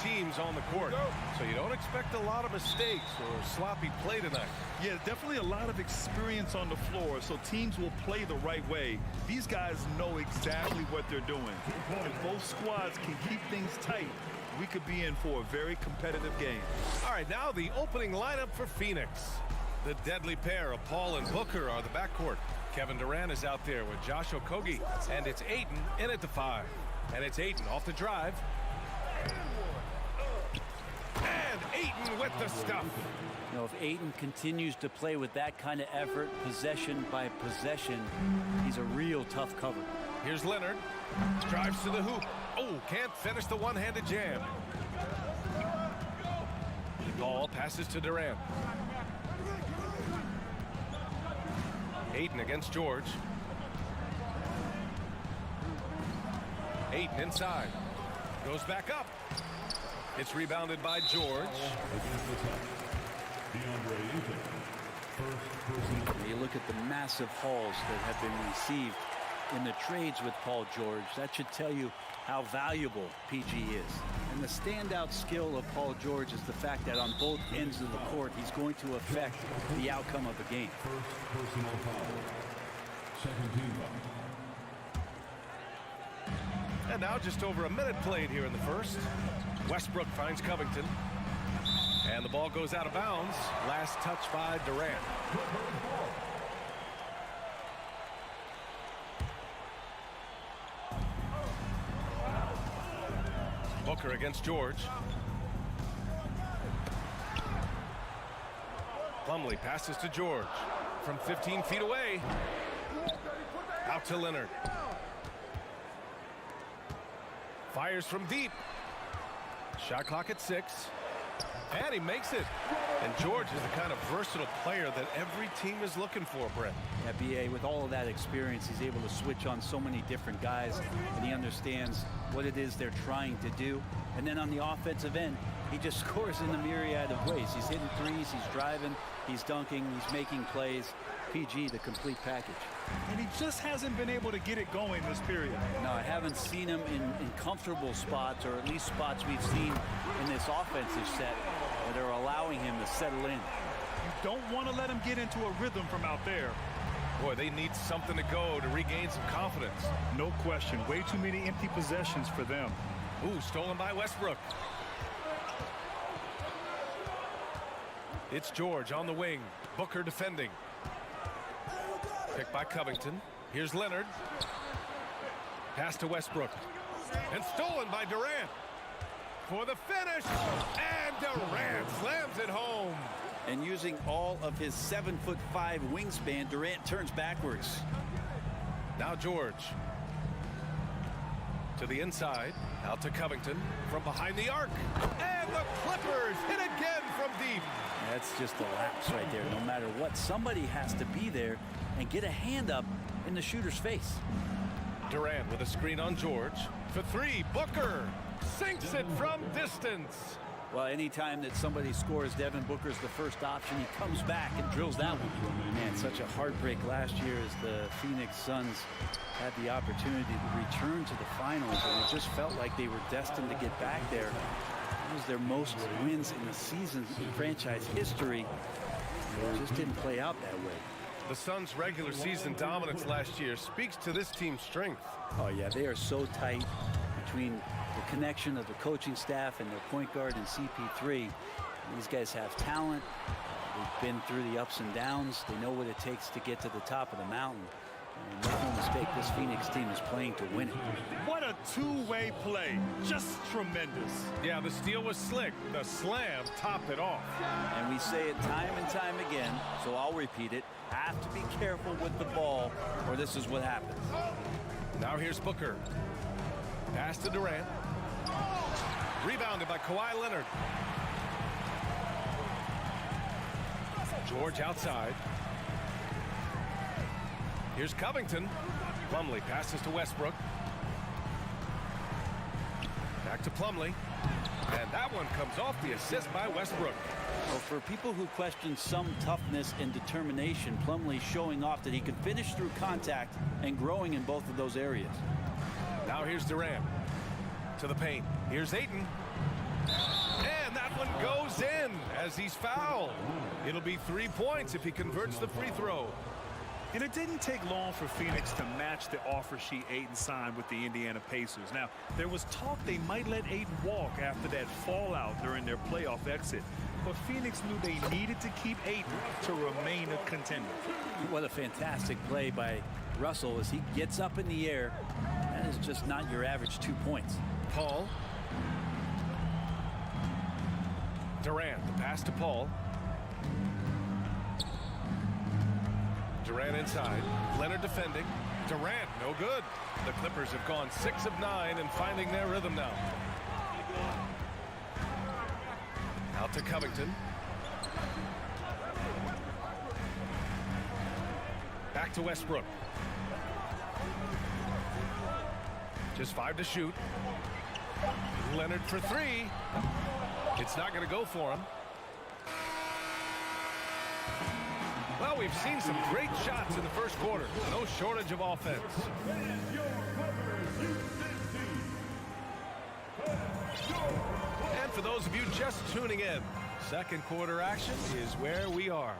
teams on the court. So you don't expect a lot of mistakes or sloppy play tonight. Yeah, definitely a lot of experience on the floor, so teams will play the right way. These guys know exactly what they're doing. If both squads can keep things tight, we could be in for a very competitive game. All right, now the opening lineup for Phoenix. The deadly pair of Paul and Booker are the backcourt. Kevin Durant is out there with Josh Okogie, and it's Ayton in at the 5. And it's Ayton off the drive. And Ayton with the stuff. You know, if Ayton continues to play with that kind of effort, possession by possession, he's a real tough cover. Here's Leonard. Drives to the hoop. Oh, can't finish the one-handed jam. The ball passes to Durant. Ayton against George. Ayton inside. Goes back up. It's rebounded by George. You look at the massive hauls that have been received in the trades with Paul George. That should tell you how valuable PG is. And the standout skill of Paul George is the fact that on both ends of the court, he's going to affect the outcome of the game. First personal foul. Second team foul. And now just over a minute played here in the first. Westbrook finds Covington. And the ball goes out of bounds. Last touch by Durant. Booker against George. Plumlee passes to George from 15 feet away. Out to Leonard. Fires from deep. Shot clock at 6. And he makes it. And George is the kind of versatile player that every team is looking for, Brett. Yeah, B.A., with all of that experience, he's able to switch on so many different guys, and he understands what it is they're trying to do. And then on the offensive end, he just scores in a myriad of ways. He's hitting threes, he's driving, he's dunking, he's making plays. PG, the complete package. And he just hasn't been able to get it going this period. No, I haven't seen him in comfortable spots, or at least spots we've seen in this offensive set that are allowing him to settle in. You don't want to let him get into a rhythm from out there. Boy, they need something to go to regain some confidence. No question. Way too many empty possessions for them. Ooh, stolen by Westbrook. It's George on the wing. Booker defending. Picked by Covington. Here's Leonard. Pass to Westbrook. And stolen by Durant. For the finish. And Durant slams it home. And using all of his 7'5" wingspan, Durant turns backwards. Now George. To the inside. Out to Covington. From behind the arc. And the Clippers hit again from deep. That's just a lapse right there. No matter what, somebody has to be there and get a hand up in the shooter's face. Durant with a screen on George. For 3, Booker sinks it from distance. Well, anytime that somebody scores, Devin Booker's the first option. He comes back and drills that one. Man, such a heartbreak last year as the Phoenix Suns had the opportunity to return to the finals, and it just felt like they were destined to get back there. It was their most wins in the season in franchise history. It just didn't play out that way. The Suns' regular season dominance last year speaks to this team's strength. Oh, yeah, they are so tight between the connection of the coaching staff and their point guard and CP3. These guys have talent. They've been through the ups and downs. They know what it takes to get to the top of the mountain. And make no mistake, this Phoenix team is playing to win it. What a two-way play. Just tremendous. Yeah, the steal was slick. The slam topped it off. And we say it time and time again, so I'll repeat it. Have to be careful with the ball, or this is what happens. Now here's Booker. Pass to Durant. Rebounded by Kawhi Leonard. George outside. Here's Covington. Plumlee passes to Westbrook. Back to Plumlee. And that one comes off the assist by Westbrook. Well, for people who question some toughness and determination, Plumlee showing off that he can finish through contact and growing in both of those areas. Now here's Durant. To the paint. Here's Ayton. And that one goes in as he's fouled. It'll be 3 points if he converts the free throw. And it didn't take long for Phoenix to match the offer sheet Ayton signed with the Indiana Pacers. Now, there was talk they might let Ayton walk after that fallout during their playoff exit. But Phoenix knew they needed to keep Ayton to remain a contender. What a fantastic play by Russell as he gets up in the air. That is just not your average 2 points. Paul. Durant, the pass to Paul. Durant inside. Leonard defending. Durant, no good. The Clippers have gone 6 of 9 and finding their rhythm now. Out to Covington. Back to Westbrook. Just 5 to shoot. Leonard for 3. It's not going to go for him. Well, we've seen some great shots in the first quarter. No shortage of offense. And for those of you just tuning in, second quarter action is where we are.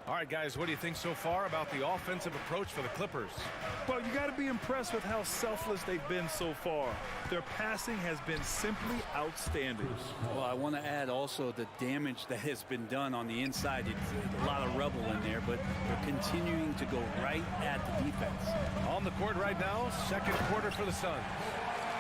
All right, guys, what do you think so far about the offensive approach for the Clippers? Well, you got to be impressed with how selfless they've been so far. Their passing has been simply outstanding. Well, I want to add also the damage that has been done on the inside. It's a lot of rubble in there, but they're continuing to go right at the defense. On the court right now, second quarter for the Suns.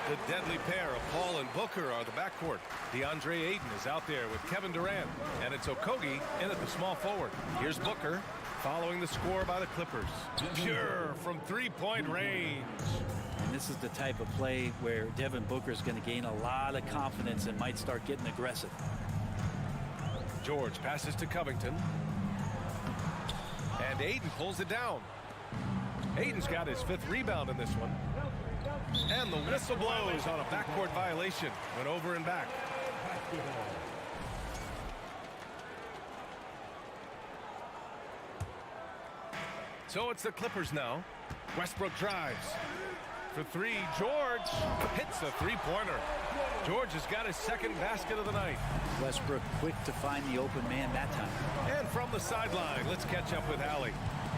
The deadly pair of Paul and Booker are the backcourt. DeAndre Ayton is out there with Kevin Durant, and it's Okogie in at the small forward. Here's Booker following the score by the Clippers. Pure from three-point range. And this is the type of play where Devin Booker is going to gain a lot of confidence and might start getting aggressive. George passes to Covington. And Ayton pulls it down. Ayton's got his 5th rebound in this one. And the whistle blows on a backcourt violation. Went over and back. So it's the Clippers now. Westbrook drives. For 3, George hits a three-pointer. George has got his 2nd basket of the night. Westbrook quick to find the open man that time. And from the sideline, let's catch up with Allie.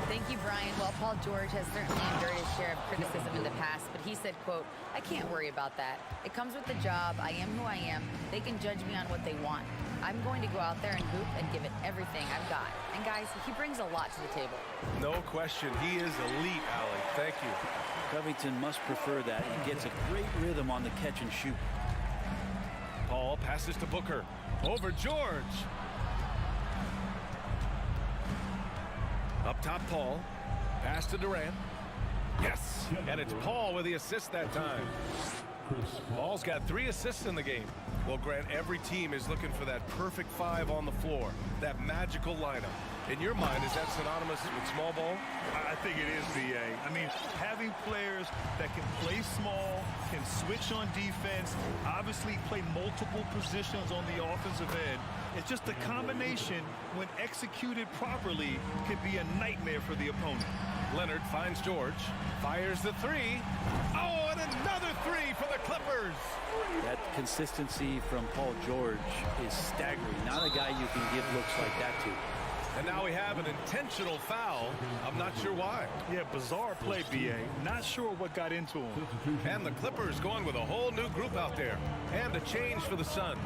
Thank you, Brian. Well, Paul George has certainly endured his share of criticism in the past, but he said, quote, "I can't worry about that. It comes with the job. I am who I am. They can judge me on what they want. I'm going to go out there and hoop and give it everything I've got." And guys, he brings a lot to the table. No question. He is elite, Allie. Thank you. Covington must prefer that. He gets a great rhythm on the catch and shoot. Paul passes to Booker. Over George. Up top, Paul. Pass to Durant. Yes. And it's Paul with the assist that time. Paul's got 3 assists in the game. Well, Grant, every team is looking for that perfect 5 on the floor. That magical lineup. In your mind, is that synonymous with small ball? I think it is, BA. I mean, having players that can play small, can switch on defense, obviously play multiple positions on the offensive end. It's just a combination, when executed properly, can be a nightmare for the opponent. Leonard finds George, fires the 3. Oh, and another 3 for the Clippers. That consistency from Paul George is staggering. Not a guy you can give looks like that to. And now we have an intentional foul. I'm not sure why. Yeah, bizarre play, BA. Not sure what got into him. And the Clippers going with a whole new group out there. And a change for the Suns.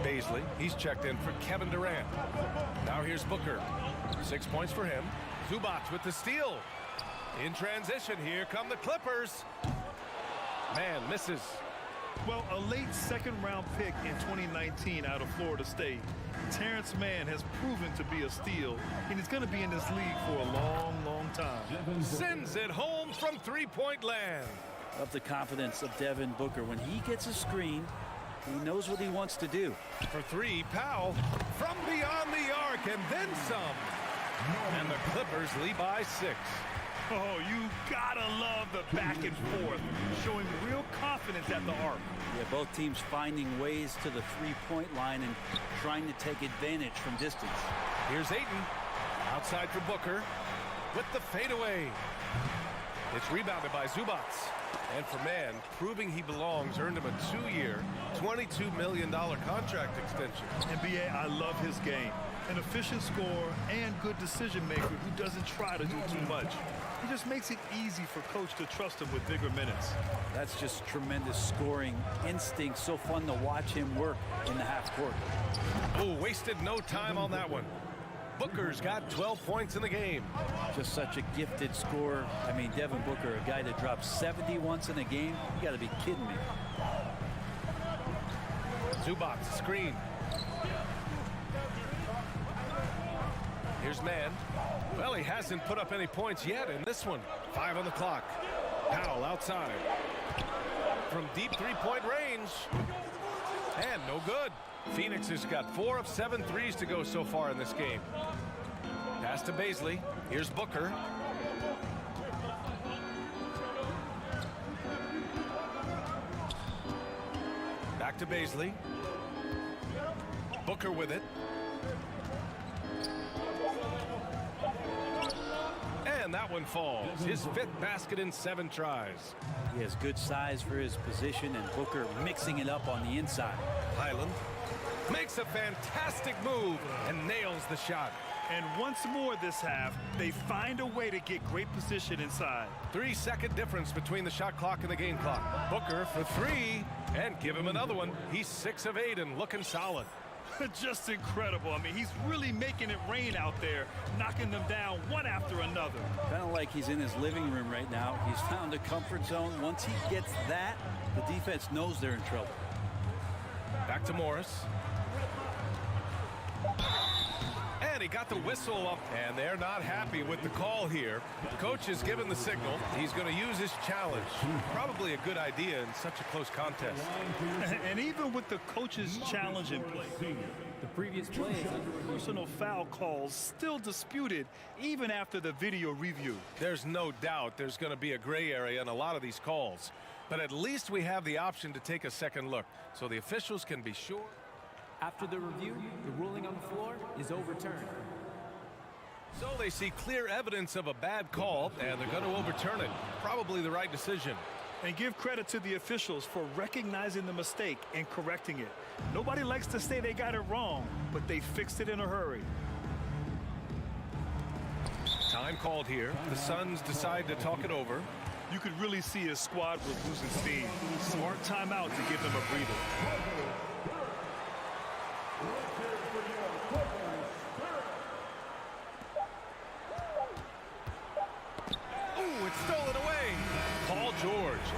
Baisley, he's checked in for Kevin Durant. Now here's Booker. 6 points for him. Zubac with the steal. In transition, here come the Clippers. Man, misses. Well, a late 2nd-round pick in 2019 out of Florida State, Terrence Mann has proven to be a steal, and he's going to be in this league for a long, long time. Sends it home from three-point land. Love the confidence of Devin Booker. When he gets a screen, he knows what he wants to do. For 3, Powell from beyond the arc, and then some. And the Clippers lead by 6. Oh, you gotta love the back and forth, showing real confidence at the arc. Yeah, both teams finding ways to the three-point line and trying to take advantage from distance. Here's Ayton, outside for Booker, with the fadeaway. It's rebounded by Zubats. And for man, proving he belongs earned him a 2-year, $22 million contract extension. NBA, I love his game. An efficient scorer and good decision maker who doesn't try to do too much. He just makes it easy for coach to trust him with bigger minutes. That's just tremendous scoring instinct. So fun to watch him work in the half court. Oh, wasted no time on that one. Booker's got 12 points in the game. Just such a gifted scorer. I mean, Devin Booker, a guy that drops 70 once in a game. You got to be kidding me. Zubats, screen. Here's man. Well, he hasn't put up any points yet in this one. 5 on the clock. Powell outside. From deep three-point range. And no good. Phoenix has got 4 of 7 threes to go so far in this game. Pass to Bazley. Here's Booker. Back to Bazley. Booker with it. And that one falls. His 5th basket in 7 tries. He has good size for his position, and Booker mixing it up on the inside. Highland makes a fantastic move and nails the shot. And once more this half, they find a way to get great position inside. 3-second difference between the shot clock and the game clock. Booker for 3, and give him another one. He's 6 of 8 and looking solid. Just incredible. I mean, he's really making it rain out there, knocking them down one after another. Kind of like he's in his living room right now. He's found a comfort zone. Once he gets that, the defense knows they're in trouble. Back to Morris. And he got the whistle up, and they're not happy with the call here. The coach has given the signal. He's going to use his challenge. Probably a good idea in such a close contest. And even with the coach's challenge in play, The previous play is under review. personal foul calls still disputed even after the video review. There's no doubt there's going to be a gray area in a lot of these calls. But at least we have the option to take a second look, so the officials can be sure. After the review, the ruling on the floor is overturned. So they see clear evidence of a bad call, and they're going to overturn it. Probably the right decision. And give credit to the officials for recognizing the mistake and correcting it. Nobody likes to say they got it wrong, but they fixed it in a hurry. Time called here. The Suns decide to talk it over. You could really see his squad was losing steam. Smart timeout to give them a breather. Ooh, it's stolen away. Paul George.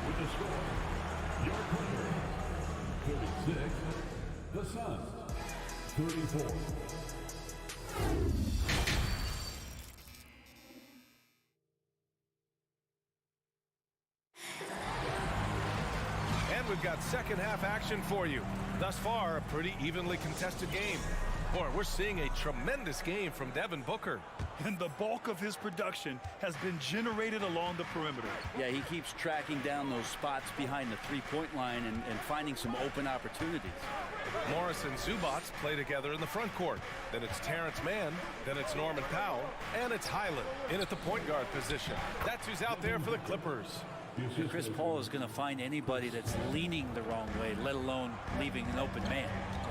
With the score, your winner, 46, the Suns, 34. And we've got second half action for you. Thus far, a pretty evenly contested game. Boy, we're seeing a tremendous game from Devin Booker. And the bulk of his production has been generated along the perimeter. Yeah, he keeps tracking down those spots behind the three-point line and finding some open opportunities. Morris and Zubats play together in the front court. Then it's Terrence Mann, then it's Norman Powell, and it's Highland in at the point guard position. That's who's out there for the Clippers. Chris Paul is going to find anybody that's leaning the wrong way, let alone leaving an open man.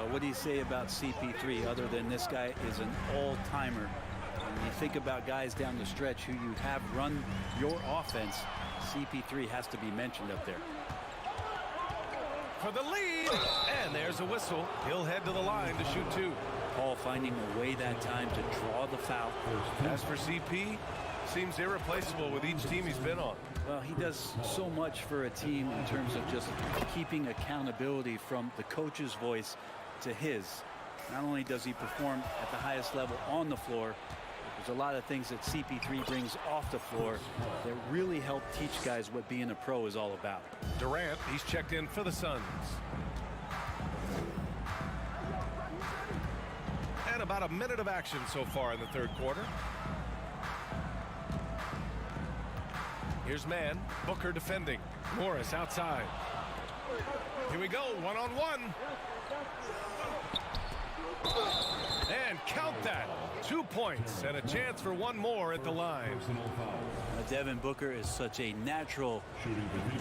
What do you say about CP3 other than this guy is an all-timer? When you think about guys down the stretch who you have run your offense, CP3 has to be mentioned up there. For the lead, and there's a whistle. He'll head to the line to shoot 2. Paul finding a way that time to draw the foul. As for CP, seems irreplaceable with each team he's been on. Well, he does so much for a team in terms of just keeping accountability from the coach's voice to his. Not only does he perform at the highest level on the floor, there's a lot of things that CP3 brings off the floor that really help teach guys what being a pro is all about. Durant, he's checked in for the Suns. And about a minute of action so far in the third quarter. Here's Mann. Booker defending. Morris outside. Here we go. One-on-one. And count that. 2 points and a chance for one more at the line. Devin Booker is such a natural,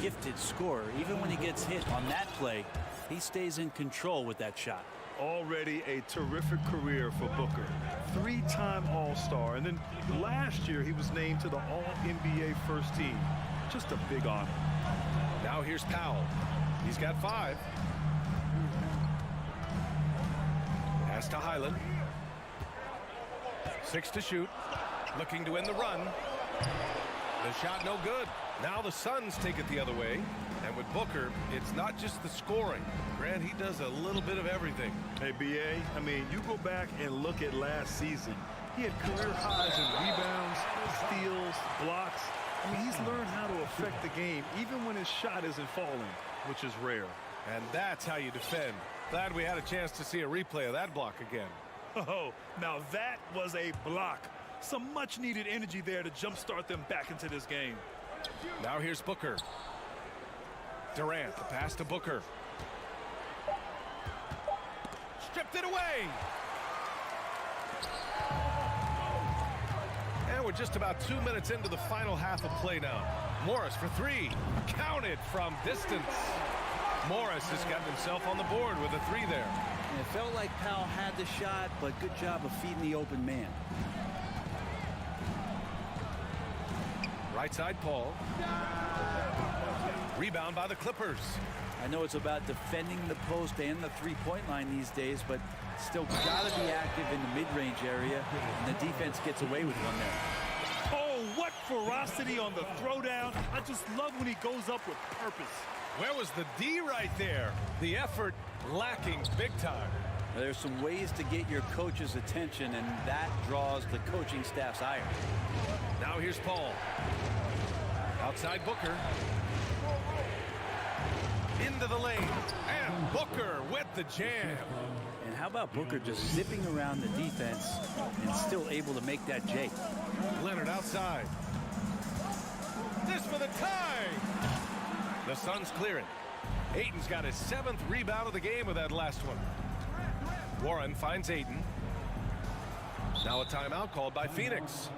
gifted scorer. Even when he gets hit on that play, he stays in control with that shot. Already a terrific career for Booker. 3-time All-Star, and then last year he was named to the All-NBA first team. Just a big honor. Now here's Powell. He's got 5. Pass to Highland. 6 to shoot. Looking to end the run. The shot no good. Now the Suns take it the other way. And with Booker, it's not just the scoring. Grant, he does a little bit of everything. Hey, B.A., I mean, you go back and look at last season. He had career highs in rebounds, steals, blocks. I mean, he's learned how to affect the game even when his shot isn't falling, which is rare. And that's how you defend. Glad we had a chance to see a replay of that block again. Oh, now that was a block. Some much-needed energy there to jumpstart them back into this game. Now here's Booker. Durant, the pass to Booker. Stripped it away. And we're just about 2 minutes into the final half of play now. Morris for 3. Counted from distance. Morris has gotten himself on the board with a 3 there. And it felt like Powell had the shot, but good job of feeding the open man. Right side, Paul. Rebound by the Clippers. I know it's about defending the post and the three-point line these days, but still got to be active in the mid-range area, and the defense gets away with one there. Oh, what ferocity on the throwdown. I just love when he goes up with purpose. Where was the D right there? The effort lacking big time. There's some ways to get your coach's attention, and that draws the coaching staff's ire. Now here's Paul. Outside Booker. Into the lane. And Booker with the jam. And how about Booker just zipping around the defense and still able to make that J? Leonard outside. This for the tie. The Suns clear it. Ayton's got his 7th rebound of the game with that last one. Warren finds Ayton. Now a timeout called by Phoenix.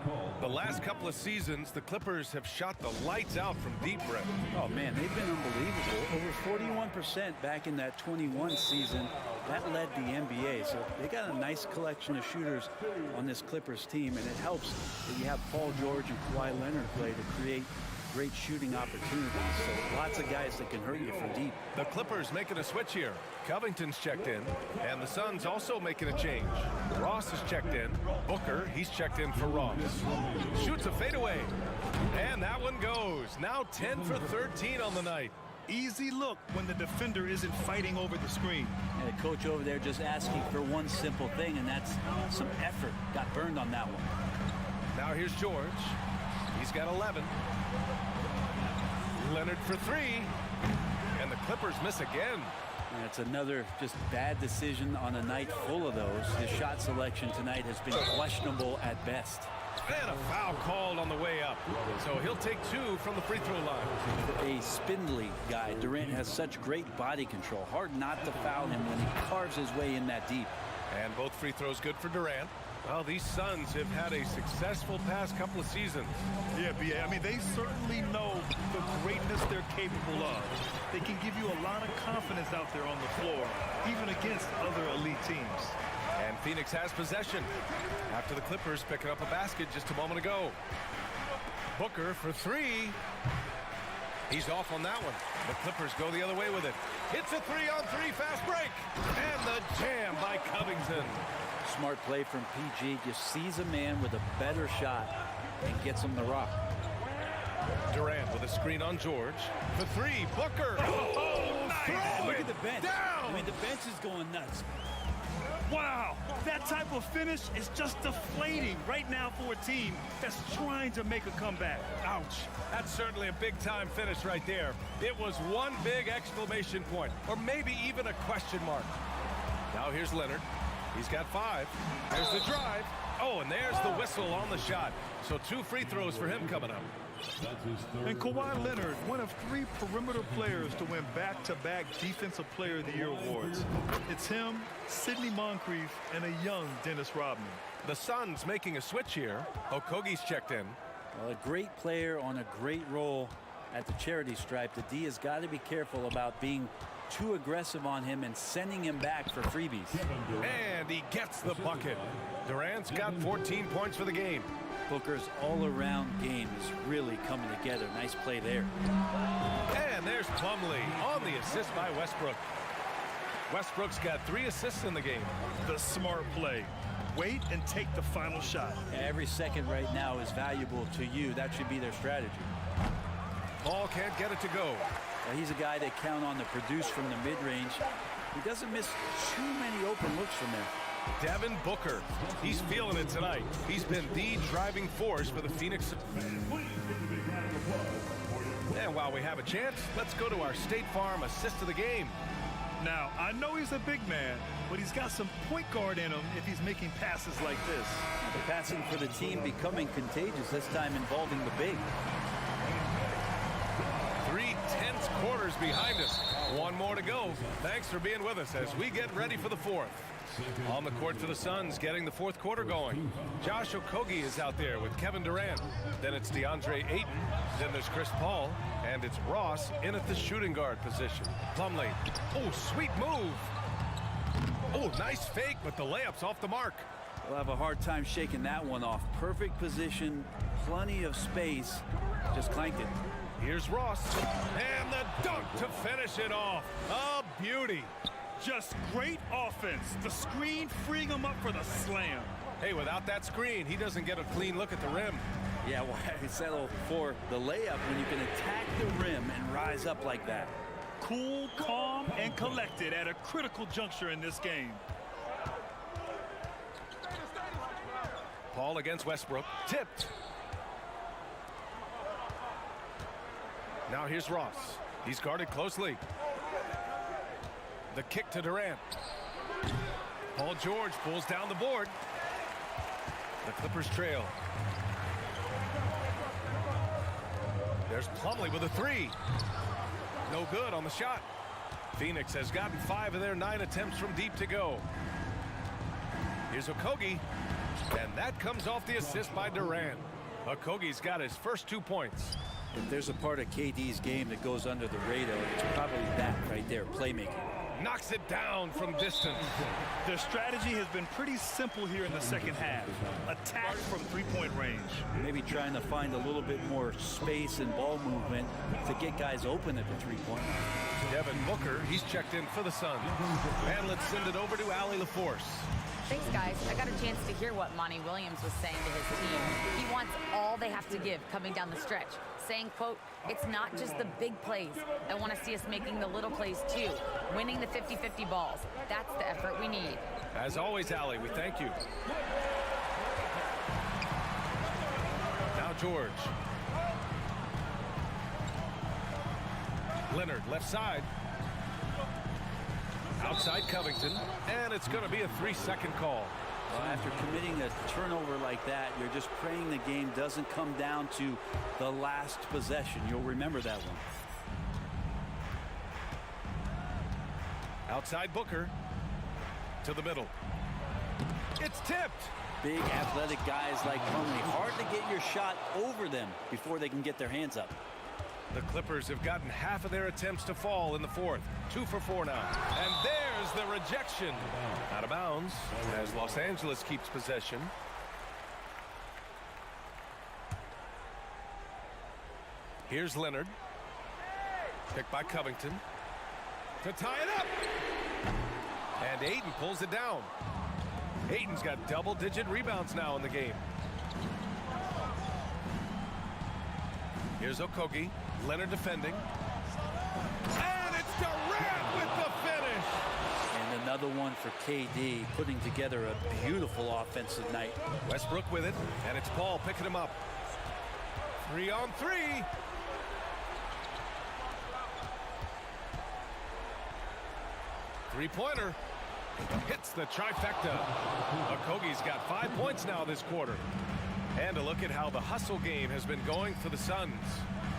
The last couple of seasons, the Clippers have shot the lights out from deep breath. Oh, man, they've been unbelievable. Over 41% back in that 21 season. That led the NBA. So they got a nice collection of shooters on this Clippers team, and it helps that you have Paul George and Kawhi Leonard play to create great shooting opportunities. So lots of guys that can hurt you from deep. The Clippers making a switch here. Covington's checked in, and the Suns also making a change. Ross is checked in. Booker, he's checked in for Ross. Shoots a fadeaway, and that one goes. Now 10 for 13 on the night. Easy look when the defender isn't fighting over the screen. And the coach over there just asking for one simple thing, and that's some effort. Got burned on that one. Now here's George. He's got 11. Leonard for 3. And the Clippers miss again. And it's another just bad decision on a night full of those. His shot selection tonight has been questionable at best. And a foul called on the way up. So he'll take 2 from the free throw line. A spindly guy. Durant has such great body control. Hard not to foul him when he carves his way in that deep. And both free throws good for Durant. Well, these Suns have had a successful past couple of seasons. Yeah, B.A., I mean, they certainly know the greatness they're capable of. They can give you a lot of confidence out there on the floor, even against other elite teams. And Phoenix has possession after the Clippers picking up a basket just a moment ago. Booker for 3. He's off on that one. The Clippers go the other way with it. Hits a 3-on-3 fast break. And the jam by Covington. Smart play from PG. Just sees a man with a better shot and gets him the rock. Durant with a screen on George. For 3, Booker. Oh, nice. Look at the bench. Down. I mean, the bench is going nuts. Wow, that type of finish is just deflating right now for a team that's trying to make a comeback. Ouch. That's certainly a big-time finish right there. It was one big exclamation point, or maybe even a question mark. Now here's Leonard. He's got 5. There's the drive. Oh, and there's the whistle on the shot. So 2 free throws for him coming up. And Kawhi Leonard, one of 3 perimeter players to win back-to-back Defensive Player of the Year awards. It's him, Sidney Moncrief, and a young Dennis Rodman. The Suns making a switch here. Okogie's checked in. Well, a great player on a great role at the charity stripe. The D has got to be careful about being too aggressive on him and sending him back for freebies. And he gets the bucket. Durant's got 14 points for the game. Booker's all-around game is really coming together. Nice play there. And there's Plumlee on the assist by Westbrook. Westbrook's got 3 assists in the game. The smart play. Wait and take the final shot. Every second right now is valuable to you. That should be their strategy. Paul can't get it to go. He's a guy they count on to produce from the mid-range. He doesn't miss too many open looks from there. Devin Booker. He's feeling it tonight. He's been the driving force for the Phoenix. And while we have a chance, let's go to our State Farm assist of the game. Now, I know he's a big man, but he's got some point guard in him if he's making passes like this. The passing for the team becoming contagious, this time involving the big. 3 tense quarters behind us. 1 more to go. Thanks for being with us as we get ready for the 4th. On the court for the Suns, getting the 4th quarter going. Josh Okogie is out there with Kevin Durant. Then it's DeAndre Ayton. Then there's Chris Paul. And it's Ross in at the shooting guard position. Plumlee. Oh, sweet move. Oh, nice fake, but the layup's off the mark. We'll have a hard time shaking that one off. Perfect position, plenty of space. Just clanked it. Here's Ross. And the dunk to finish it off. A beauty. Just great offense. The screen freeing him up for the slam. Hey, without that screen, he doesn't get a clean look at the rim. Yeah, why settle for the layup when you can attack the rim and rise up like that? Cool, calm, and collected at a critical juncture in this game. Paul against Westbrook. Tipped. Now here's Ross. He's guarded closely. The kick to Durant. Paul George pulls down the board. The Clippers trail. There's Plumlee with a 3. No good on the shot. Phoenix has gotten 5 of their 9 attempts from deep to go. Here's Okogie. And that comes off the assist by Durant. Okogie's got his first 2 points. If there's a part of KD's game that goes under the radar, it's probably that right there, playmaking. Knocks it down from distance. Their strategy has been pretty simple here in the second half. Attack from 3-point range. Maybe trying to find a little bit more space and ball movement to get guys open at the 3-point. Devin Booker, he's checked in for the Suns. And let's send it over to Allie LaForce. Thanks, guys. I got a chance to hear what Monty Williams was saying to his team. He wants all they have to give coming down the stretch, saying, quote, "It's not just the big plays. I want to see us making the little plays too, winning the 50-50 balls. That's the effort we need." As always, Allie, we thank you. Now George. Leonard, left side. Outside Covington, and it's going to be a 3-second call. Well, after committing a turnover like that, you're just praying the game doesn't come down to the last possession. You'll remember that one. Outside Booker. To the middle. It's tipped. Big athletic guys like Plumlee. Hard to get your shot over them before they can get their hands up. The Clippers have gotten half of their attempts to fall in the 4th. 2 for 4 now. And there's the rejection. Out of bounds as Los Angeles keeps possession. Here's Leonard. Picked by Covington. To tie it up. And Ayton pulls it down. Ayton's got double-digit rebounds now in the game. Here's Okogie. Leonard defending. And it's Durant with the finish. And another one for KD, putting together a beautiful offensive night. Westbrook with it, and it's Paul picking him up. 3-on-3. Three-pointer. Hits the trifecta. Okogie's got 5 points now this quarter. And a look at how the hustle game has been going for the Suns.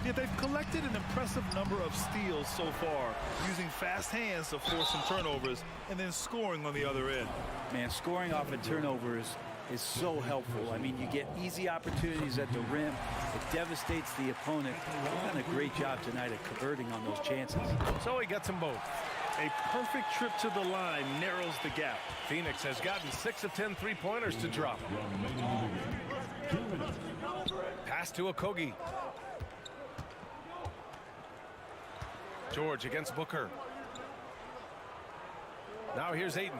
Yeah, they've collected an impressive number of steals so far, using fast hands to force some turnovers and then scoring on the other end. Man, scoring off of turnovers is so helpful. I mean, you get easy opportunities at the rim. It devastates the opponent. They've done a great job tonight at converting on those chances. So he gets them both. A perfect trip to the line narrows the gap. Phoenix has gotten 6 of 10 three-pointers to drop. Pass to Okogie. George against Booker. Now here's Ayton.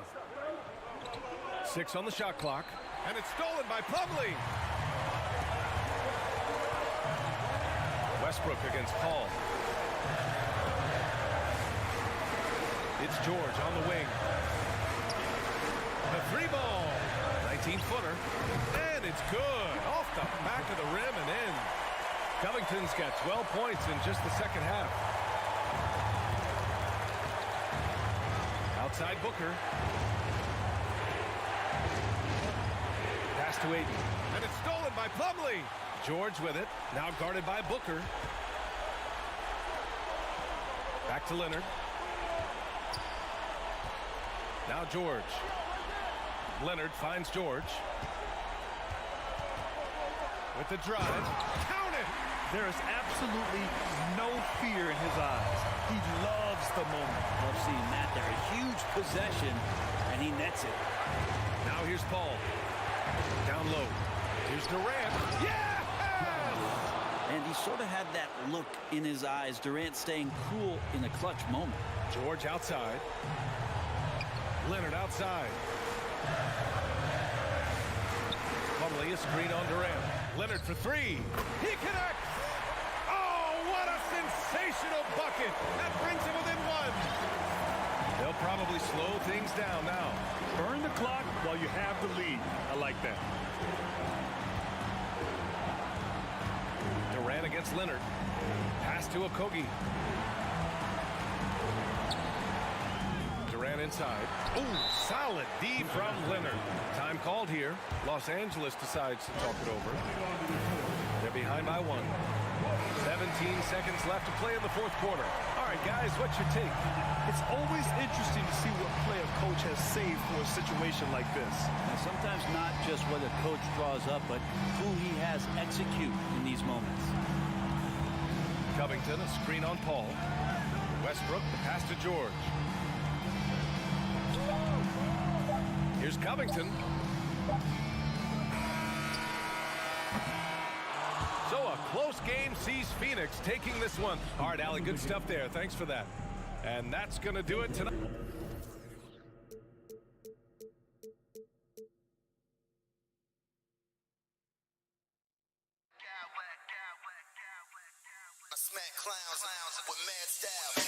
6 on the shot clock. And it's stolen by Plumlee. Westbrook against Paul. It's George on the wing. The 3-ball. 19-footer. And it's good. Off the back of the rim and in. Covington's got 12 points in just the second half. Outside Booker. Pass to Ayton. And it's stolen by Plumlee. George with it. Now guarded by Booker. Back to Leonard. Now George. Leonard finds George. With the drive. Count it! There is absolutely no fear in his eyes. He loves the moment. Love seeing that there. A huge possession, and he nets it. Now here's Paul. Down low. Here's Durant. Yeah! And he sort of had that look in his eyes. Durant staying cool in a clutch moment. George outside. Leonard outside. Plumlee, a screen on Durant. Leonard for 3. He connects! Oh, what a sensational bucket! That brings him within 1. They'll probably slow things down now. Burn the clock while you have the lead. I like that. Durant against Leonard. Pass to Okogie. Durant inside. Ooh, solid D from Leonard. Time called here. Los Angeles decides to talk it over. They're behind by 1. 17 seconds left to play in the fourth quarter. All right, guys, what's your take? It's always interesting to see what play a coach has saved for a situation like this. And sometimes not just what a coach draws up, but who he has execute in these moments. Covington, a screen on Paul. Westbrook, the pass to George. Here's Covington. So a close game sees Phoenix taking this one. All right, Allie, good stuff there. Thanks for that. And that's going to do it tonight. Smack clowns with mad style.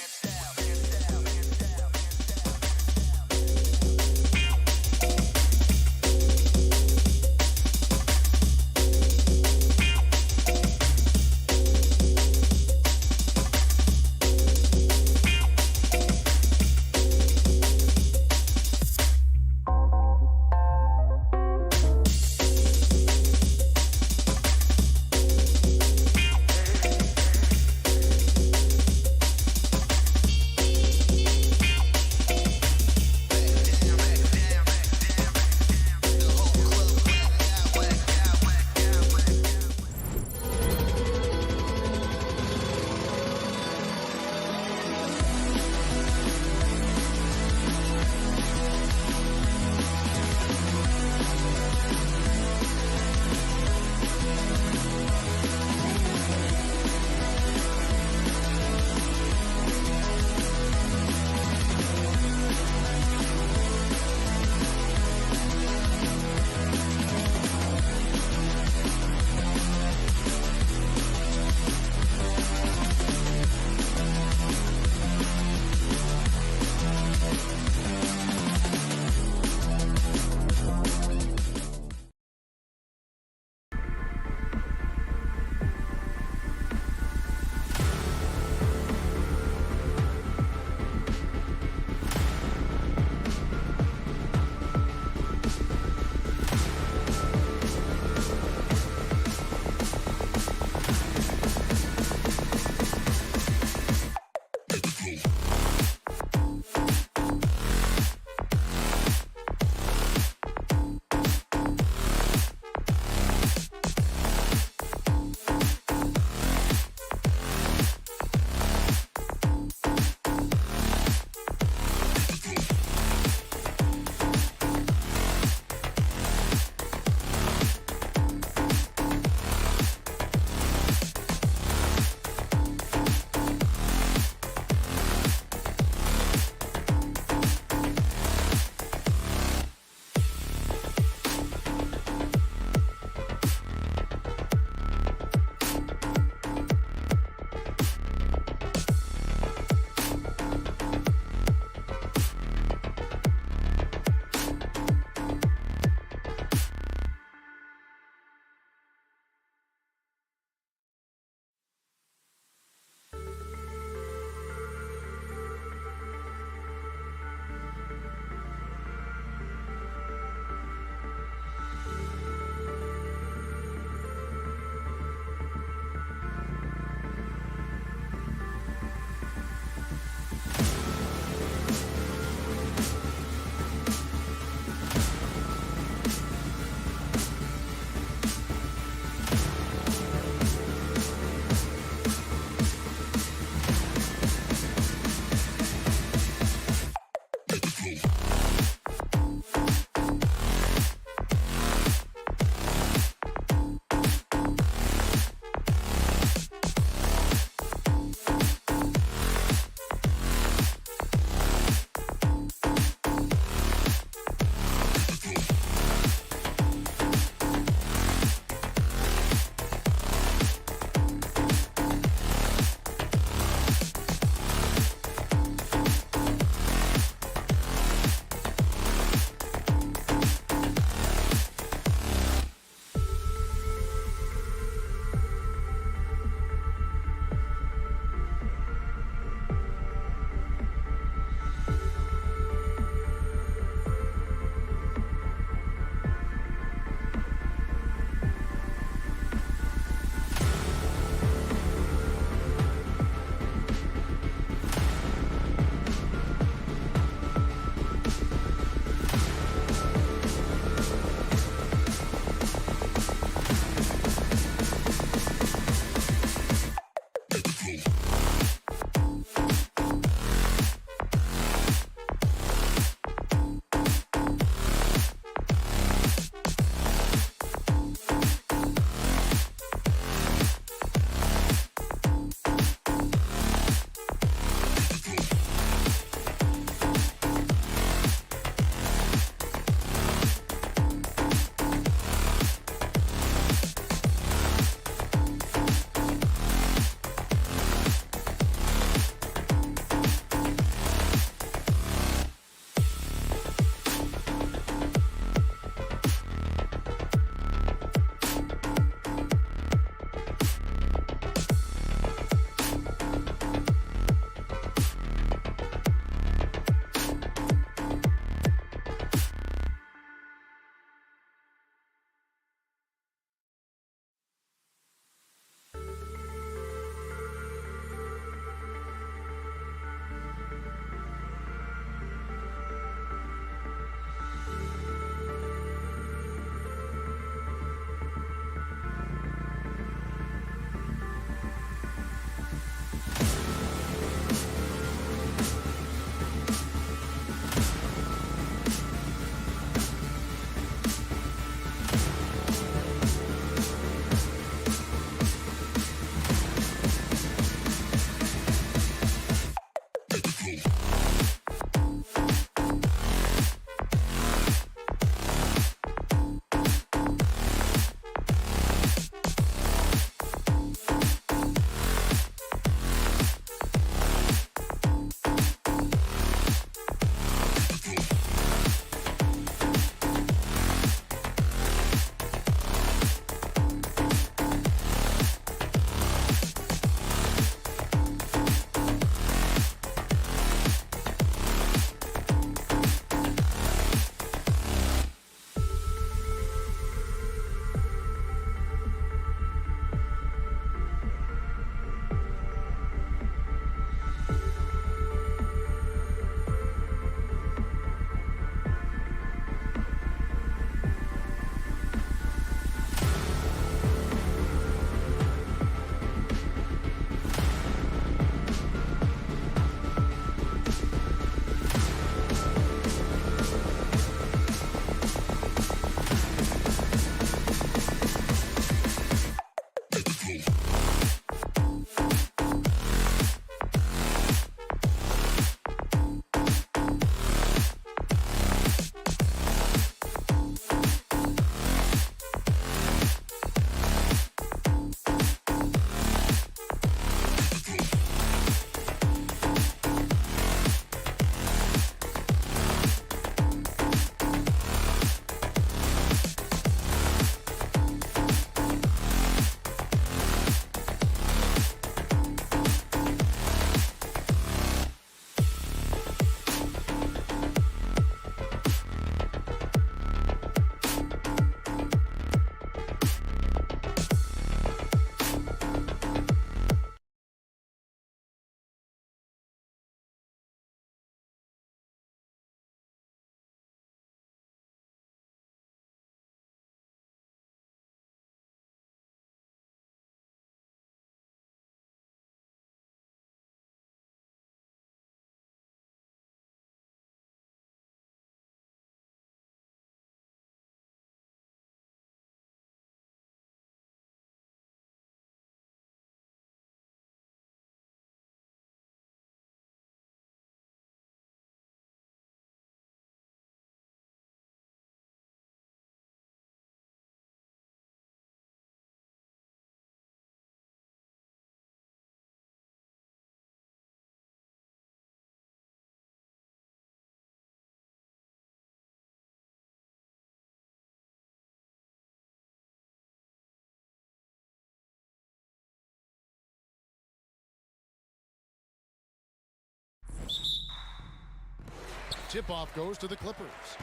Tip-off goes to the Clippers.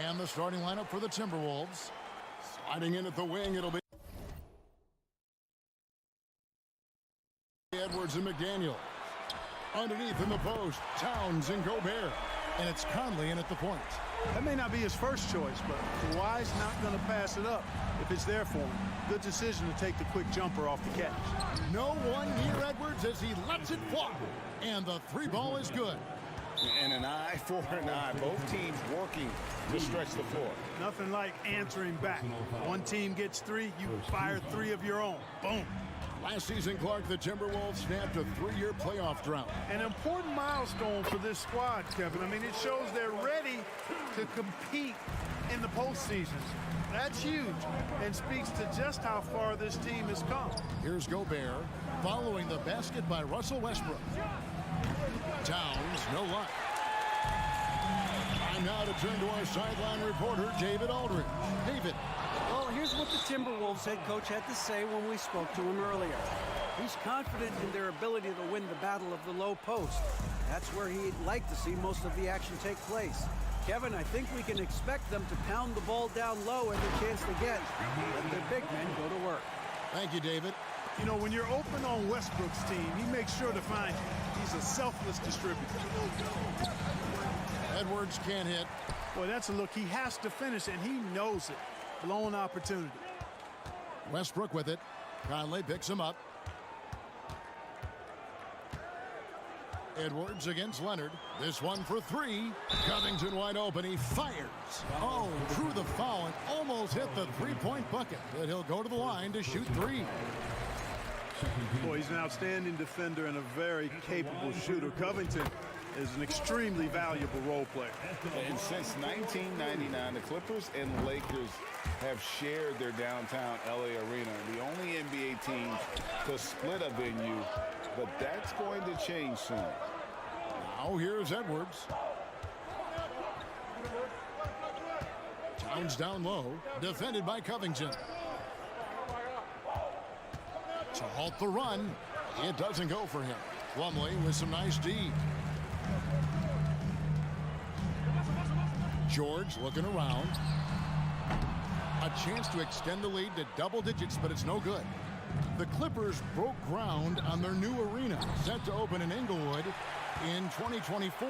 And the starting lineup for the Timberwolves. Sliding in at the wing, it'll be Edwards and McDaniel. Underneath in the post, Towns and Gobert. And it's Conley in at the point. That may not be his first choice, but Kawhi's not going to pass it up if it's there for him. Good decision to take the quick jumper off the catch. No one near Edwards as he lets it fly. And the three ball is good. And an eye for an eye. Both teams working to stretch the floor. Nothing like answering back. One team gets three, you fire three of your own. Boom. Last season, Clark, the Timberwolves snapped a 3-year playoff drought. An important milestone for this squad, Kevin. I mean, it shows they're ready to compete in the postseason. That's huge and speaks to just how far this team has come. Here's Gobert following the basket by Russell Westbrook. Towns, no luck. Time now to turn to our sideline reporter, David Aldridge. David. Well, here's what the Timberwolves head coach had to say when we spoke to him earlier. He's confident in their ability to win the battle of the low post. That's where he'd like to see most of the action take place. Kevin, I think we can expect them to pound the ball down low every chance they get. Let their big men go to work. Thank you, David. You know, when you're open on Westbrook's team, he makes sure to find you. He's a selfless distributor. Edwards can't hit. Boy, that's a look. He has to finish, and he knows it. Blown opportunity. Westbrook with it. Conley picks him up. Edwards against Leonard. This one for three. Covington wide open. He fires. Oh, drew the foul and almost hit the three-point bucket. But he'll go to the line to shoot three. Boy, he's an outstanding defender and a very capable shooter. Covington is an extremely valuable role player. And since 1999, the Clippers and Lakers have shared their downtown LA arena. The only NBA team to split a venue, but that's going to change soon. Now here's Edwards. Towns down low, defended by Covington. To halt the run, it doesn't go for him. Plumlee with some nice D. George looking around. A chance to extend the lead to double digits, but it's no good. The Clippers broke ground on their new arena, set to open in Inglewood in 2024.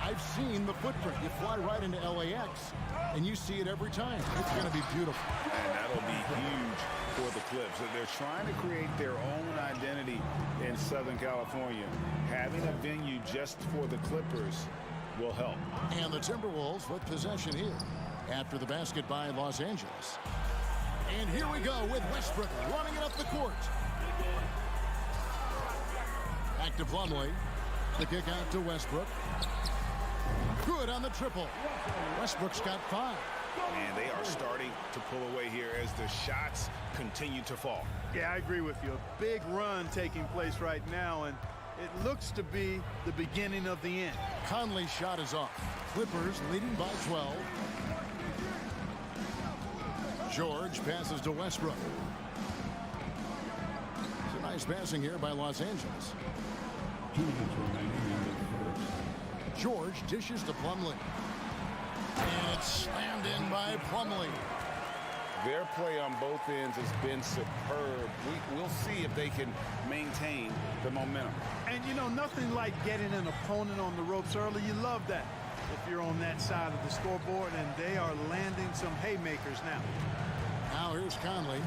I've seen the footprint. You fly right into LAX, and you see it every time. It's going to be beautiful. And that'll be huge for the Clips. They're trying to create their own identity in Southern California. Having a venue just for the Clippers will help. And the Timberwolves with possession here after the basket by Los Angeles. And here we go with Westbrook running it up the court. Back to Plumlee. The kick out to Westbrook. Good on the triple. Westbrook's got 5. And they are starting to pull away here as the shots continue to fall. Yeah, I agree with you. A big run taking place right now, and it looks to be the beginning of the end. Conley's shot is off. Clippers leading by 12. George passes to Westbrook. It's a nice passing here by Los Angeles. George dishes to Plumlee. And it's slammed in by Plumlee. Their play on both ends has been superb. We'll see if they can maintain the momentum. And, you know, nothing like getting an opponent on the ropes early. You love that if you're on that side of the scoreboard, and they are landing some haymakers now. Now here's Conley.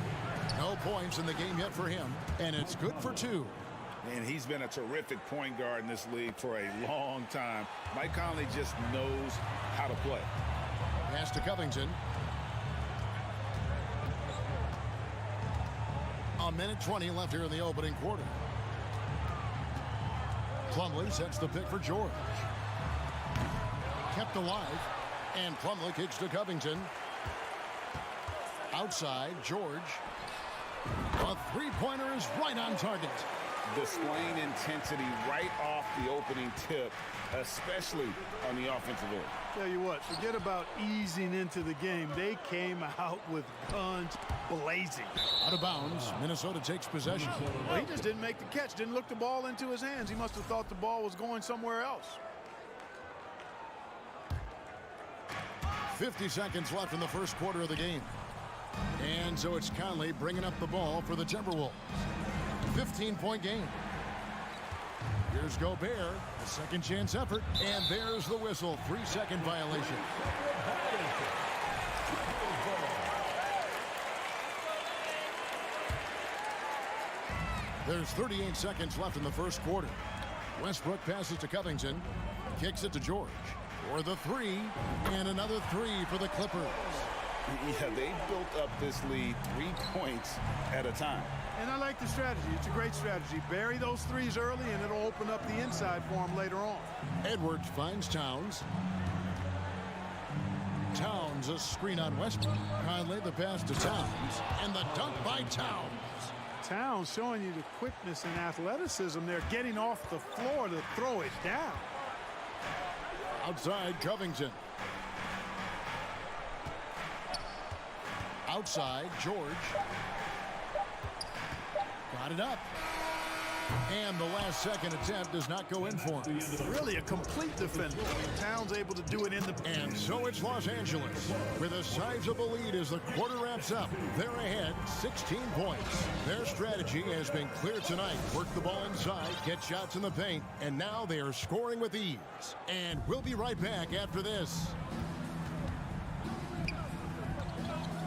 No points in the game yet for him, and it's good for 2. And he's been a terrific point guard in this league for a long time. Mike Conley just knows how to play. Pass to Covington. A minute 20 left here in the opening quarter. Plumlee sets the pick for George. Kept alive, and Plumlee kicks to Covington. Outside, George. A three-pointer is right on target. Displaying intensity right off the opening tip, especially on the offensive end. Tell you what, forget about easing into the game. They came out with guns blazing. Out of bounds, Minnesota takes possession. Well, he just didn't make the catch, didn't look the ball into his hands. He must have thought the ball was going somewhere else. 50 seconds left in the first quarter of the game. And so it's Conley bringing up the ball for the Timberwolves. 15-point game. Here's Gobert, a second chance effort, and there's the whistle. 3-second violation. There's 38 seconds left in the first quarter. Westbrook passes to Covington, kicks it to George for the three, and another three for the Clippers. Yeah, they built up this lead 3 points at a time. And I like the strategy. It's a great strategy. Bury those threes early, and it'll open up the inside for them later on. Edwards finds Towns. Towns, a screen on Westbrook. Conley, the pass to Towns, and the dunk by Towns. Towns showing you the quickness and athleticism there, getting off the floor to throw it down. Outside, Covington. Outside, George. Got it up. And the last second attempt does not go in for him. Really a complete defender. Towns able to do it in the... And so it's Los Angeles with a sizable lead as the quarter wraps up. They're ahead 16 points. Their strategy has been clear tonight. Work the ball inside, get shots in the paint, and now they are scoring with ease. And we'll be right back after this.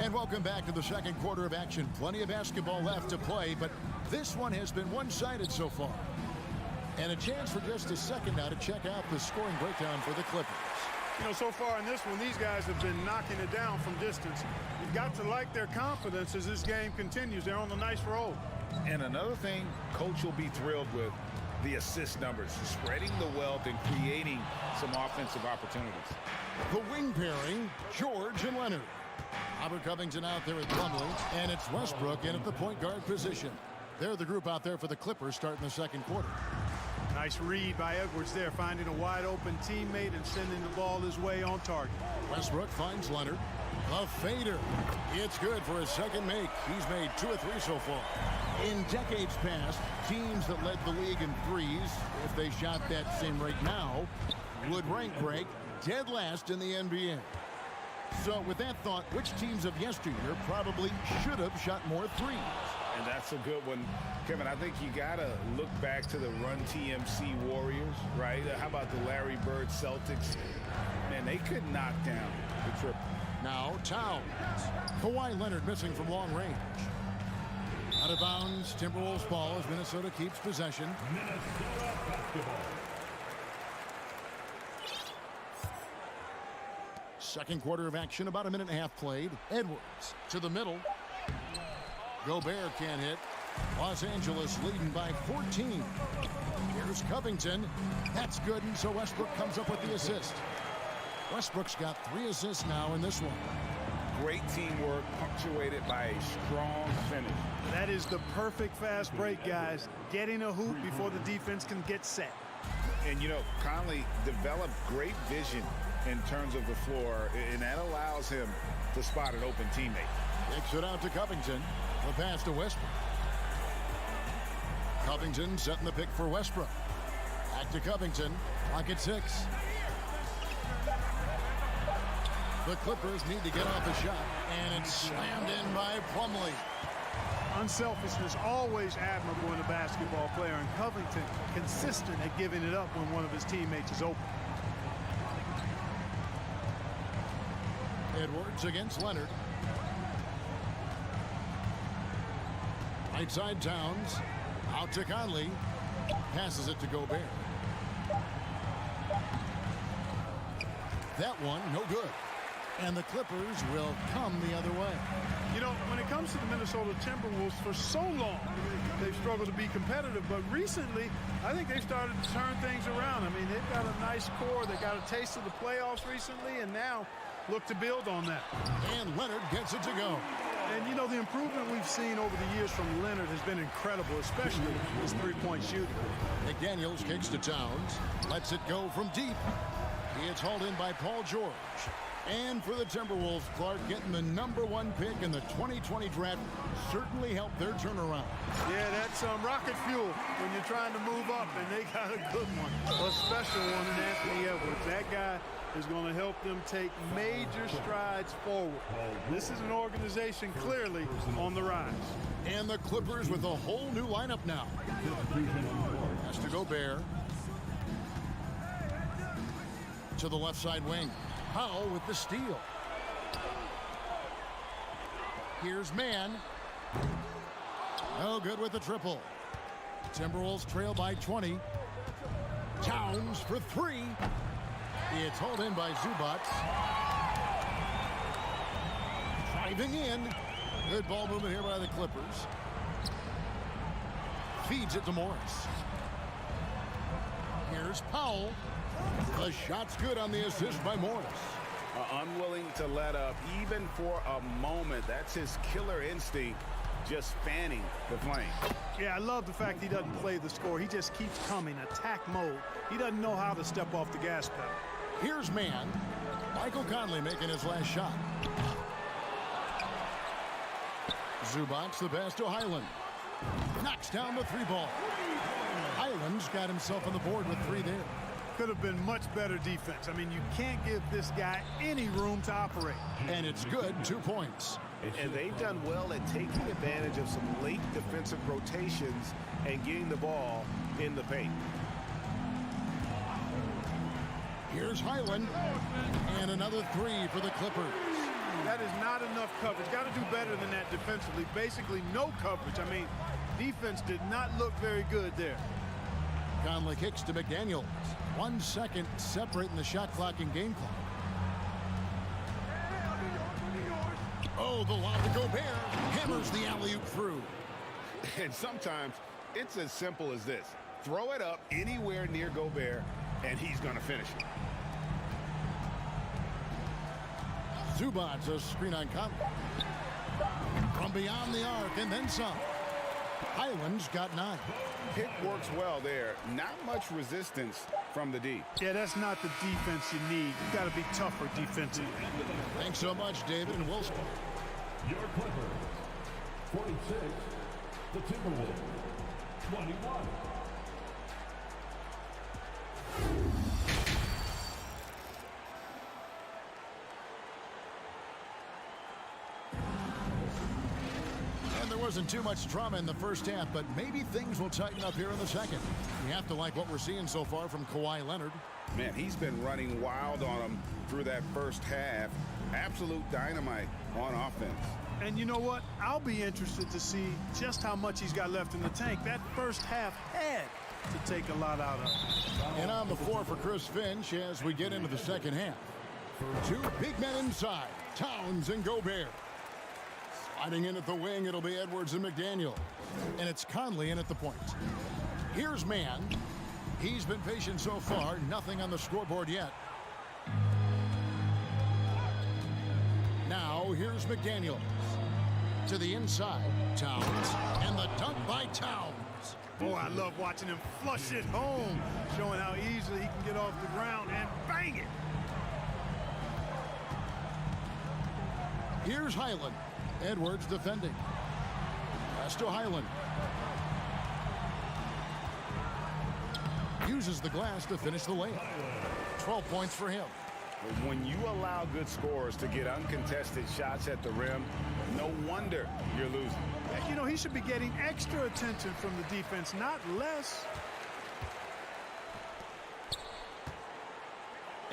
And welcome back to the second quarter of action. Plenty of basketball left to play, but this one has been one-sided so far. And a chance for just a second now to check out the scoring breakdown for the Clippers. You know, so far in this one, these guys have been knocking it down from distance. You've got to like their confidence as this game continues. They're on a nice roll. And another thing Coach will be thrilled with, the assist numbers, spreading the wealth and creating some offensive opportunities. The wing pairing, George and Leonard. Robert Covington out there with Plumlee, and it's Westbrook in at the point guard position. They're the group out there for the Clippers starting the second quarter. Nice read by Edwards there, finding a wide open teammate and sending the ball his way on target. Westbrook finds Leonard. A fader. It's good for his second make. He's made 2 of 3 so far. In decades past, teams that led the league in threes, if they shot that same rate now, would rank Greg dead last in the NBA. So with that thought, which teams of yesteryear probably should have shot more threes? And that's a good one. Kevin, I think you got to look back to the Run TMC Warriors, right? How about the Larry Bird Celtics? Man, they could knock down the triple. Now Towns. Kawhi Leonard missing from long range. Out of bounds, Timberwolves ball as Minnesota keeps possession. Minnesota basketball. Second quarter of action, about a minute and a half played. Edwards to the middle. Gobert can't hit. Los Angeles leading by 14. Here's Covington. That's good, and so Westbrook comes up with the assist. Westbrook's got 3 assists now in this one. Great teamwork, punctuated by a strong finish. That is the perfect fast break, guys. Getting a hoop before the defense can get set. And, you know, Conley developed great vision in terms of the floor, and that allows him to spot an open teammate. Kicks it out to Covington. The pass to Westbrook. Covington setting the pick for Westbrook. Back to Covington. Clock at 6. The Clippers need to get off a shot, and it's slammed in by Plumlee. Unselfishness always admirable in a basketball player, and Covington consistent at giving it up when one of his teammates is open. Edwards against Leonard. Right side Towns. Out to Conley. Passes it to Gobert. That one, no good. And the Clippers will come the other way. You know, when it comes to the Minnesota Timberwolves, for so long, they've struggled to be competitive. But recently, I think they've started to turn things around. I mean, they've got a nice core. They got a taste of the playoffs recently, and now look to build on that. And Leonard gets it to go. And, you know, the improvement we've seen over the years from Leonard has been incredible, especially his three-point shooting. McDaniels kicks to Towns. Lets it go from deep. He is hauled in by Paul George. And for the Timberwolves, Clark getting the #1 pick in the 2020 draft certainly helped their turnaround. Yeah, that's rocket fuel when you're trying to move up, and they got a good one. A special one in Anthony Edwards. That guy is going to help them take major strides forward. This is an organization clearly on the rise. And the Clippers with a whole new lineup now. Has to go Bear. To the left side wing. Powell with the steal. Here's Mann. No good with the triple. Timberwolves trail by 20. Towns for 3. It's hauled in by Zubac. Driving in. Good ball movement here by the Clippers. Feeds it to Morris. Here's Powell. The shot's good on the assist by Morris. Unwilling to let up even for a moment. That's his killer instinct, just fanning the flame. Yeah, I love the fact he doesn't play the score. He just keeps coming, attack mode. He doesn't know how to step off the gas pedal. Here's Mann. Michael Conley making his last shot. Zubac the pass to Highland. Knocks down the 3 ball. Highland's got himself on the board with 3 there. Could have been much better defense. I mean, you can't give this guy any room to operate. And it's good, 2 points. And they've done well at taking advantage of some late defensive rotations and getting the ball in the paint. Here's Highland. And another 3 for the Clippers. That is not enough coverage. Got to do better than that defensively. Basically, no coverage. I mean, defense did not look very good there. Conley kicks to McDaniels. 1 second separating the shot clock and game clock. Oh, the lob to Gobert. Hammers the alley-oop through. And sometimes it's as simple as this. Throw it up anywhere near Gobert, and he's going to finish it. Zubac a screen on Conley. From beyond the arc and then some. Highland's got 9. Pick works well there. Not much resistance from the D. Yeah, that's not the defense you need. You got to be tougher defensively. Thanks so much, David, and we'll start. Your Clippers, 46. The Timberwolves, 21. Wasn't too much drama in the first half, but maybe things will tighten up here in the second. You have to like what we're seeing so far from Kawhi Leonard. Man, he's been running wild on him through that first half. Absolute dynamite on offense. And you know what? I'll be interested to see just how much he's got left in the tank. That first half had to take a lot out of him. And on the floor for Chris Finch as we get into the second half. 2 big men inside, Towns and Gobert. Sliding in at the wing, it'll be Edwards and McDaniel. And it's Conley in at the point. Here's Mann. He's been patient so far. Nothing on the scoreboard yet. Now, here's McDaniel. To the inside, Towns. And the dunk by Towns. Boy, I love watching him flush it home, showing how easily he can get off the ground and bang it. Here's Highland. Edwards defending. Pass to Highland. Uses the glass to finish the layup. 12 points for him. When you allow good scorers to get uncontested shots at the rim, no wonder you're losing. You know, he should be getting extra attention from the defense, not less.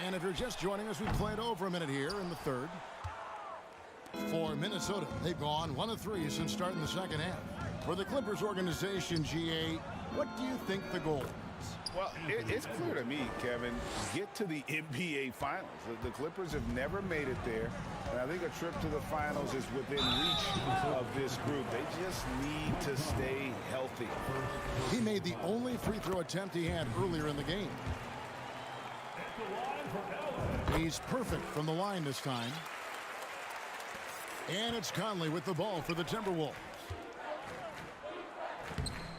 And if you're just joining us, we played over a minute here in the third. For Minnesota, they've gone 1 of 3 since starting the second half. For the Clippers organization, GA, what do you think the goal is? Well, it's clear to me, Kevin, get to the NBA Finals. The Clippers have never made it there, and I think a trip to the Finals is within reach of this group. They just need to stay healthy. He made the only free throw attempt he had earlier in the game. He's perfect from the line this time. And it's Conley with the ball for the Timberwolves.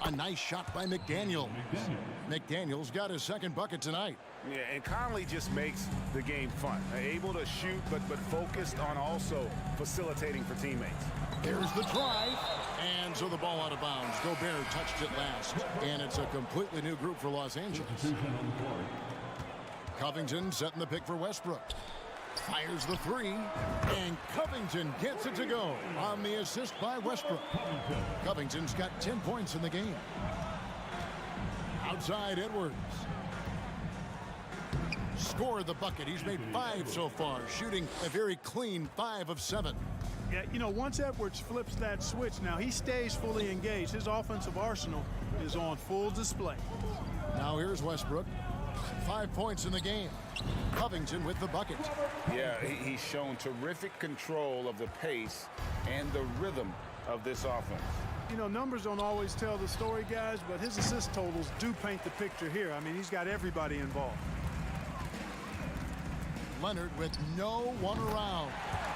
A nice shot by McDaniel. McDaniel's got his second bucket tonight. Yeah, and Conley just makes the game fun. Able to shoot, but focused on also facilitating for teammates. There's the drive. And so the ball out of bounds. Gobert touched it last. And it's a completely new group for Los Angeles. Covington setting the pick for Westbrook. Fires the three, and Covington gets it to go on the assist by Westbrook. Covington's got 10 points in the game. Outside Edwards. Scored the bucket. He's made 5 so far, shooting a very clean 5 of 7. Yeah, you know, once Edwards flips that switch, now he stays fully engaged. His offensive arsenal is on full display. Now here's Westbrook. 5 points in the game. Covington with the bucket. Yeah, he's shown terrific control of the pace and the rhythm of this offense. You know, numbers don't always tell the story, guys, but his assist totals do paint the picture here. I mean, he's got everybody involved. Leonard with no one around.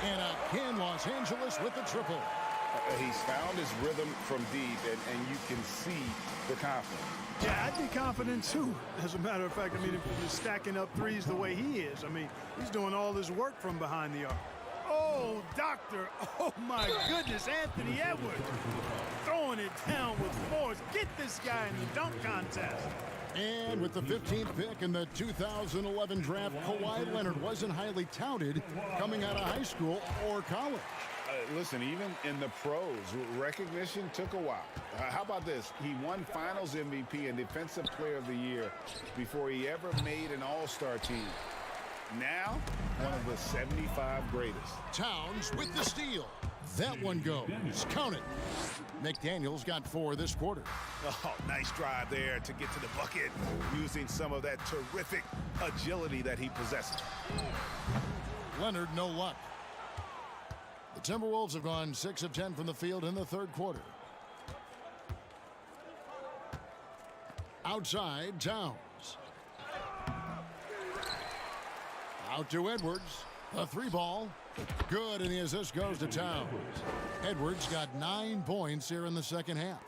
And again, Los Angeles with the triple. He's found his rhythm from deep, and you can see the confidence. Yeah, I'd be confident too. As a matter of fact, I mean, if he's stacking up threes the way he is, I mean, he's doing all his work from behind the arc. Oh, doctor. Oh, my goodness, Anthony Edwards. Throwing it down with force. Get this guy in the dunk contest. And with the 15th pick in the 2011 draft, Kawhi Leonard wasn't highly touted coming out of high school or college. Listen, even in the pros, recognition took a while. How about this? He won Finals MVP and Defensive Player of the Year before he ever made an All-Star team. Now, one of the 75 greatest. Towns with the steal. That one goes. Count it. McDaniels got 4 this quarter. Oh, nice drive there to get to the bucket, using some of that terrific agility that he possesses. Leonard, no luck. The Timberwolves have gone 6 of 10 from the field in the third quarter. Outside, Towns. Out to Edwards. A 3-ball. Good, and the assist goes to Towns. Edwards got 9 points here in the second half.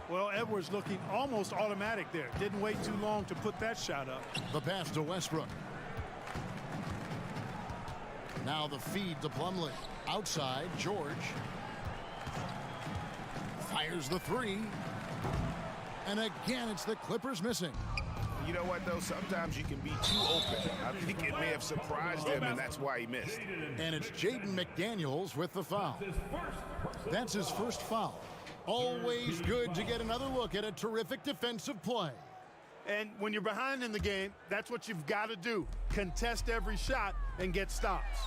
Well, Edwards looking almost automatic there. Didn't wait too long to put that shot up. The pass to Westbrook. Now the feed to Plumlee. Outside, George. Fires the 3. And again, it's the Clippers missing. You know what, though? Sometimes you can be too open. I think it may have surprised him, and that's why he missed. And it's Jaden McDaniels with the foul. That's his first foul. Always good to get another look at a terrific defensive play. And when you're behind in the game, that's what you've got to do. Contest every shot and get stops.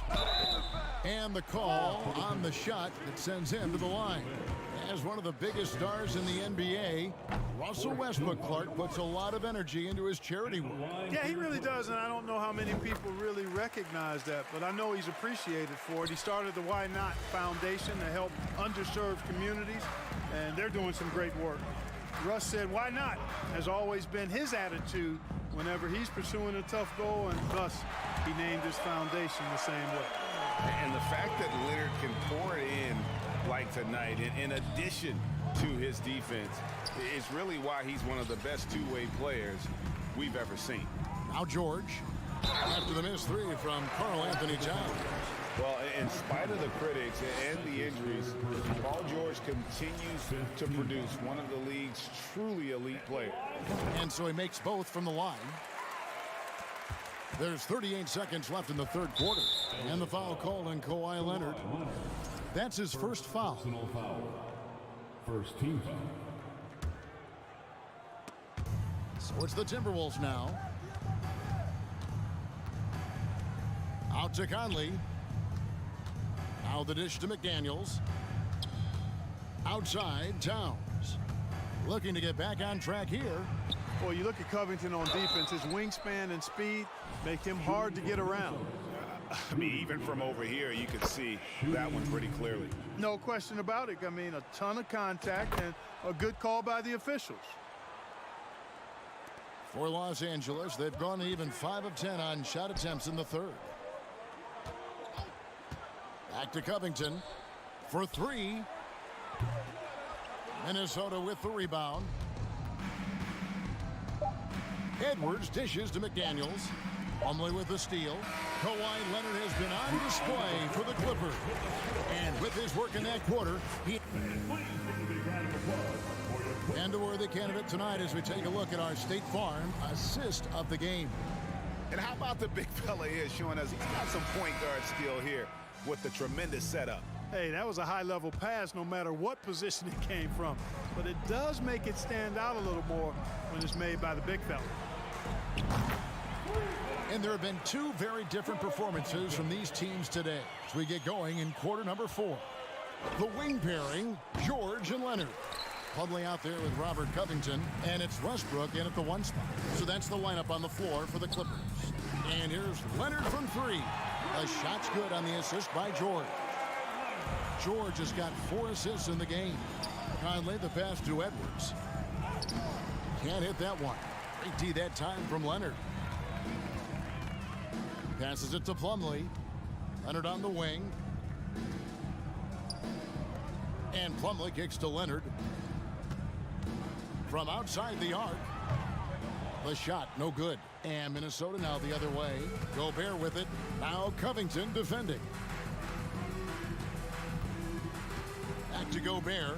And the call on the shot that sends him to the line. As one of the biggest stars in the NBA, Russell Westbrook, Clark, puts a lot of energy into his charity work. Yeah, he really does, and I don't know how many people really recognize that, but I know he's appreciated for it. He started the Why Not Foundation to help underserved communities, and they're doing some great work. Russ said, why not? Has always been his attitude whenever he's pursuing a tough goal, and thus he named his foundation the same way. And the fact that Leonard can pour it in like tonight, in addition to his defense, is really why he's one of the best two-way players we've ever seen. Now George, after the missed 3 from Karl Anthony Towns. Well, in spite of the critics and the injuries, Paul George continues to produce one of the league's truly elite players. And so he makes both from the line. There's 38 seconds left in the third quarter. And the foul called on Kawhi Leonard. That's his first foul. First team foul. So it's the Timberwolves now. Out to Conley. Now the dish to McDaniels. Outside, Towns. Looking to get back on track here. Well, you look at Covington on defense, his wingspan and speed make him hard to get around. I mean, even from over here, you could see that one pretty clearly. No question about it. I mean, a ton of contact and a good call by the officials. For Los Angeles, they've gone even 5 of 10 on shot attempts in the third. Back to Covington for 3. Minnesota with the rebound. Edwards dishes to McDaniels. Plumlee with the steal. Kawhi Leonard has been on display for the Clippers. And with his work in that quarter, he... And a worthy candidate tonight as we take a look at our State Farm assist of the game. And how about the big fella here showing us he's got some point guard skill here with the tremendous setup. Hey, that was a high-level pass no matter what position it came from. But it does make it stand out a little more when it's made by the big fella. And there have been two very different performances from these teams today as we get going in quarter number 4. The wing pairing, George and Leonard. Plumlee out there with Robert Covington, and it's Westbrook in at the 1 spot. So that's the lineup on the floor for the Clippers. And here's Leonard from 3. The shot's good on the assist by George. George has got 4 assists in the game. Conley the pass to Edwards. Can't hit that one. Great D that time from Leonard. Passes it to Plumlee. Leonard on the wing. And Plumlee kicks to Leonard. From outside the arc. The shot, no good. And Minnesota now the other way. Gobert with it. Now Covington defending. Back to Gobert.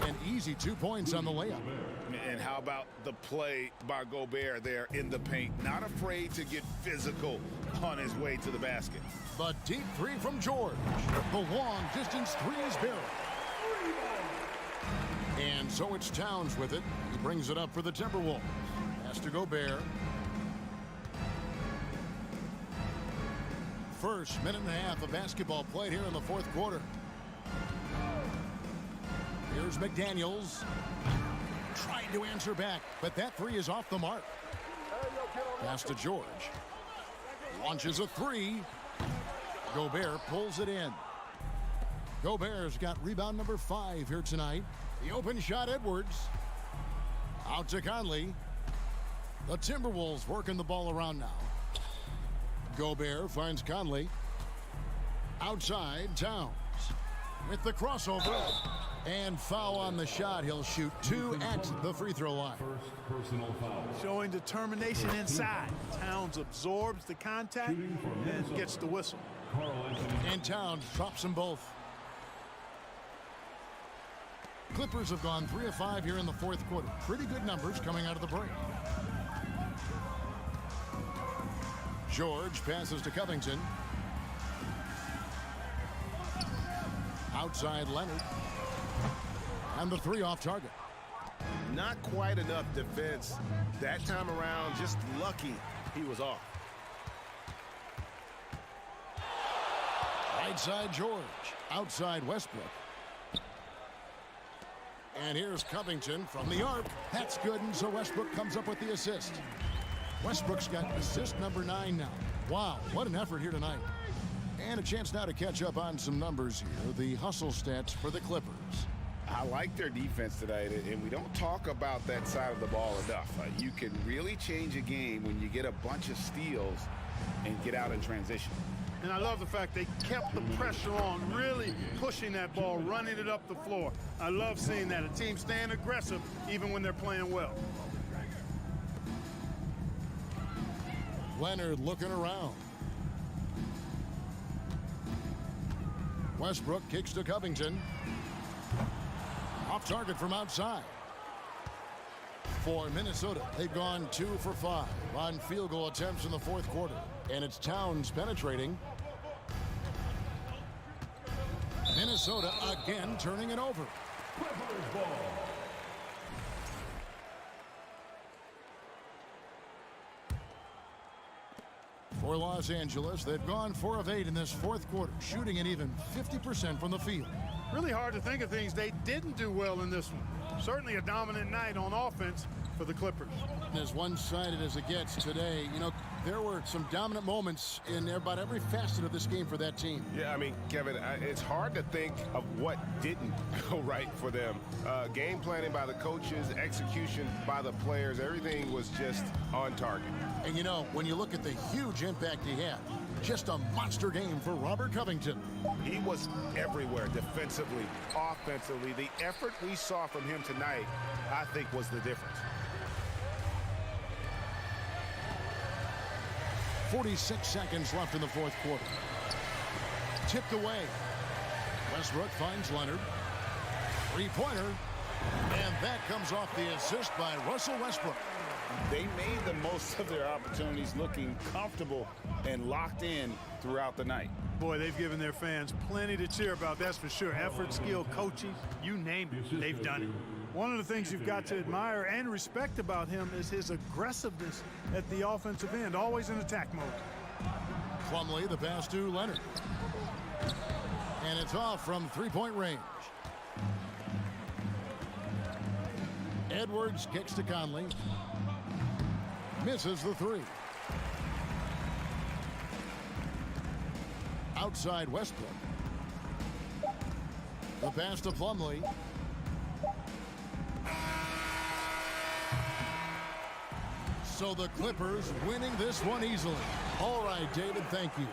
An easy 2 points on the layup. And how about the play by Gobert there in the paint? Not afraid to get physical on his way to the basket. The deep 3 from George. The long distance 3 is barely. And so it's Towns with it. He brings it up for the Timberwolves. Pass to Gobert. First minute and a half of basketball played here in the 4th quarter. Here's McDaniels. Trying to answer back, but that 3 is off the mark. Pass to George. Launches a 3. Gobert pulls it in. Gobert's got rebound number 5 here tonight. The open shot, Edwards. Out to Conley. The Timberwolves working the ball around now. Gobert finds Conley. Outside, Towns. With the crossover. And foul on the shot. He'll shoot 2 at the free throw line. First personal foul. Showing determination inside. Towns absorbs the contact and gets the whistle. And Towns drops them both. Clippers have gone 3 of 5 here in the 4th quarter. Pretty good numbers coming out of the break. George passes to Covington. Outside Leonard. And the 3 off target. Not quite enough defense that time around. Just lucky he was off. Right side George. Outside Westbrook. And here's Covington from the arc. That's good, and so Westbrook comes up with the assist. Westbrook's got assist number 9 now. Wow, what an effort here tonight. And a chance now to catch up on some numbers here. The hustle stats for the Clippers. I like their defense tonight, and we don't talk about that side of the ball enough. You can really change a game when you get a bunch of steals and get out in transition. And I love the fact they kept the pressure on, really pushing that ball, running it up the floor. I love seeing that. A team staying aggressive even when they're playing well. Leonard looking around. Westbrook kicks to Covington. Off target from outside. For Minnesota, they've gone 2 for 5 on field goal attempts in the 4th quarter. And it's Towns penetrating. Minnesota again turning it over. For Los Angeles, they've gone 4 of 8 in this 4th quarter, shooting an even 50% from the field. Really hard to think of things they didn't do well in this one. Certainly a dominant night on offense for the Clippers. As one-sided as it gets today, you know, there were some dominant moments in about every facet of this game for that team. Yeah, I mean, Kevin, it's hard to think of what didn't go right for them. Game planning by the coaches, execution by the players, everything was just on target. And, you know, when you look at the huge impact he had, just a monster game for Robert Covington. He was everywhere defensively, offensively. The effort we saw from him tonight, I think, was the difference. 46 seconds left in the 4th quarter. Tipped away. Westbrook finds Leonard. 3-pointer. And that comes off the assist by Russell Westbrook. They made the most of their opportunities, looking comfortable and locked in throughout the night. Boy, they've given their fans plenty to cheer about, that's for sure. Effort, skill, coaching, you name it, they've done it. One of the things you've got to admire and respect about him is his aggressiveness at the offensive end, always in attack mode. Plumlee, the pass to Leonard. And it's off from three-point range. Edwards kicks to Conley. Misses the three. Outside Westbrook. The pass to Plumlee. So the Clippers winning this one easily. All right, David, thank you.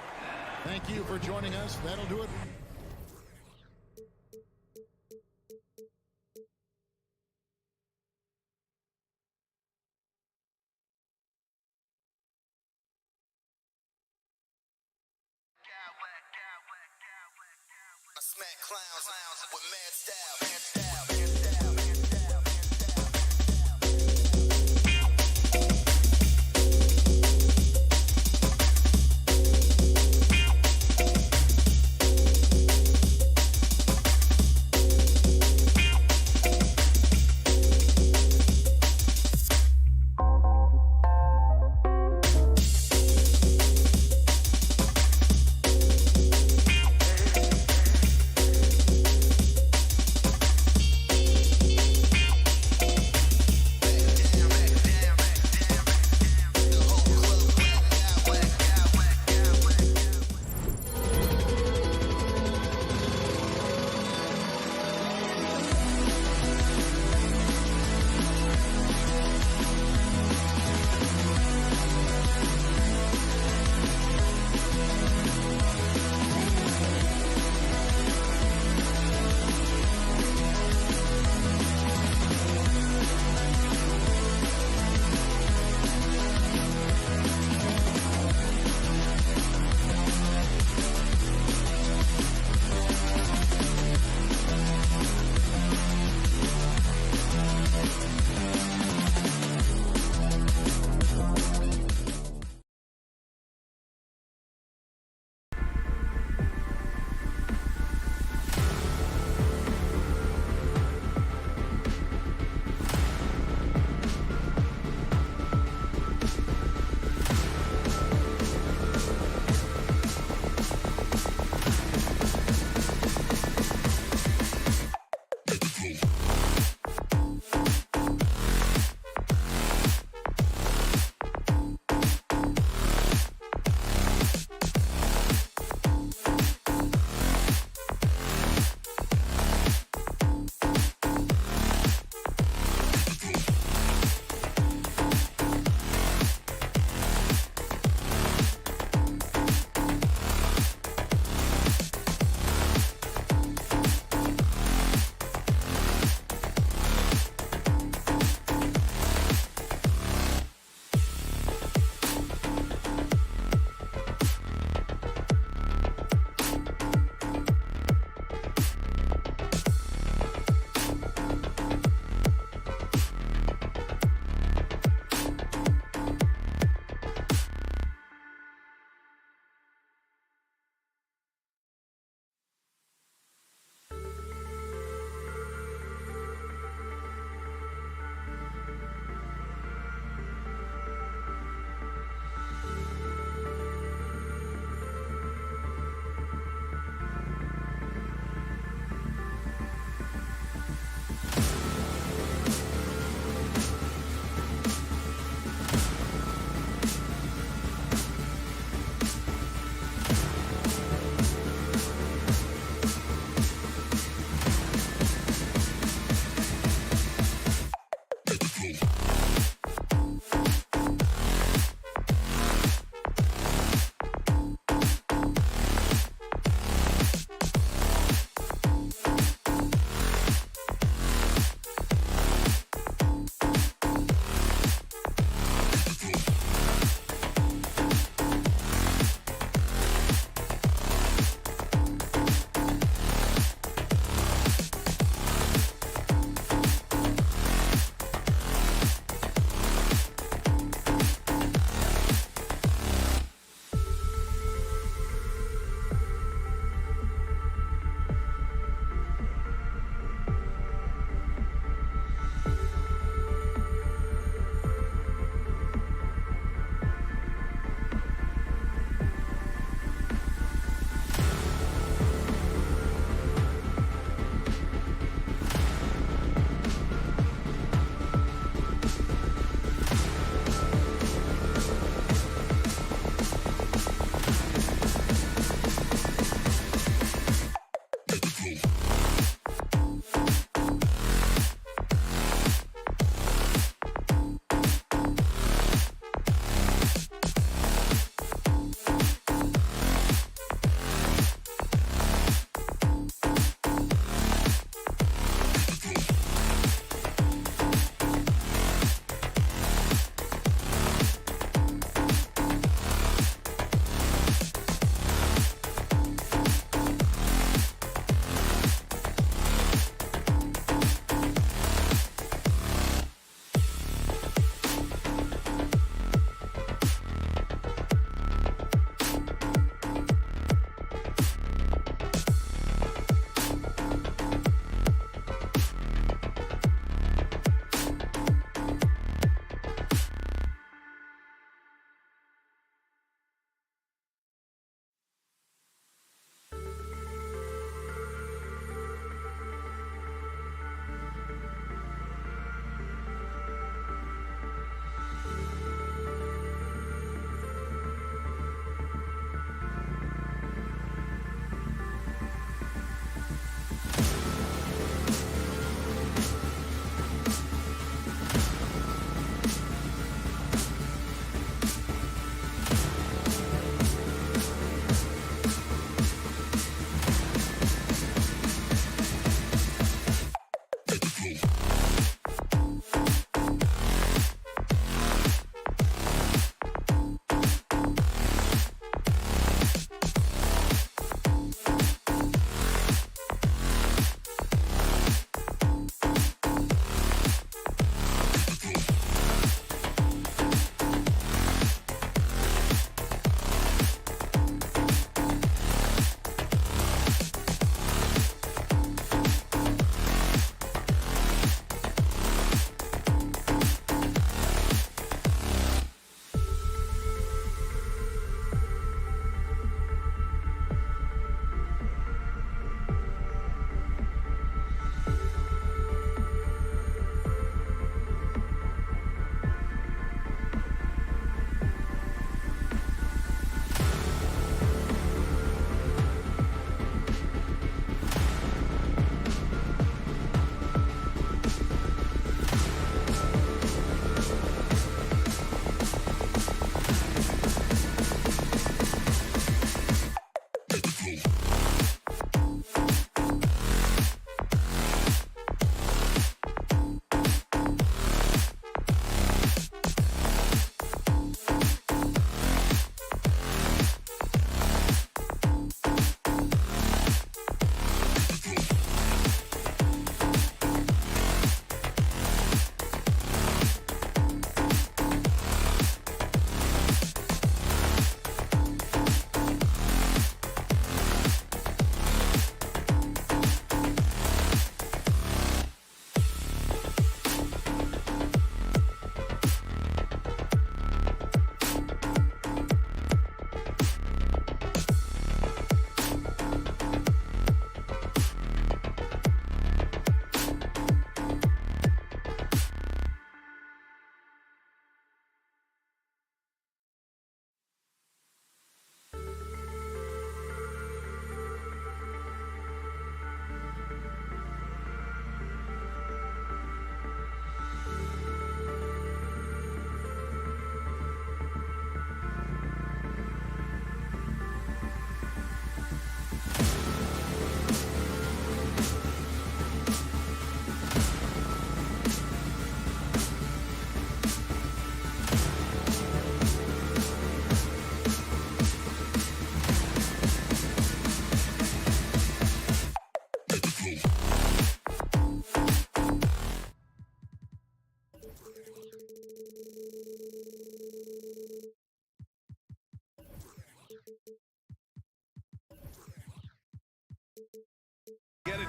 Thank you for joining us. That'll do it. I smack clowns with mad style.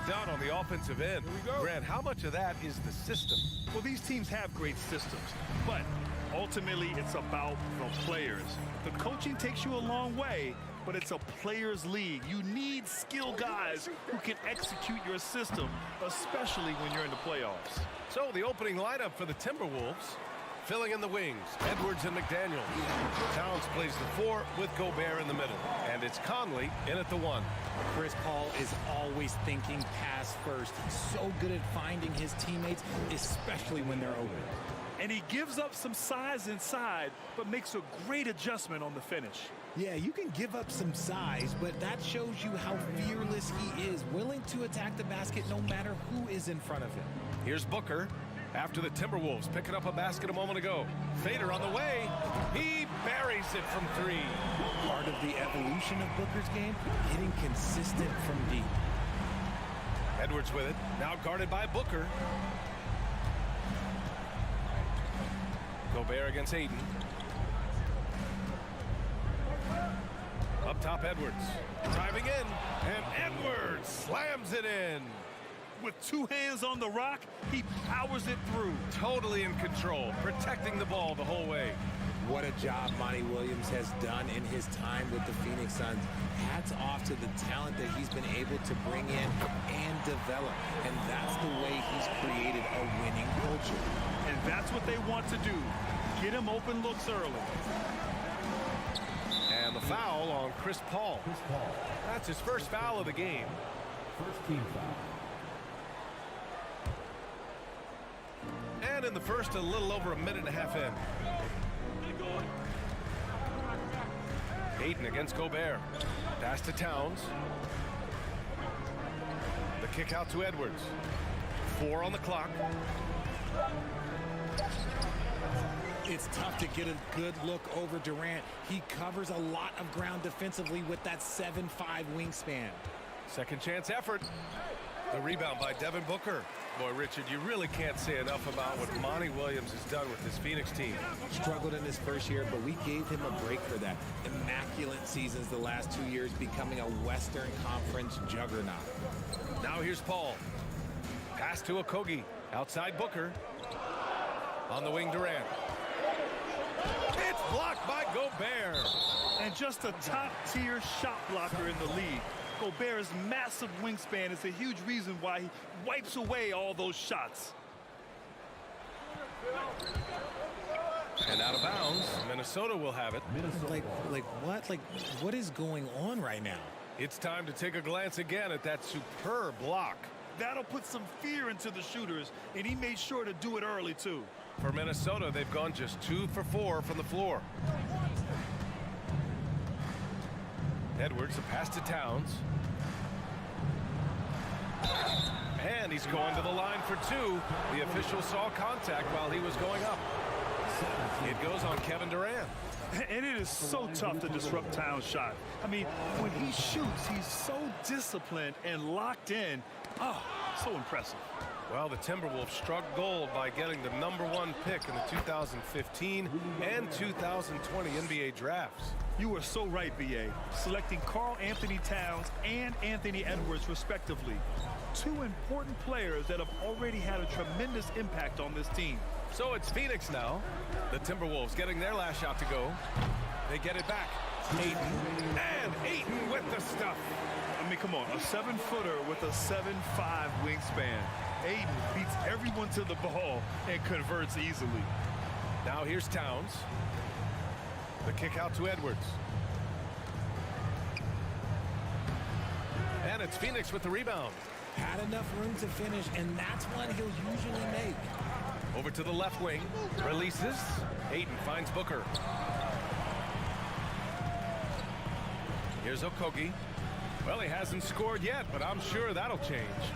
done on the offensive end. Grant, how much of that is the system? Well, these teams have great systems, but ultimately it's about the players. The coaching takes you a long way, but it's a players' league. You need skilled guys who can execute your system, especially when you're in the playoffs. So the opening lineup for the Timberwolves, filling in the wings, Edwards and McDaniel. Towns plays the 4 with Gobert in the middle, and it's Conley in at the 1. Chris Paul is always thinking pass first. He's so good at finding his teammates, especially when they're open. And he gives up some size inside, but makes a great adjustment on the finish. Yeah, you can give up some size, but that shows you how fearless he is, willing to attack the basket no matter who is in front of him. Here's Booker after the Timberwolves picking up a basket a moment ago. Fader on the way. He buries it from 3. Part of the evolution of Booker's game, getting consistent from deep. Edwards with it, now guarded by Booker. Gobert against Aiden. Up top, Edwards. Driving in, and Edwards slams it in. With 2 hands on the rock, he powers it through. Totally in control, protecting the ball the whole way. What a job Monty Williams has done in his time with the Phoenix Suns. Hats off to the talent that he's been able to bring in and develop. And that's the way he's created a winning culture. And that's what they want to do. Get him open looks early. And the foul on Chris Paul. That's his first foul of the game. First team foul. And in the first, a little over a minute and a half in. Aiden against Gobert. Pass to Towns. The kick out to Edwards. 4 on the clock. It's tough to get a good look over Durant. He covers a lot of ground defensively with that 7'5" wingspan. Second chance effort. The rebound by Devin Booker. Boy, Richard, you really can't say enough about what Monty Williams has done with this Phoenix team. Struggled in his first year, but we gave him a break for that. Immaculate seasons the last 2 years, becoming a Western Conference juggernaut. Now here's Paul. Pass to Okogie. Outside Booker. On the wing, Durant. It's blocked by Gobert. And just a top-tier shot blocker in the league. Gobert's massive wingspan is a huge reason why he wipes away all those shots. And out of bounds, Minnesota will have it. What is going on right now? It's time to take a glance again at that superb block. That'll put some fear into the shooters, and he made sure to do it early, too. For Minnesota, they've gone just 2 for 4 from the floor. Edwards, a pass to Towns. And he's going to the line for 2. The official saw contact while he was going up. It goes on Kevin Durant. And it is so tough to disrupt Towns' shot. I mean, when he shoots, he's so disciplined and locked in. Oh, so impressive. Well, the Timberwolves struck gold by getting the #1 pick in the 2015 and 2020 NBA drafts. You are so right, B.A. Selecting Karl Anthony Towns and Anthony Edwards, respectively. 2 important players that have already had a tremendous impact on this team. So it's Phoenix now. The Timberwolves getting their last shot to go. They get it back. Aiden. And Aiden with the stuff. I mean, come on. A 7-footer with a 7'5" wingspan. Aiden beats everyone to the ball and converts easily. Now here's Towns. The kick out to Edwards. And it's Phoenix with the rebound. Had enough room to finish, and that's one he'll usually make. Over to the left wing. Releases. Aiden finds Booker. Here's Okogie. Well, he hasn't scored yet, but I'm sure that'll change.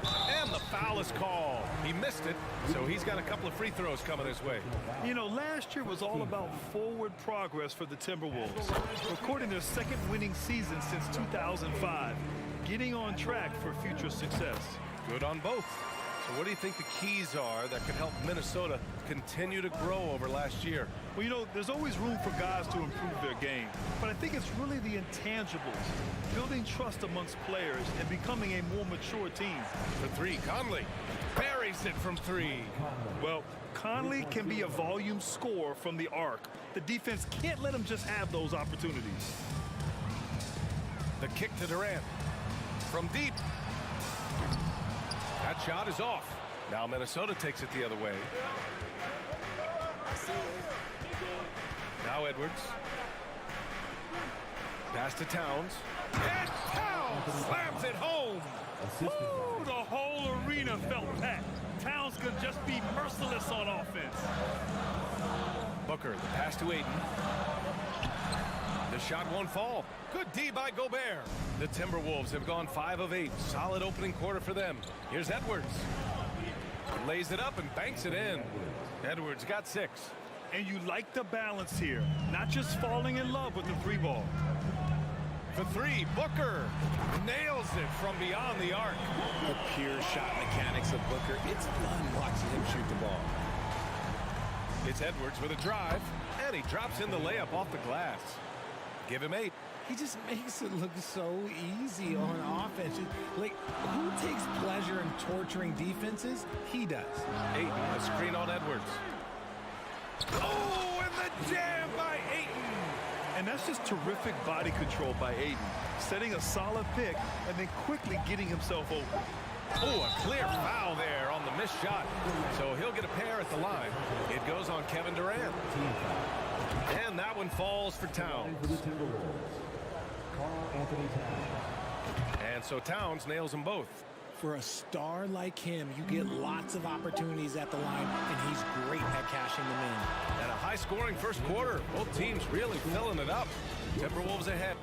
And the foul is called. He missed it, so he's got a couple of free throws coming his way. You know, last year was all about forward progress for the Timberwolves, recording their 2nd winning season since 2005, getting on track for future success. Good on both. So what do you think the keys are that could help Minnesota continue to grow over last year? Well, you know, there's always room for guys to improve their game, but I think it's really the intangibles, building trust amongst players and becoming a more mature team. For three, Conley buries it from three. Well, Conley can be a volume scorer from the arc. The defense can't let him just have those opportunities. The kick to Durant from deep. That shot is off. Now Minnesota takes it the other way. Now Edwards. Pass to Towns. And Towns slams it home. Woo, the whole arena felt that. Towns could just be merciless on offense. Booker, the pass to Ayton. The shot won't fall. Good D by Gobert. The Timberwolves have gone 5 of 8. Solid opening quarter for them. Here's Edwards. Lays it up and banks it in. Edwards got 6. And you like the balance here. Not just falling in love with the three ball. For three, Booker nails it from beyond the arc. The pure shot mechanics of Booker. It's fun watching him shoot the ball. It's Edwards with a drive, and he drops in the layup off the glass. Give him 8. He just makes it look so easy on offense. Like, who takes pleasure in torturing defenses? He does. Ayton, a screen on Edwards. Oh, and the jam by Ayton. And that's just terrific body control by Ayton. Setting a solid pick and then quickly getting himself open. Oh, a clear foul there on the missed shot. So he'll get a pair at the line. It goes on Kevin Durant. And that one falls for Towns. And so Towns nails them both. For a star like him, you get lots of opportunities at the line, and he's great at cashing them in. And a high-scoring first quarter. Both teams really filling it up. Timberwolves ahead.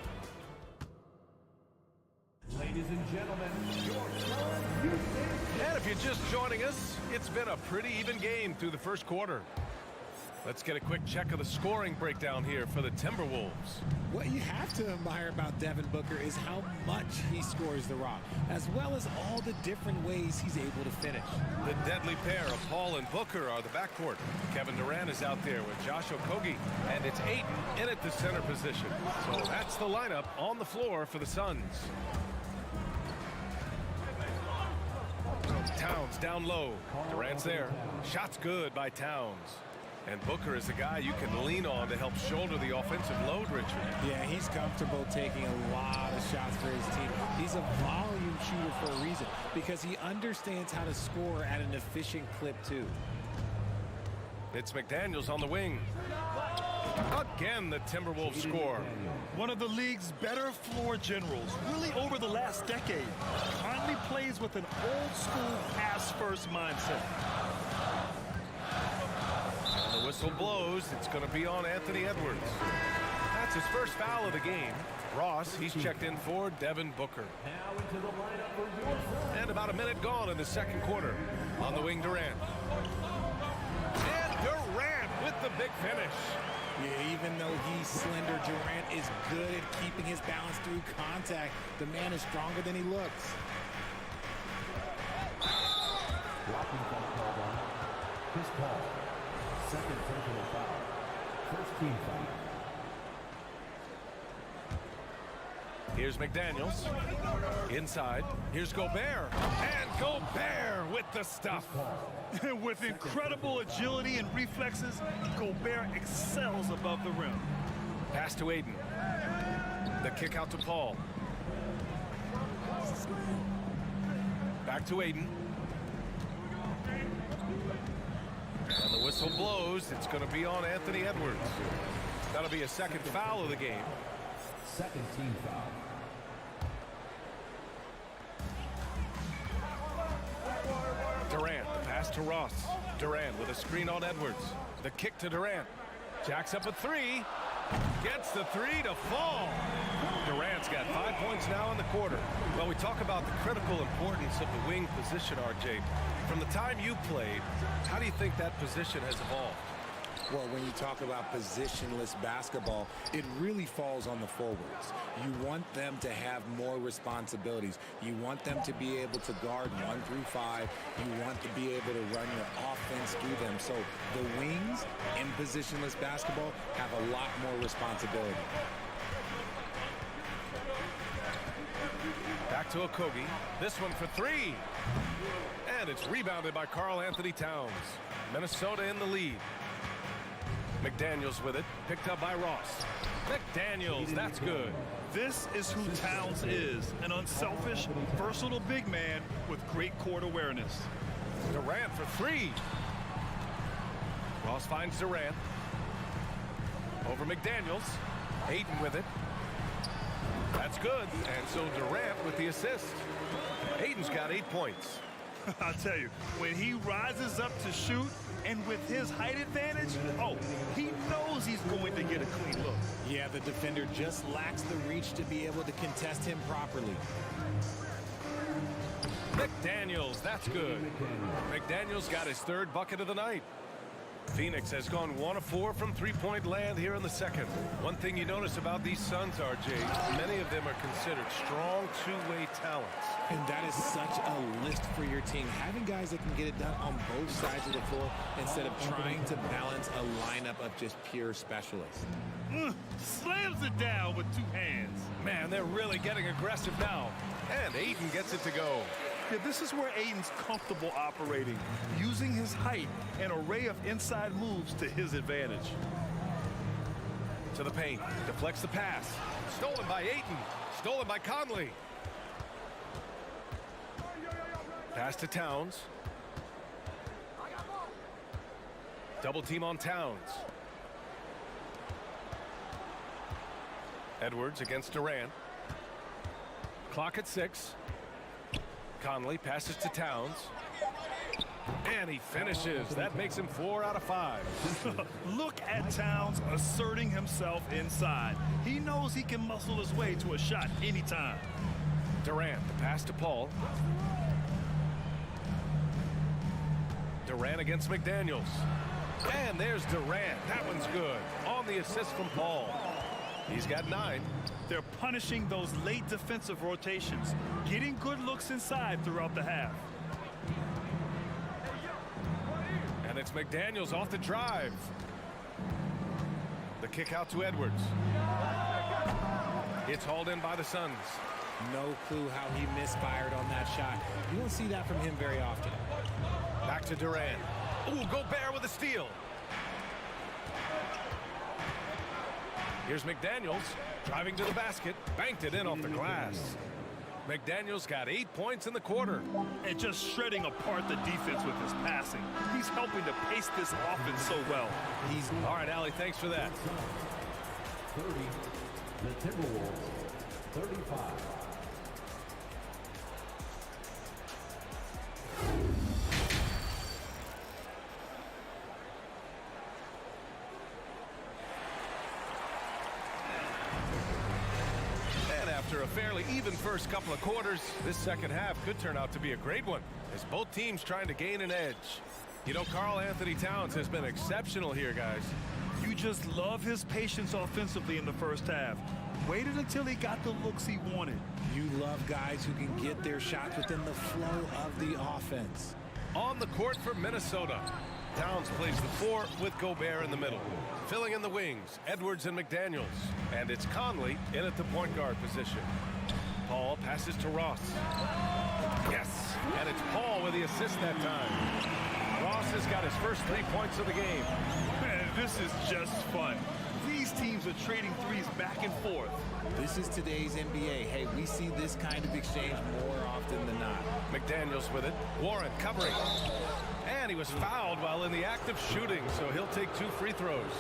Ladies and gentlemen, And if you're just joining us, it's been a pretty even game through the first quarter. Let's get a quick check of the scoring breakdown here for the Timberwolves. What you have to admire about Devin Booker is how much he scores the rock, as well as all the different ways he's able to finish. The deadly pair of Paul and Booker are the backcourt. Kevin Durant is out there with Josh Okogie, and it's Ayton in at the center position. So that's the lineup on the floor for the Suns. Towns down low. Durant's there. Shot's good by Towns. And Booker is a guy you can lean on to help shoulder the offensive load, Richard. Yeah, he's comfortable taking a lot of shots for his team. He's a volume shooter for a reason, because he understands how to score at an efficient clip, too. It's McDaniels on the wing. Again, the Timberwolves score. One of the league's better floor generals, really over the last decade. Conley plays with an old-school pass-first mindset. And the whistle blows. It's going to be on Anthony Edwards. That's his first foul of the game. Ross, he's checked in for Devin Booker. And about a minute gone in the second quarter. On the wing, Durant. And Durant with the big finish. Yeah, even though he's slender, Durant is good at keeping his balance through contact. The man is stronger than he looks. blocking foul called on Chris Paul. Second personal foul. First team foul. Here's McDaniels. Inside. Here's Gobert. And Gobert with the stuff. With incredible agility and reflexes, Gobert excels above the rim. Pass to Ayton. The kick out to Paul. Back to Ayton. And the whistle blows. It's going to be on Anthony Edwards. That'll be a second foul of the game. Second team foul. Durant, the pass to Ross. Durant with a screen on Edwards. The kick to Durant. Jacks up a three. Gets the three to fall. Durant's got 5 points now in the quarter. Well, we talk about the critical importance of the wing position, RJ. From the time you played, how do you think that position has evolved? Well, when you talk about positionless basketball, it really falls on the forwards. You want them to have more responsibilities. You want them to be able to guard 1 through 5. You want to be able to run your offense through them. So the wings in positionless basketball have a lot more responsibility. Back to Okogie. This one for 3. And it's rebounded by Karl Anthony Towns. Minnesota in the lead. McDaniels with it. Picked up by Ross. McDaniels, that's good. This is who Towns is, an unselfish, versatile big man with great court awareness. Durant for 3. Ross finds Durant. Over McDaniels. Ayton with it. That's good. And so Durant with the assist. Ayton's got 8 points. I'll tell you, when he rises up to shoot, and with his height advantage, he knows he's going to get a clean look. Yeah, the defender just lacks the reach to be able to contest him properly. McDaniels, that's good. McDaniels got his 3rd bucket of the night. Phoenix has gone 1 of 4 from three-point land here in the second. One thing you notice about these Suns, RJ, many of them are considered strong two-way talents. And that is such a list for your team. Having guys that can get it done on both sides of the floor instead of trying to balance a lineup of just pure specialists. Slams it down with 2 hands. Man, they're really getting aggressive now. And Ayton gets it to go. Yeah, this is where Ayton's comfortable operating, using his height and array of inside moves to his advantage. To the paint, deflects the pass. Stolen by Ayton, stolen by Conley. Pass to Towns. Double team on Towns. Edwards against Durant. Clock at 6. Conley passes to Towns. And he finishes. That makes him 4 out of 5. Look at Towns asserting himself inside. He knows he can muscle his way to a shot anytime. Durant, the pass to Paul. Durant against McDaniels. And there's Durant. That one's good. On the assist from Paul. He's got 9. They're punishing those late defensive rotations, getting good looks inside throughout the half. And it's McDaniels off the drive. The kick out to Edwards. It's hauled in by the Suns. No clue how he misfired on that shot. You don't see that from him very often. Back to Durant. Ooh, Gobert with a steal. Here's McDaniels driving to the basket, banked it in off the glass. McDaniels got 8 points in the quarter. And just shredding apart the defense with his passing. He's helping to pace this offense so well. All right, Allie, thanks for that. 30, the Timberwolves, 35. After a fairly even first couple of quarters, this second half could turn out to be a great one as both teams trying to gain an edge. You know, Karl Anthony Towns has been exceptional here, guys. You just love his patience offensively in the first half. Waited until he got the looks he wanted. You love guys who can get their shots within the flow of the offense. On the court for Minnesota, Towns plays the 4 with Gobert in the middle. Filling in the wings, Edwards and McDaniels. And it's Conley in at the point guard position. Paul passes to Ross. Yes, and it's Paul with the assist that time. Ross has got his first 3 points of the game. Man, this is just fun. These teams are trading threes back and forth. This is today's NBA. Hey, we see this kind of exchange more often than not. McDaniels with it. Warren covering. And he was fouled while in the act of shooting, so he'll take 2 free throws.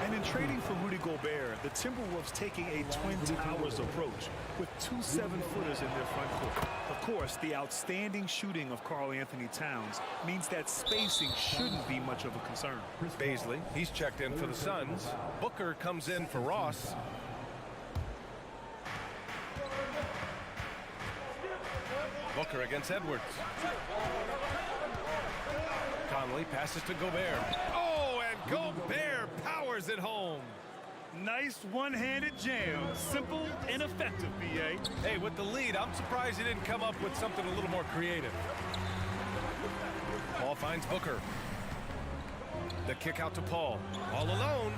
And in trading for Rudy Gobert, the Timberwolves taking a Twin Towers approach with 2 7-footers in their front court. Of course, the outstanding shooting of Karl Anthony Towns means that spacing shouldn't be much of a concern. Baisley, he's checked in for the Suns. Booker comes in for Ross. Booker against Edwards. Conley passes to Gobert. Oh, Gobert powers it home. Nice one-handed jam. Simple and effective, B.A. Hey, with the lead, I'm surprised he didn't come up with something a little more creative. Paul finds Booker. The kick out to Paul. All alone.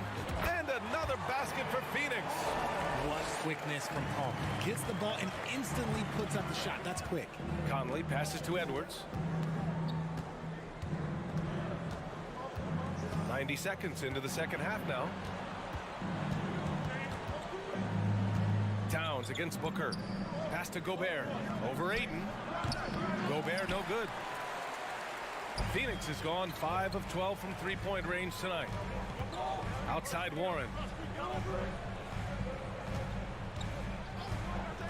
And another basket for Phoenix. What quickness from Paul. Gets the ball and instantly puts up the shot. That's quick. Conley passes to Edwards. 90 seconds into the second half now. Towns against Booker. Pass to Gobert. Over Ayton. Gobert no good. Phoenix has gone 5 of 12 from three-point range tonight. Outside Warren.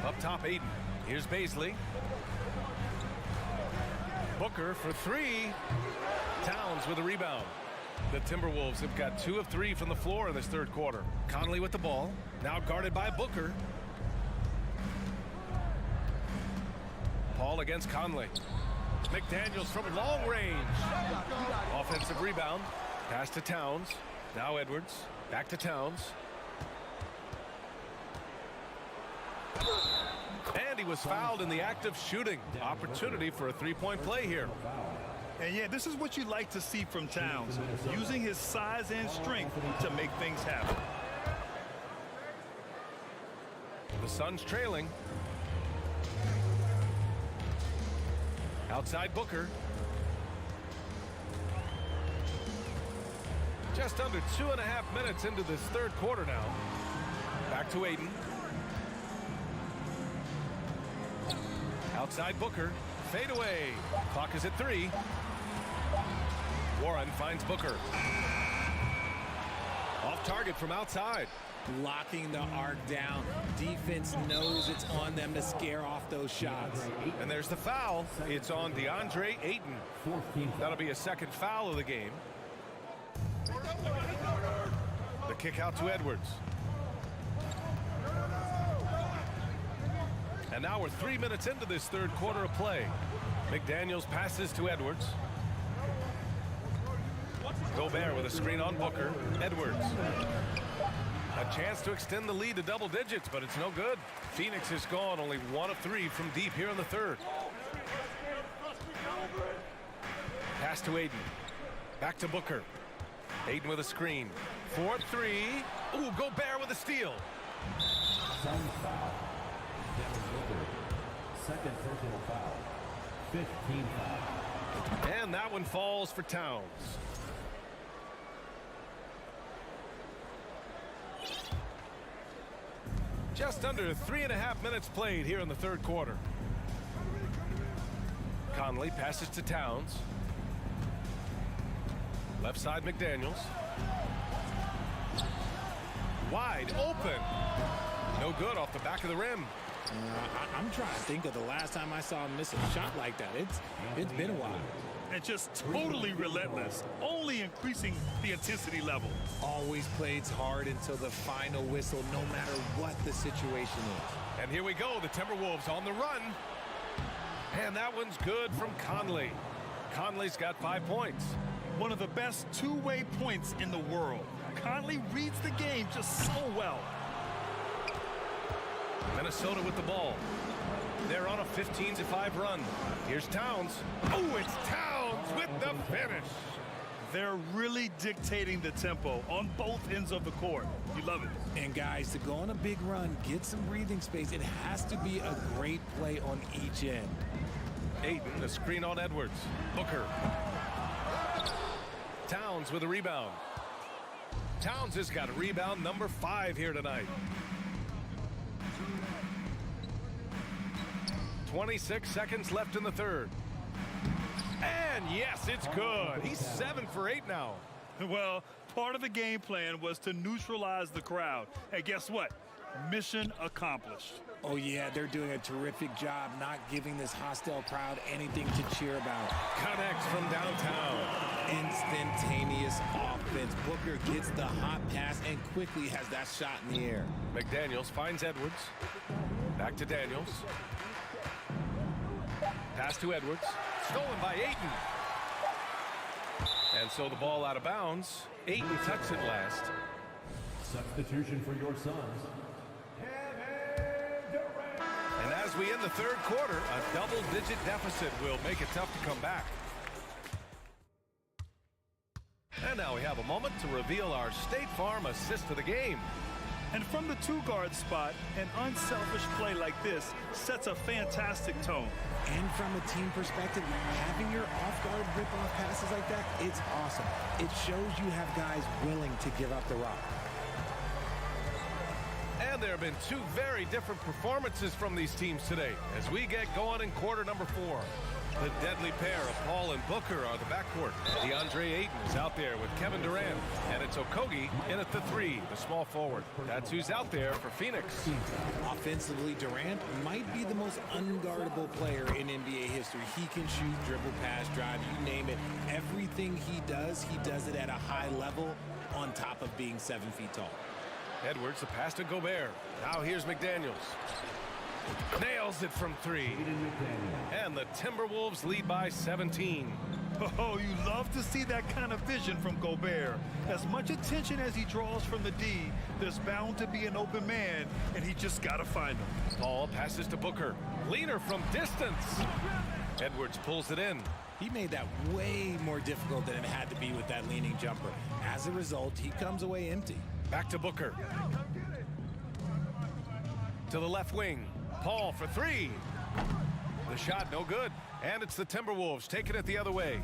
Up top Ayton. Here's Baisley. Booker for three. Towns with a rebound. The Timberwolves have got 2 of 3 from the floor in this third quarter. Conley with the ball. Now guarded by Booker. Paul against Conley. McDaniels from long range. Offensive rebound. Pass to Towns. Now Edwards. Back to Towns. And he was fouled in the act of shooting. Opportunity for a three-point play here. And yeah, this is what you like to see from Towns, using his size and strength to make things happen. The Suns trailing. Outside Booker. Just under 2.5 minutes into this third quarter now. Back to Ayton. Outside Booker. Fade away. Clock is at 3. Warren finds Booker. Off target from outside. Locking the arc down. Defense knows it's on them to scare off those shots. And there's the foul. It's on DeAndre Ayton. That'll be a second foul of the game. The kick out to Edwards. And now we're 3 minutes into this third quarter of play. McDaniels passes to Edwards. Gobert with a screen on Booker. Edwards. A chance to extend the lead to double digits, but it's no good. Phoenix has gone only 1 of 3 from deep here in the third. Pass to Ayton. Back to Booker. Ayton with a screen. 4-3. Ooh, Gobert with a steal. Second personal foul. 15 foul. And that one falls for Towns. Just under 3.5 minutes played here in the third quarter. Conley passes to Towns. Left side McDaniels. Wide open. No good off the back of the rim. I'm trying to think of the last time I saw him miss a shot like that. It's been a while. And just totally relentless, only increasing the intensity level. Always plays hard until the final whistle, no matter what the situation is. And here we go, the Timberwolves on the run. And that one's good from Conley. Conley's got 5 points. One of the best two-way points in the world. Conley reads the game just so well. Minnesota with the ball. They're on a 15-5 run. Here's Towns. Oh, it's Towns with the finish. They're really dictating the tempo on both ends of the court. You love it. And guys, to go on a big run, get some breathing space, it has to be a great play on each end. Ayton, a screen on Edwards. Booker. Towns with a rebound. Towns has got a rebound number 5 here tonight. 26 seconds left in the third. And yes, it's good. He's 7 for 8 now. Well, part of the game plan was to neutralize the crowd. And guess what? Mission accomplished. Oh, yeah, they're doing a terrific job not giving this hostile crowd anything to cheer about. Connects from downtown. Instantaneous offense. Booker gets the hot pass and quickly has that shot in the air. McDaniels finds Edwards. Back to Daniels. Pass to Edwards. Stolen by Ayton. And so the ball out of bounds. Ayton touched it last. Substitution for your Suns. And as we end the third quarter, a double-digit deficit will make it tough to come back. And now we have a moment to reveal our State Farm assist of the game. And from the two-guard spot, an unselfish play like this sets a fantastic tone. And from a team perspective, having your off-guard rip-off passes like that, it's awesome. It shows you have guys willing to give up the rock. And there have been two very different performances from these teams today as we get going in quarter number 4. The deadly pair of Paul and Booker are the backcourt. DeAndre Ayton is out there with Kevin Durant. And it's Okogie in at the 3, the small forward. That's who's out there for Phoenix. Offensively, Durant might be the most unguardable player in NBA history. He can shoot, dribble, pass, drive, you name it. Everything he does it at a high level on top of being 7 feet tall. Edwards, the pass to Gobert. Now here's McDaniels. Nails it from 3. And the Timberwolves lead by 17. Oh, you love to see that kind of vision from Gobert. As much attention as he draws from the D, there's bound to be an open man, and he just got to find him. Paul passes to Booker. Leaner from distance. Edwards pulls it in. He made that way more difficult than it had to be with that leaning jumper. As a result, he comes away empty. Back to Booker. To the left wing. Paul for 3. The shot no good. And it's the Timberwolves taking it the other way.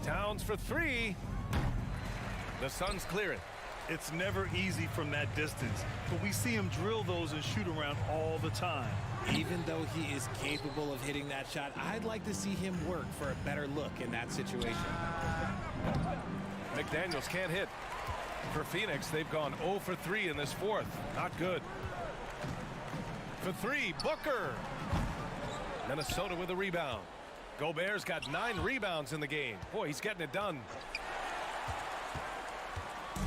Towns for 3. The Suns clear it. It's never easy from that distance, but we see him drill those and shoot around all the time. Even though he is capable of hitting that shot, I'd like to see him work for a better look in that situation. McDaniels can't hit. For Phoenix, they've gone 0 for 3 in this fourth. Not good. For 3, Booker. Minnesota with a rebound. Gobert's got 9 rebounds in the game. Boy, he's getting it done.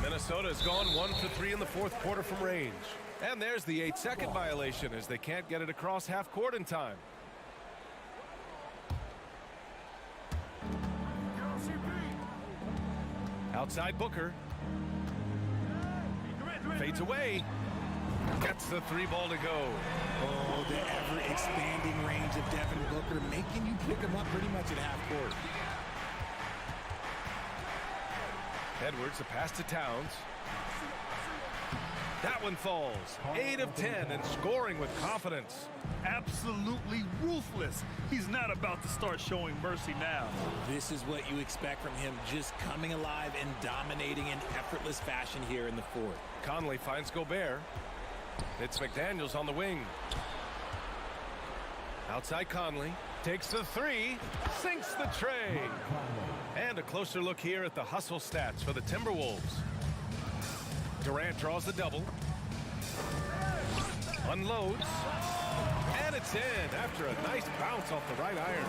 Minnesota has gone 1 for 3 in the fourth quarter from range. And there's the 8-second violation as they can't get it across half court in time. Outside Booker. Fades away. Gets the 3 ball to go. Oh, the ever-expanding range of Devin Booker, making you pick him up pretty much at half court. Edwards, a pass to Towns. That one falls. 8 of 10 and scoring with confidence. Absolutely ruthless. He's not about to start showing mercy now. This is what you expect from him, just coming alive and dominating in effortless fashion here in the fourth. Conley finds Gobert. It's McDaniels on the wing. Outside Conley. Takes the 3. Sinks the tray. And a closer look here at the hustle stats for the Timberwolves. Durant draws the double. Unloads. And it's in after a nice bounce off the right iron.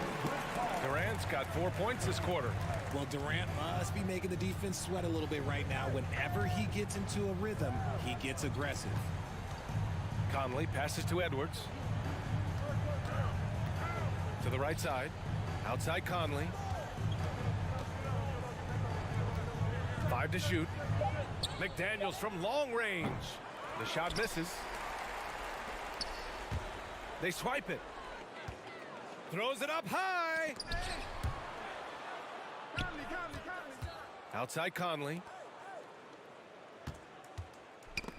Durant's got 4 points this quarter. Well, Durant must be making the defense sweat a little bit right now. Whenever he gets into a rhythm, he gets aggressive. Conley passes to Edwards. To the right side. Outside Conley. 5 to shoot. McDaniels from long range. The shot misses. They swipe it. Throws it up high. Outside Conley.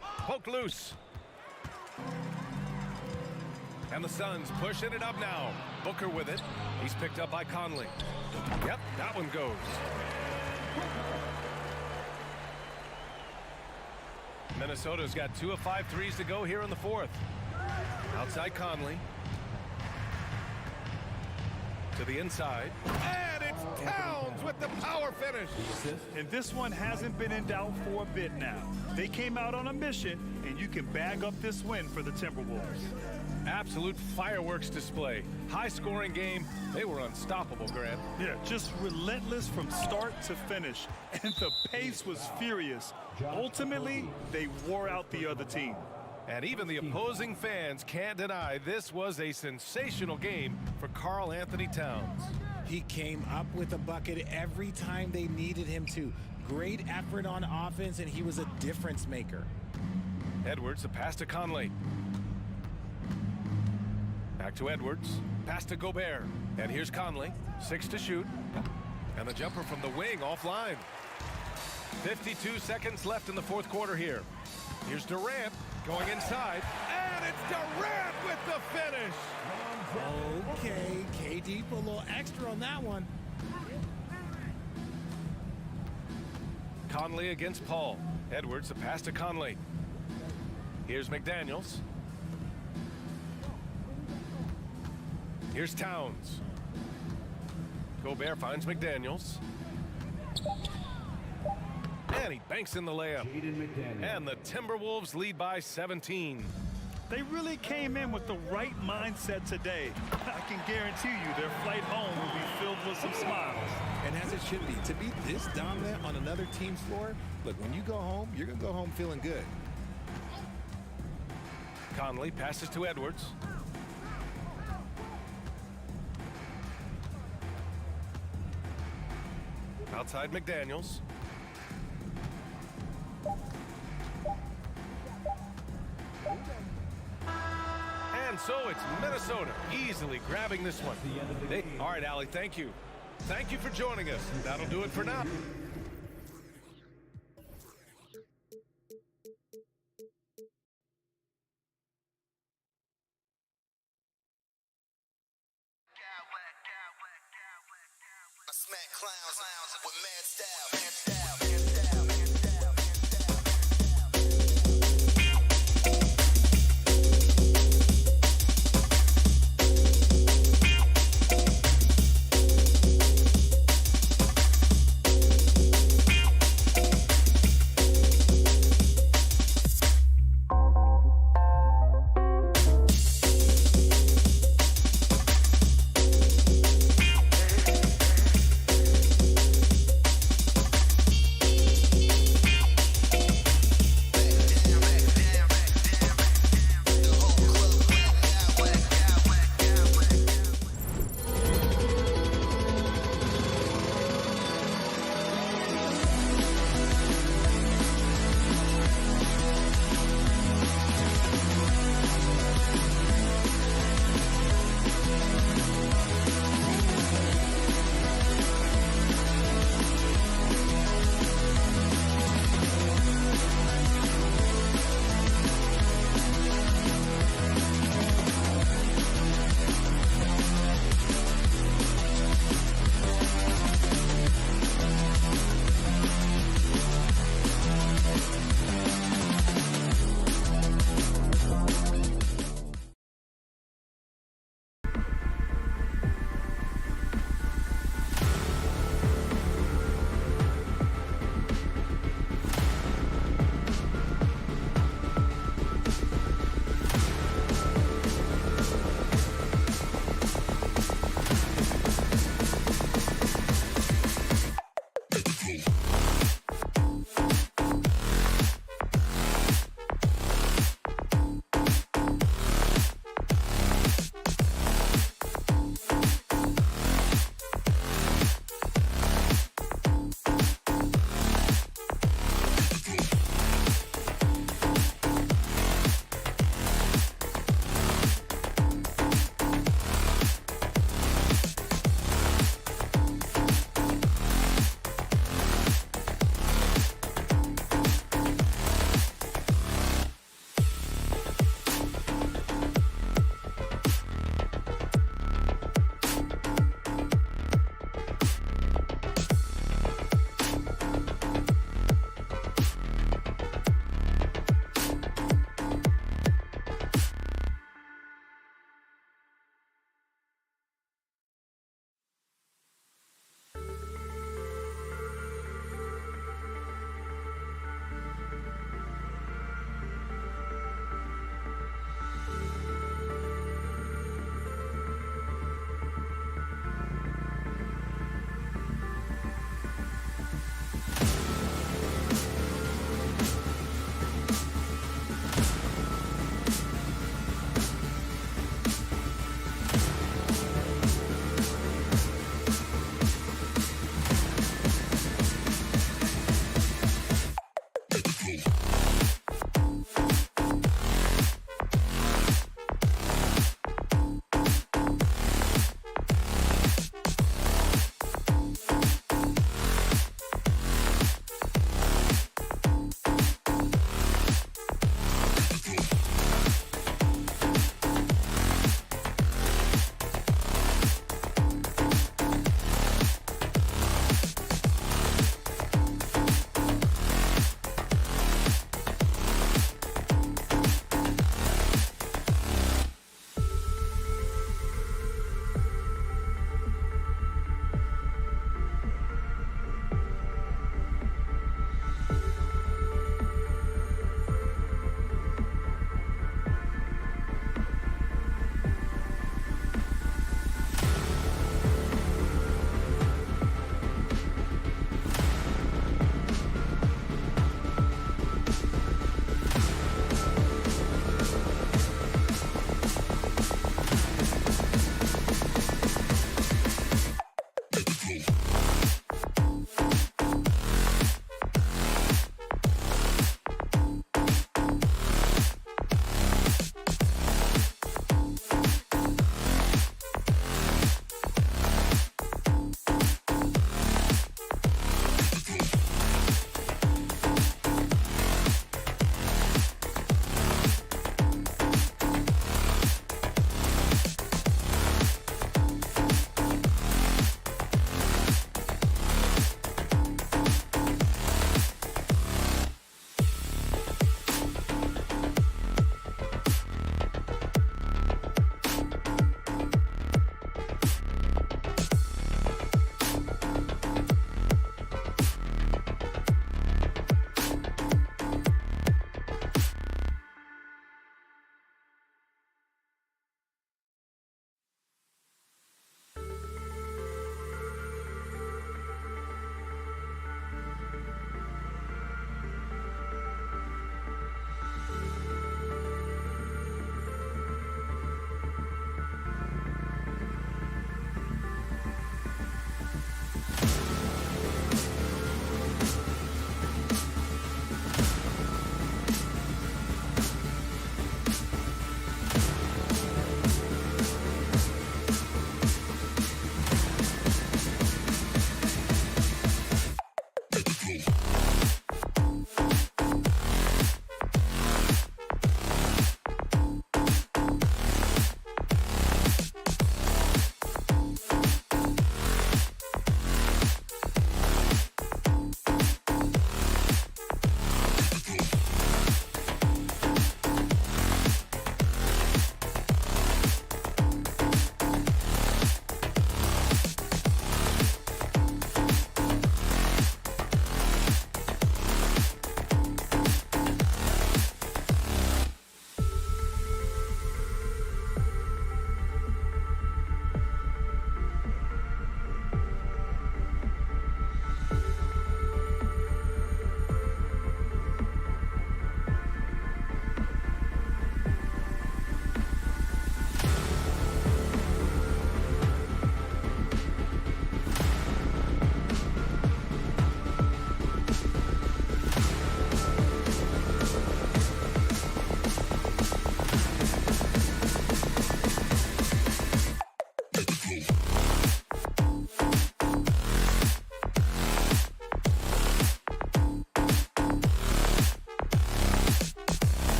Poked loose. And the Suns pushing it up now. Booker with it. He's picked up by Conley. Yep, that one goes. Minnesota's got 2 of 5 threes to go here in the fourth. Outside Conley. To the inside. And it's Towns with the power finish. And this one hasn't been in doubt for a bit now. They came out on a mission, and you can bag up this win for the Timberwolves. Absolute fireworks display. High-scoring game. They were unstoppable, Grant. Yeah, just relentless from start to finish. And the pace was furious. Ultimately, they wore out the other team. And even the opposing fans can't deny this was a sensational game for Karl Anthony Towns. He came up with a bucket every time they needed him to. Great effort on offense, and he was a difference maker. Edwards, a pass to Conley. Back to Edwards. Pass to Gobert. And here's Conley. 6 to shoot. And the jumper from the wing offline. 52 seconds left in the fourth quarter here. Here's Durant going inside. And it's Durant with the finish. Okay, KD put a little extra on that one. Conley against Paul. Edwards, a pass to Conley. Here's McDaniels. Here's Towns. Gobert finds McDaniels. And he banks in the layup. And the Timberwolves lead by 17. They really came in with the right mindset today. I can guarantee you their flight home will be filled with some smiles. And as it should be. To be this dominant on another team's floor, look, when you go home, you're going to go home feeling good. Conley passes to Edwards. Outside McDaniels. And so it's Minnesota easily grabbing this one. All right, Allie, thank you. Thank you for joining us. That'll do it for now. I smack clowns with mad style.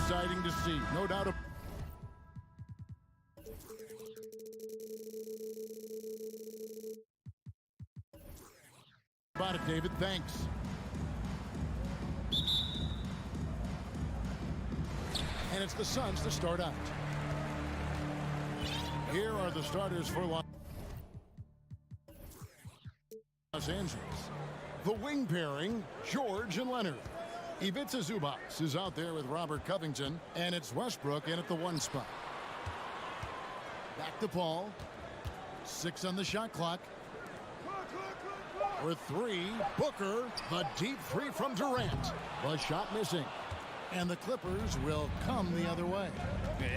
exciting to see. No doubt about it, David. Thanks. And it's the Suns to start out. Here are the starters for Los Angeles. The wing pairing, George and Leonard. Ivica Zubac is out there with Robert Covington, and it's Westbrook in at the 1 spot. Back to Paul. 6 on the shot clock. For 3, Booker, the deep 3 from Durant. The shot missing. And the Clippers will come the other way.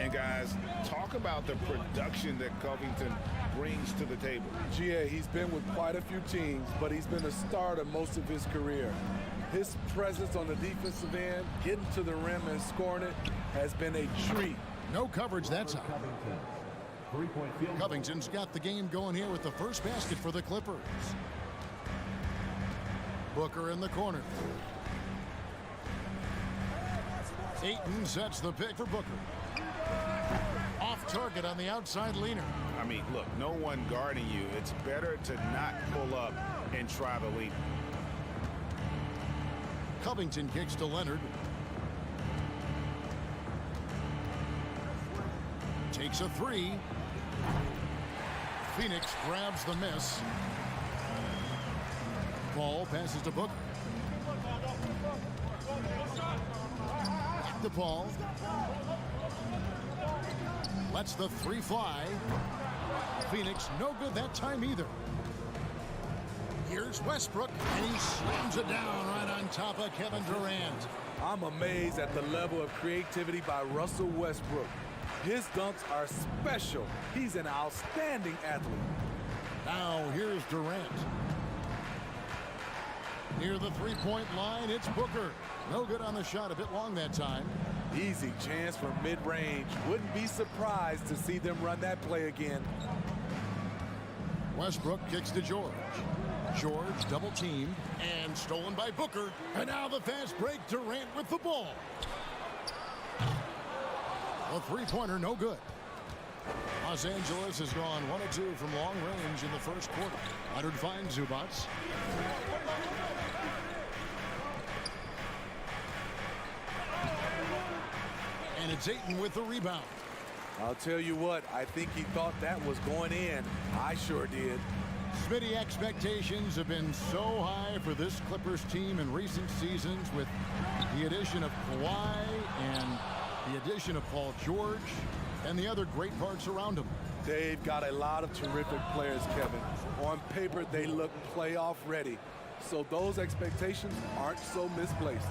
And guys, talk about the production that Covington brings to the table. GA, he's been with quite a few teams, but he's been a starter most of his career. His presence on the defensive end, getting to the rim and scoring it, has been a treat. No coverage that time. Covington's got the game going here with the first basket for the Clippers. Booker in the corner. Ayton sets the pick for Booker. Off target on the outside leaner. I mean, look, no one guarding you. It's better to not pull up and try the lead. Covington kicks to Leonard. Takes a 3. Phoenix grabs the miss. Ball passes to Booker. Back to Paul. Lets the 3 fly. Phoenix no good that time either. Here's Westbrook, and he slams it down right on top of Kevin Durant. I'm amazed at the level of creativity by Russell Westbrook. His dunks are special. He's an outstanding athlete. Now here's Durant. Near the 3-point line, it's Booker. No good on the shot, a bit long that time. Easy chance from mid-range. Wouldn't be surprised to see them run that play again. Westbrook kicks to George. George double teamed and stolen by Booker. And now the fast break, Durant with the ball. A 3-pointer, no good. Los Angeles has gone 1 of 2 from long range in the first quarter. Leonard finds Zubac. And it's Ayton with the rebound. I'll tell you what, I think he thought that was going in. I sure did. Smitty, expectations have been so high for this Clippers team in recent seasons with the addition of Kawhi and the addition of Paul George and the other great parts around him. They've got a lot of terrific players, Kevin. On paper, they look playoff ready. So those expectations aren't so misplaced.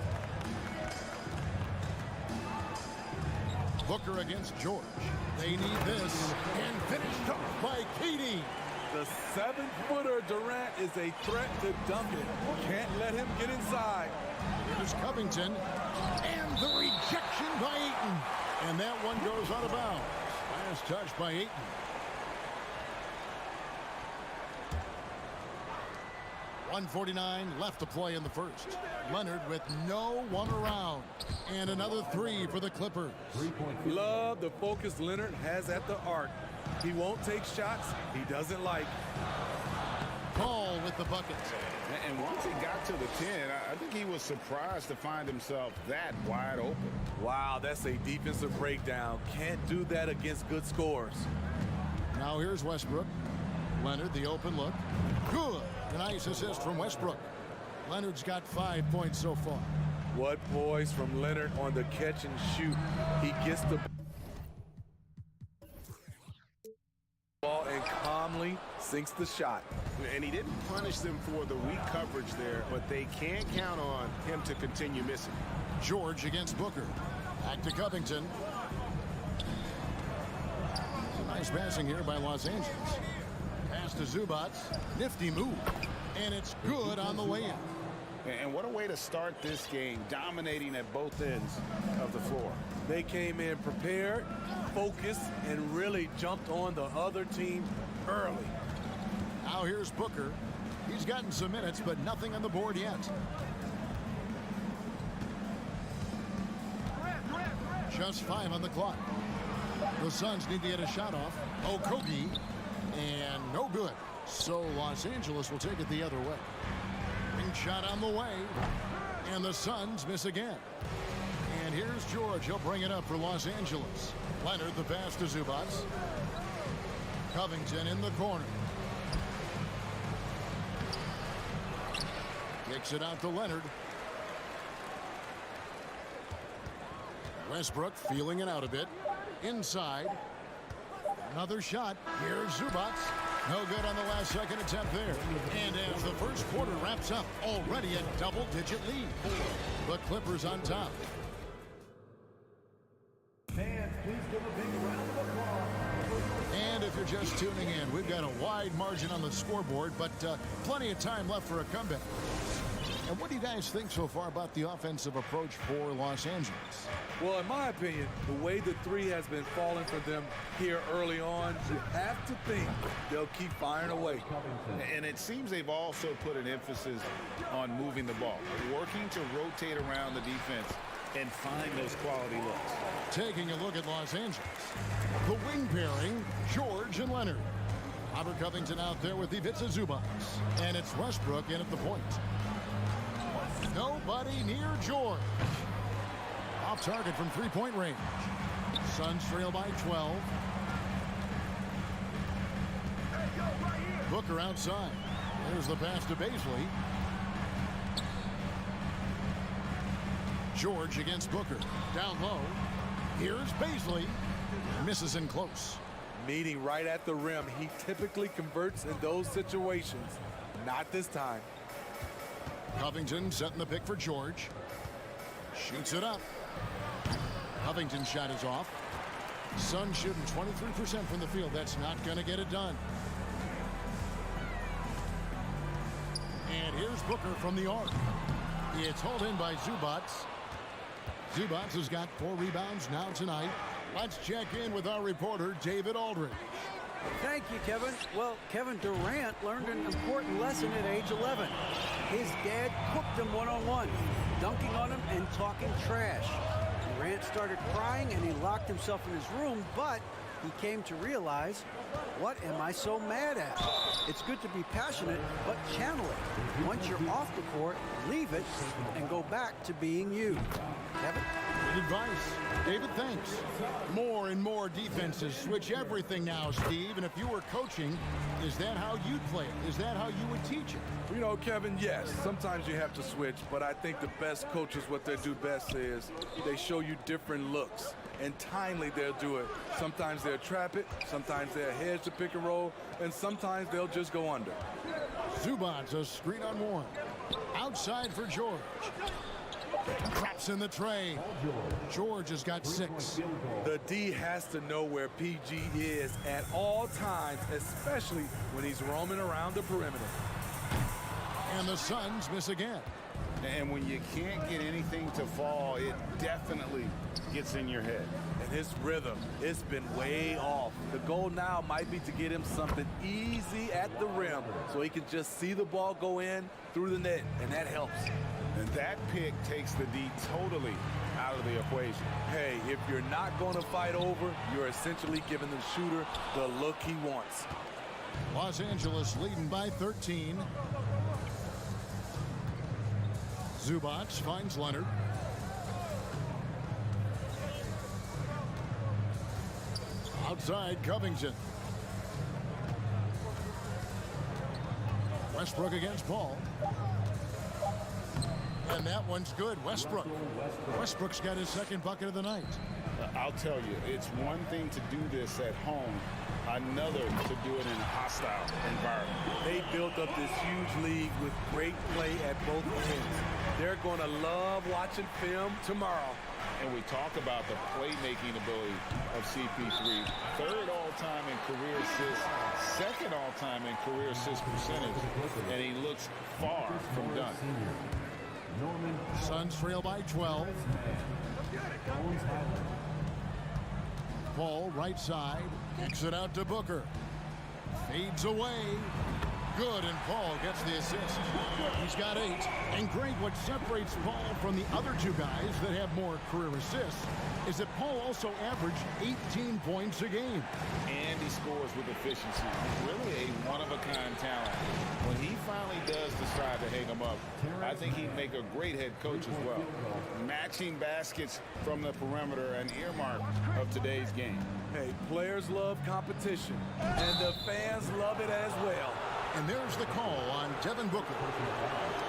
Booker against George. They need this. And finished off by KD. The 7-footer Durant is a threat to dunk it. Can't let him get inside. Here's Covington. And the rejection by Ayton. And that one goes out of bounds. Last touch by Ayton. .149 left to play in the first. Leonard with no one around. And another 3 for the Clippers. Love the focus Leonard has at the arc. He won't take shots he doesn't like. Paul with the bucket. And once he got to the 10, I think he was surprised to find himself that wide open. Wow, that's a defensive breakdown. Can't do that against good scores. Now here's Westbrook. Leonard, the open look. Good. A nice assist from Westbrook. Leonard's got 5 points so far. What poise from Leonard on the catch and shoot. He gets the ball and calmly sinks the shot. And he didn't punish them for the weak coverage there, but they can't count on him to continue missing. George against Booker. Back to Covington. Nice passing here by Los Angeles. Pass to Zubac. Nifty move. And it's good on the way in. And what a way to start this game, dominating at both ends of the floor. They came in prepared, focused, and really jumped on the other team early. Now here's Booker. He's gotten some minutes, but nothing on the board yet. Just 5 on the clock. The Suns need to get a shot off. Okogie, and no good. So Los Angeles will take it the other way. Ring shot on the way, and the Suns miss again. And here's George. He'll bring it up for Los Angeles. Leonard, the pass to Zubac. Covington in the corner. Kicks it out to Leonard. Westbrook feeling it out a bit. Inside. Another shot. Here's Zubac. No good on the last second attempt there. And as the first quarter wraps up, already a double-digit lead. The Clippers on top. Fans, please give a big round of applause. And if you're just tuning in, we've got a wide margin on the scoreboard, but plenty of time left for a comeback. And what do you guys think so far about the offensive approach for Los Angeles? Well, in my opinion, the way the three has been falling for them here early on, you have to think they'll keep firing away. And it seems they've also put an emphasis on moving the ball, working to rotate around the defense and find those quality looks. Taking a look at Los Angeles. The wing pairing, George and Leonard. Robert Covington out there with Ivica Zubac. And it's Westbrook in at the point. Nobody near George. Off target from three-point range. Suns trail by 12. Booker outside. There's the pass to Bazley. George against Booker. Down low. Here's Bazley. Misses in close. Meeting right at the rim. He typically converts in those situations. Not this time. Covington setting the pick for George. Shoots it up. Covington's shot is off. Suns shooting 23% from the field. That's not going to get it done. And here's Booker from the arc. It's hauled in by Zubac. Zubac has got 4 rebounds now tonight. Let's check in with our reporter, David Aldridge. Thank you, Kevin. Well, Kevin Durant learned an important lesson at age 11. His dad cooked him one-on-one, dunking on him and talking trash. Durant started crying and he locked himself in his room, but he came to realize, what am I so mad at? It's good to be passionate, but channel it. Once you're off the court, leave it and go back to being you. Kevin? Good advice. David, thanks. More and more defenses switch everything now, Steve. And if you were coaching, is that how you'd play it? Is that how you would teach it? You know, Kevin, yes. Sometimes you have to switch, but I think the best coaches, what they do best is they show you different looks. And timely, they'll do it. Sometimes they'll trap it. Sometimes they'll hedge the pick and roll. And sometimes they'll just go under. Zubac, a screen on one. Outside for George. Traps in the tray. George has got 6. The D has to know where PG is at all times, especially when he's roaming around the perimeter. And the Suns miss again. And when you can't get anything to fall, it definitely gets in your head. And his rhythm, it's been way off. The goal now might be to get him something easy at the rim so he can just see the ball go in through the net, and that helps. And that pick takes the D totally out of the equation. Hey, if you're not going to fight over, you're essentially giving the shooter the look he wants. Los Angeles leading by 13. Zubac finds Leonard. Outside, Covington. Westbrook against Paul. And that one's good. Westbrook. Westbrook's got his second bucket of the night. I'll tell you, it's one thing to do this at home, another to do it in a hostile environment. They built up this huge league with great play at both ends. They're going to love watching film tomorrow. And we talk about the playmaking ability of CP3. 3rd all-time in career assists, 2nd all-time in career assist percentage, and he looks far from done. Suns trail by 12. Paul right side, kicks it out to Booker. Fades away. good, and Paul gets the assist. He's got 8. And Greg, what separates Paul from the other two guys that have more career assists is that Paul also averaged 18 points a game. And he scores with efficiency. He's really a one-of-a-kind talent. When he finally does decide to hang him up, I think he'd make a great head coach as well. Matching baskets from the perimeter, an earmark of today's game. Hey, players love competition, and the fans love it as well. And there's the call on Devin Booker.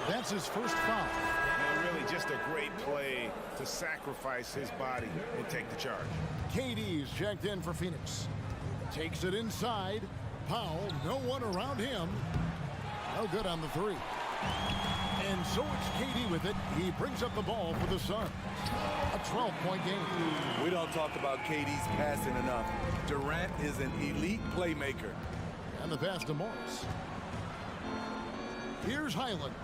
That's his first foul. And really just a great play to sacrifice his body and take the charge. KD's checked in for Phoenix. Takes it inside. Powell, no one around him. No good on the 3. And so it's KD with it. He brings up the ball for the Suns. A 12-point game. We don't talk about KD's passing enough. Durant is an elite playmaker. And the pass to Morris. Here's Highland.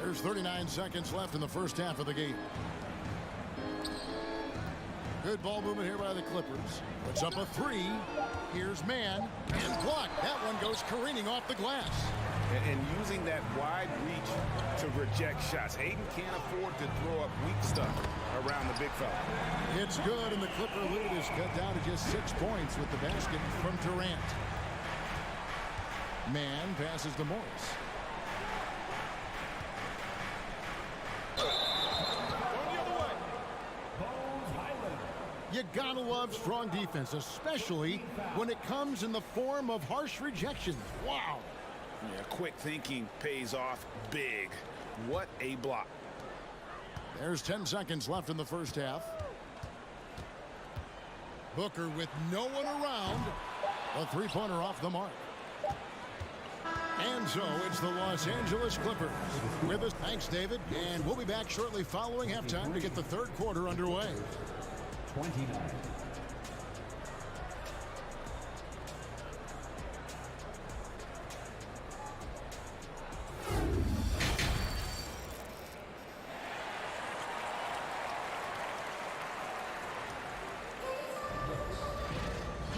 There's 39 seconds left in the first half of the game. Good ball movement here by the Clippers. Puts up a 3. Here's Mann. And blocked. That one goes careening off the glass. And using that wide reach to reject shots. Aiden can't afford to throw up weak stuff around the big fella. It's good, and the Clipper lead is cut down to just 6 points with the basket from Durant. Mann passes to Morris. You gotta love strong defense, especially when it comes in the form of harsh rejections. Wow. Yeah, quick thinking pays off big. What a block. There's 10 seconds left in the first half. Booker with no one around. A 3-pointer off the mark. And so it's the Los Angeles Clippers. With us, thanks, David. And we'll be back shortly following halftime to get the third quarter underway. 29.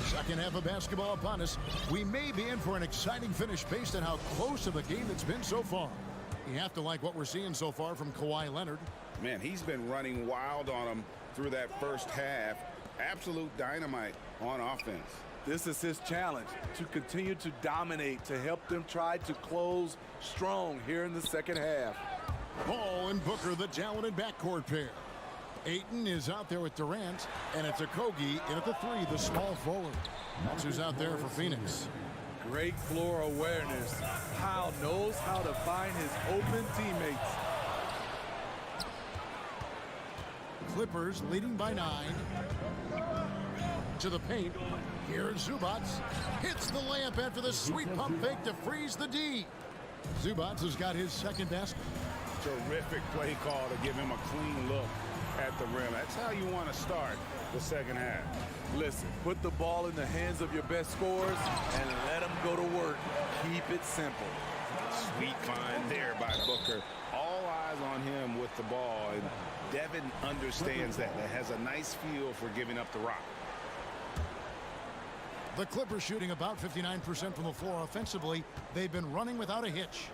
Second half of basketball upon us. We may be in for an exciting finish based on how close of a game it's been so far. You have to like what we're seeing so far from Kawhi Leonard. Man, he's been running wild on him through that first half. Absolute dynamite on offense. This is his challenge, to continue to dominate, to help them try to close strong here in the second half. Paul and Booker, the talented backcourt pair. Ayton is out there with Durant, and it's Okogie in at the 3, the small forward. That's who's out there for Phoenix. Great floor awareness. Powell knows how to find his open teammates. Clippers leading by 9. To the paint. Here's Zubats. Hits the layup after the sweet pump fake to freeze the D. Zubats has got his second basket. Terrific play call to give him a clean look at the rim. That's how you want to start the second half. Listen, put the ball in the hands of your best scorers and let them go to work. Keep it simple. Sweet find there by Booker. All eyes on him with the ball, and Devin understands that. That has a nice feel for giving up the rock. The Clippers shooting about 59% from the floor offensively. They've been running without a hitch.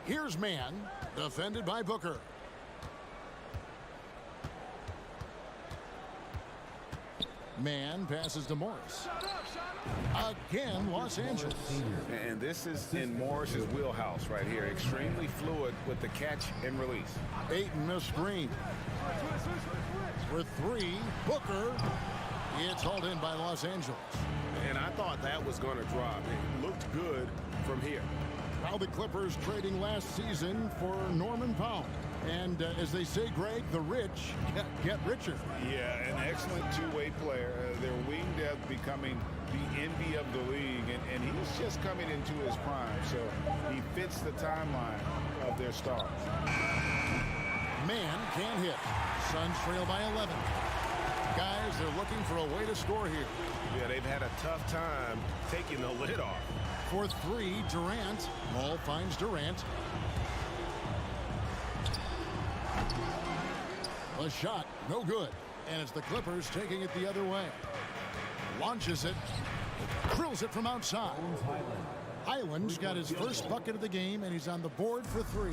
Here's Mann, defended by Booker. Mann passes to Morris. Again, Los Angeles. And this is in Morris's wheelhouse right here. Extremely fluid with the catch and release. Ayton missed screen. For 3, Booker. It's hauled in by Los Angeles. And I thought that was going to drop. It looked good from here. Now the Clippers trading last season for Norman Powell. And as they say, Greg, the rich get richer. Yeah, an excellent two-way player. Their wing depth becoming the envy of the league. And he's just coming into his prime. So he fits the timeline of their stars. Mann can't hit. Suns trail by 11. Guys, they're looking for a way to score here. Yeah, they've had a tough time taking the lid off. For 3, Durant. Ball finds Durant. A shot, no good. And it's the Clippers taking it the other way. Launches it. Drills it from outside. Highland's got his first bucket of the game, and he's on the board for 3.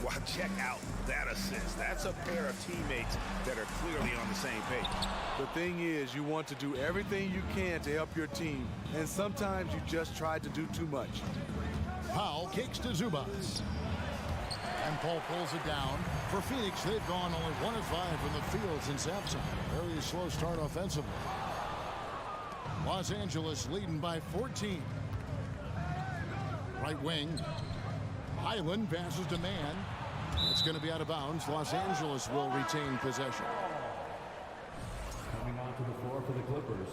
Well, check out that assist. That's a pair of teammates that are clearly on the same page. The thing is, you want to do everything you can to help your team, and sometimes you just try to do too much. Powell kicks to Zubac. And Paul pulls it down. For Phoenix, they've gone only 1 of 5 from the field since halftime. Very slow start offensively. Los Angeles leading by 14. Right wing. Highland passes to man. It's going to be out of bounds. Los Angeles will retain possession. Coming onto the floor for the Clippers,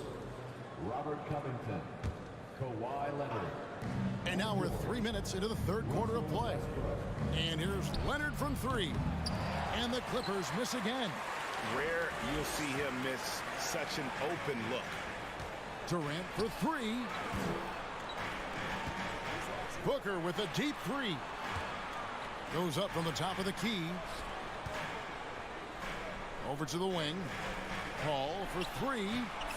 Robert Covington, Kawhi Leonard. And now we're 3 minutes into the third quarter of play. And here's Leonard from 3. And the Clippers miss again. Rare you'll see him miss such an open look. Durant for 3. Booker with a deep 3. Goes up from the top of the key. Over to the wing. Paul for 3.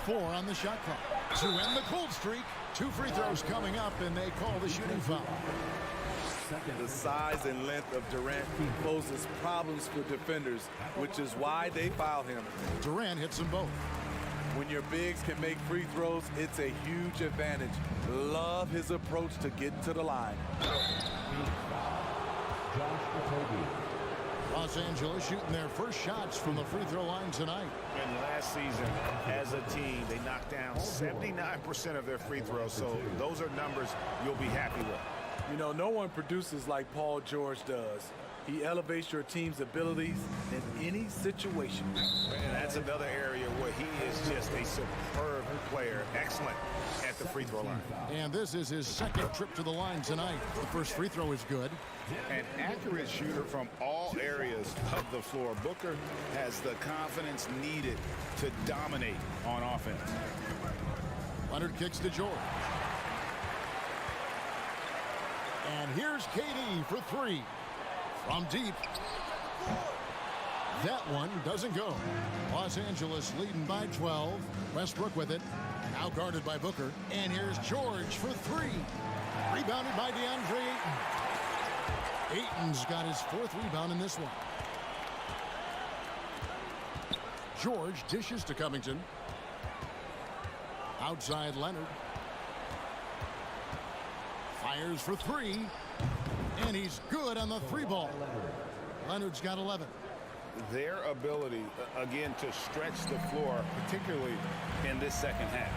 4 on the shot clock. To end the cold streak. 2 free throws coming up, and they call the shooting foul. The size and length of Durant poses problems for defenders, which is why they foul him. Durant hits them both. When your bigs can make free throws, it's a huge advantage. Love his approach to getting to the line. Los Angeles shooting their first shots from the free throw line tonight. And last season, as a team, they knocked down 79% of their free throws, so those are numbers you'll be happy with. You know, no one produces like Paul George does. He elevates your team's abilities in any situation. And that's another area where he is just a superb player. Excellent at the free throw line. And this is his second trip to the line tonight. The first free throw is good. An accurate shooter from all areas of the floor. Booker has the confidence needed to dominate on offense. Leonard kicks to George. And here's KD for 3. From deep. That one doesn't go. Los Angeles leading by 12. Westbrook with it. Now guarded by Booker. And here's George for 3. Rebounded by DeAndre Ayton. Ayton's got his 4th rebound in this one. George dishes to Covington. Outside Leonard. Fires for 3. And he's good on the 3 ball. Leonard's got 11. Their ability, again, to stretch the floor, particularly in this second half.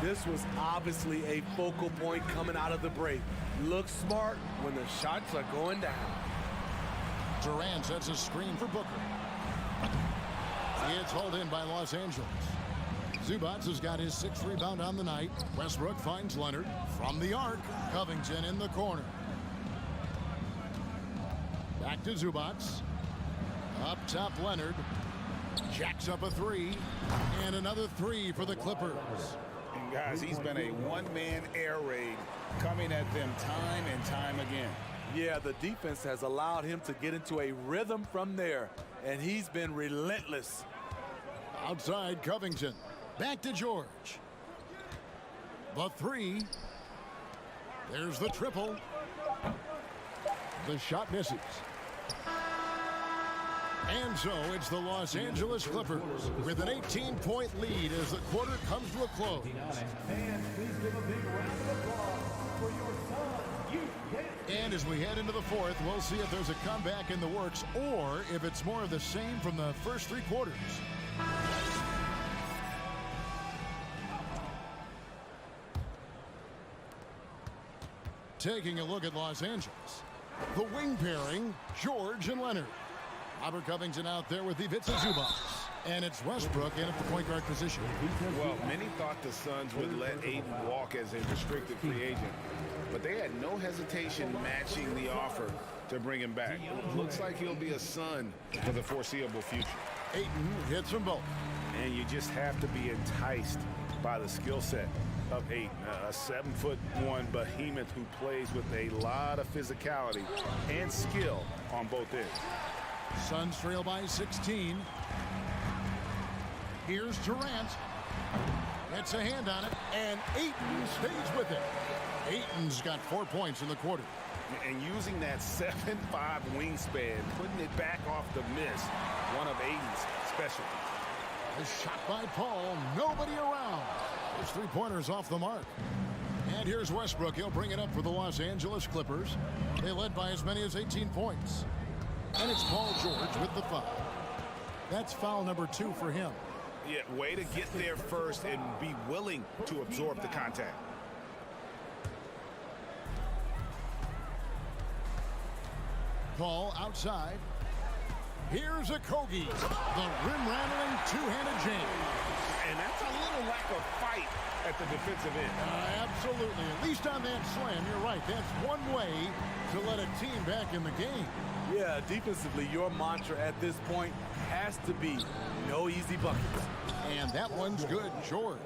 This was obviously a focal point coming out of the break. Look smart when the shots are going down. Durant sets a screen for Booker. It's hauled in by Los Angeles. Zubac has got his 6th rebound on the night. Westbrook finds Leonard from the arc. Covington in the corner. Back to Zubac. Up top, Leonard. Jacks up a 3. And another 3 for the Clippers. And guys, he's been a one-man air raid coming at them time and time again. Yeah, the defense has allowed him to get into a rhythm from there, and he's been relentless. Outside, Covington. Back to George. The 3. There's the triple. The shot misses. And so it's the Los Angeles Clippers with an 18-point lead as the quarter comes to a close. And as we head into the 4th, we'll see if there's a comeback in the works or if it's more of the same from the first 3 quarters. Taking a look at Los Angeles. The wing pairing, George and Leonard. Robert Covington out there with Ivica Zubac. And it's Westbrook in at the point guard position. Well, many thought the Suns would let Ayton walk as a restricted free agent, but they had no hesitation matching the offer to bring him back. It looks like he'll be a Sun for the foreseeable future. Ayton hits them both. And you just have to be enticed by the skill set of Ayton, a 7'1" behemoth who plays with a lot of physicality and skill on both ends. Suns trail by 16. Here's Durant. Gets a hand on it, and Ayton stays with it. Ayton's got 4 points in the quarter. And using that 7'5" wingspan, putting it back off the miss, one of Ayton's specialties. A shot by Paul, nobody around. His three-pointers off the mark. And here's Westbrook. He'll bring it up for the Los Angeles Clippers. They led by as many as 18 points. And it's Paul George with the foul. That's foul number 2 for him. Yeah, way to get there first and be willing to absorb the contact. Paul outside. Here's a Kogi. The rim-rattling two-handed jam. And that's a little lack of fight at the defensive end. Absolutely. At least on that slam, you're right. That's one way to let a team back in the game. Yeah, defensively, your mantra at this point has to be no easy buckets. And that one's good, George.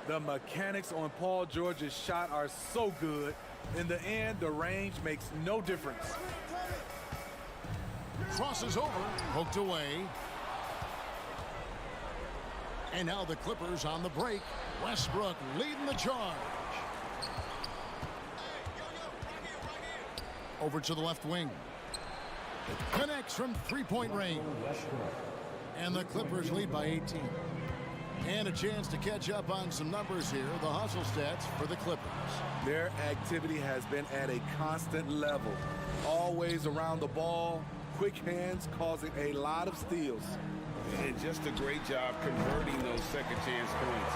The mechanics on Paul George's shot are so good. In the end, the range makes no difference. Crosses over, poked away. And now the Clippers on the break. Westbrook leading the charge. Over to the left wing. Connects from three-point range. And the Clippers lead by 18. And a chance to catch up on some numbers here. The hustle stats for the Clippers. Their activity has been at a constant level. Always around the ball. Quick hands causing a lot of steals. And just a great job converting those second chance points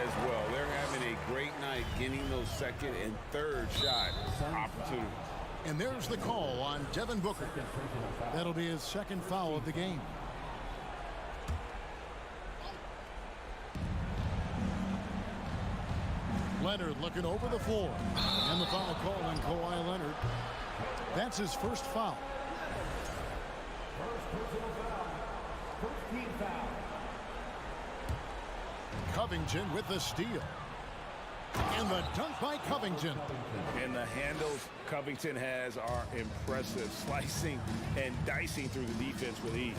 as well. They're having a great night getting those second and third shot opportunities. And there's the call on Devin Booker. That'll be his second foul of the game. Leonard looking over the floor. And the foul call on Kawhi Leonard. That's his first foul. Covington with the steal. And the dunk by Covington. And the handles Covington has are impressive. Slicing and dicing through the defense with ease.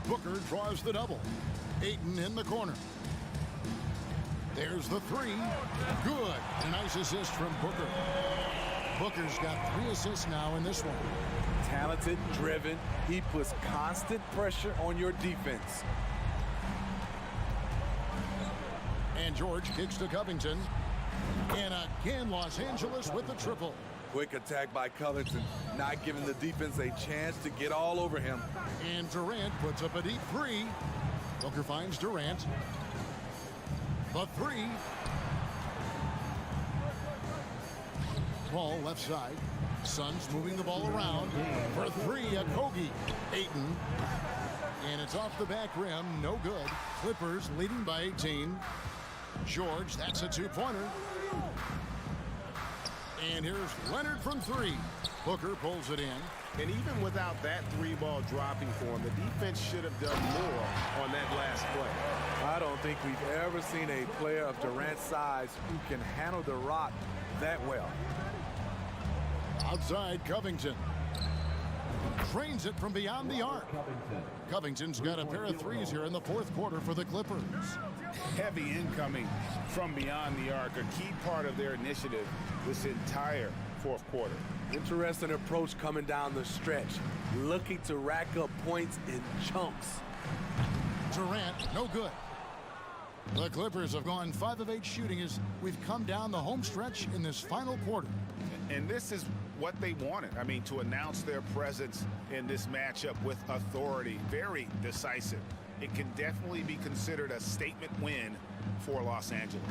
Booker draws the double. Ayton in the corner. There's the three. Good. A nice assist from Booker. Booker's got 3 assists now in this one. Talented, driven. He puts constant pressure on your defense. And George kicks to Covington. And again, Los Angeles with the triple. Quick attack by Covington, not giving the defense a chance to get all over him. And Durant puts up a deep three. Booker finds Durant. The three. Paul left side. Suns moving the ball around. For three, a Kogi. Ayton. And it's off the back rim. No good. Clippers leading by 18. George, that's a two-pointer. And here's Leonard from three. Booker pulls it in. And even without that three-ball dropping for him, the defense should have done more on that last play. I don't think we've ever seen a player of Durant's size who can handle the rock that well. Outside, Covington. Trains it from beyond the arc. Covington's got a pair of threes here in the fourth quarter for the Clippers. Heavy incoming from beyond the arc, a key part of their initiative this entire fourth quarter. Interesting approach coming down the stretch, looking to rack up points in chunks. Durant, no good. The Clippers have gone 5 of 8 shooting as we've come down the home stretch in this final quarter. And this is what they wanted. I mean, to announce their presence in this matchup with authority. Very decisive. It can definitely be considered a statement win for Los Angeles.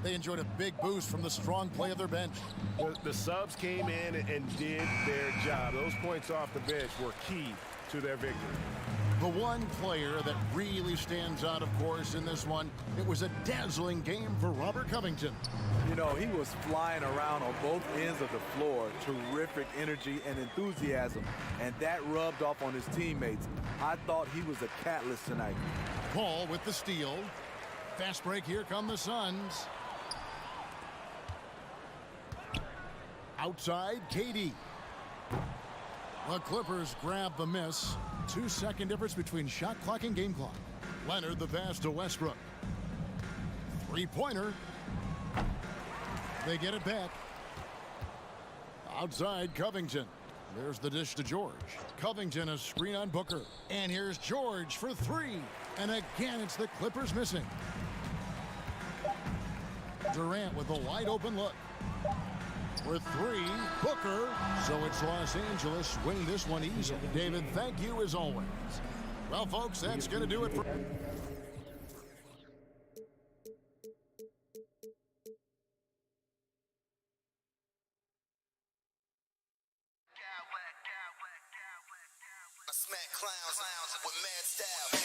They enjoyed a big boost from the strong play of their bench. The subs came in and did their job. Those points off the bench were key to their victory. The one player that really stands out, of course, in this one, it was a dazzling game for Robert Covington. You know, he was flying around on both ends of the floor. Terrific energy and enthusiasm, and that rubbed off on his teammates. I thought he was a catalyst tonight. Paul with the steal. Fast break, here come the Suns. Outside, KD. The Clippers grab the miss. 2-second difference between shot clock and game clock. Leonard the pass to Westbrook. Three-pointer. They get it back. Outside Covington. There's the dish to George. Covington a screen on Booker. And here's George for three. And again, it's the Clippers missing. Durant with a wide open look. For three, Booker. So it's Los Angeles winning this one easily. David, thank you as always. Well, folks, that's going to do it for... I smack clowns with mad style.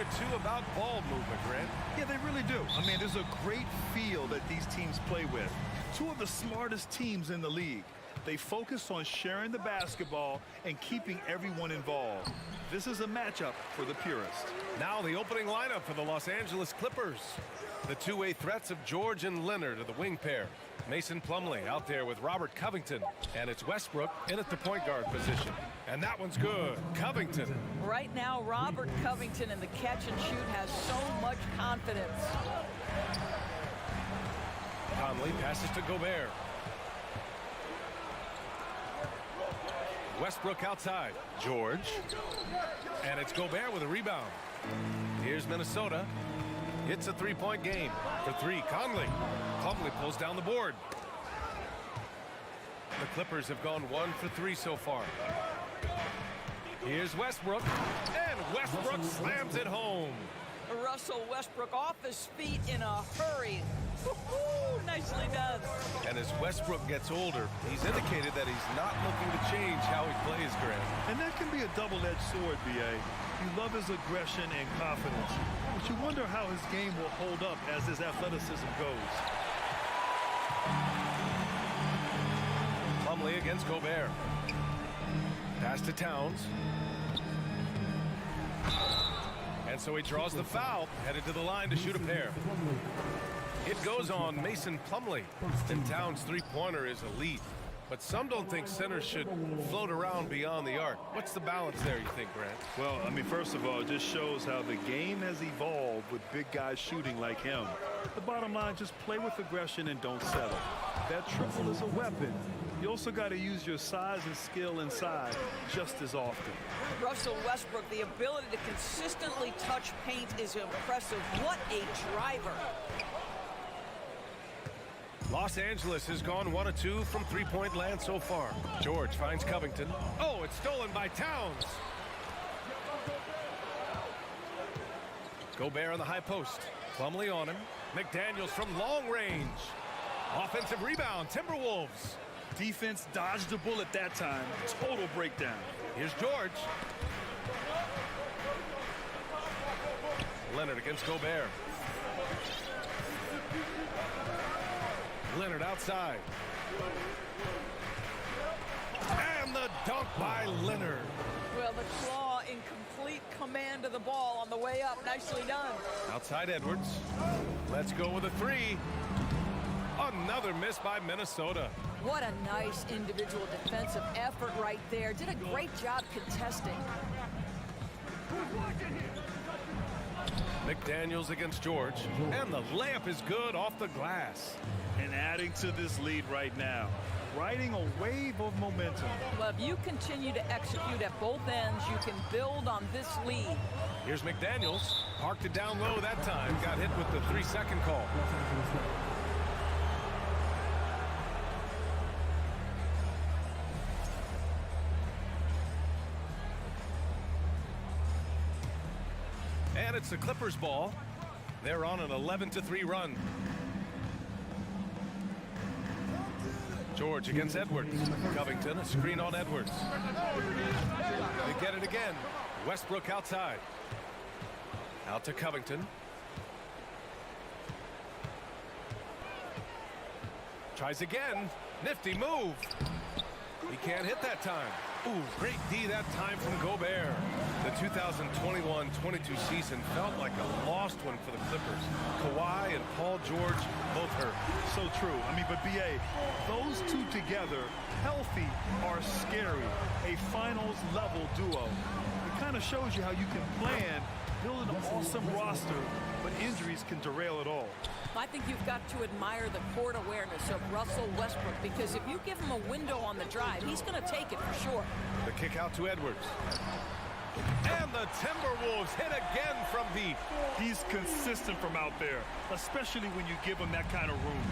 or two about ball movement, Grant. Yeah, they really do. I mean, there's a great feel that these teams play with. Two of the smartest teams in the league. They focus on sharing the basketball and keeping everyone involved. This is a matchup for the purist. Now the opening lineup for the Los Angeles Clippers. The two-way threats of George and Leonard are the wing pair. Mason Plumlee out there with Robert Covington. And it's Westbrook in at the point guard position. And that one's good. Covington. Right now, Robert Covington in the catch and shoot has so much confidence. Conley passes to Gobert. Westbrook outside. George. And it's Gobert with a rebound. Here's Minnesota. It's a three-point game. For three, Conley. Plumlee pulls down the board. The Clippers have gone 1 for 3 so far. Here's Westbrook. And Westbrook slams it home. Russell Westbrook off his feet in a hurry. Nicely done. And as Westbrook gets older, he's indicated that he's not looking to change how he plays, Grant. And that can be a double-edged sword, B.A. You love his aggression and confidence, but you wonder how his game will hold up as his athleticism goes. Plumlee against Gobert. Pass to Towns. And so he draws the foul, headed to the line to shoot a pair. It goes on Mason Plumlee. And Towns' three-pointer is elite. But some don't think centers should float around beyond the arc. What's the balance there, you think, Grant? Well, I mean, first of all, it just shows how the game has evolved with big guys shooting like him. The bottom line, just play with aggression and don't settle. That triple is a weapon. You also got to use your size and skill inside just as often. Russell Westbrook, the ability to consistently touch paint is impressive. What a driver. Los Angeles has gone 1 of 2 from three-point land so far. George finds Covington. Oh, it's stolen by Towns. Gobert on the high post. Plumlee on him. McDaniels from long range. Offensive rebound, Timberwolves. Defense dodged the bullet that time. Total breakdown. Here's George. Leonard against Gobert. Leonard outside. And the dunk by Leonard. Well, the claw in complete command of the ball on the way up. Nicely done. Outside Edwards. Let's go with a three. Another miss by Minnesota. What a nice individual defensive effort right there. Did a great job contesting. McDaniels against George. And the layup is good off the glass. And adding to this lead right now. Riding a wave of momentum. Well, if you continue to execute at both ends, you can build on this lead. Here's McDaniels. Parked it down low that time. Got hit with the 3-second call. And it's the Clippers ball. They're on an 11-3 run. George against Edwards. Covington, a screen on Edwards. They get it again. Westbrook outside. Out to Covington. Tries again. Nifty move. He can't hit that time. Ooh, great D that time from Gobert. The 2021-22 season felt like a lost one for the Clippers. Kawhi and Paul George both hurt. So true. I mean, but B.A., those two together, healthy, are scary. A finals-level duo. It kind of shows you how you can plan, build an awesome roster, but injuries can derail it all. I think you've got to admire the court awareness of Russell Westbrook, because if you give him a window on the drive, he's going to take it for sure. The kick out to Edwards. And the Timberwolves hit again from deep. He's consistent from out there, especially when you give him that kind of room.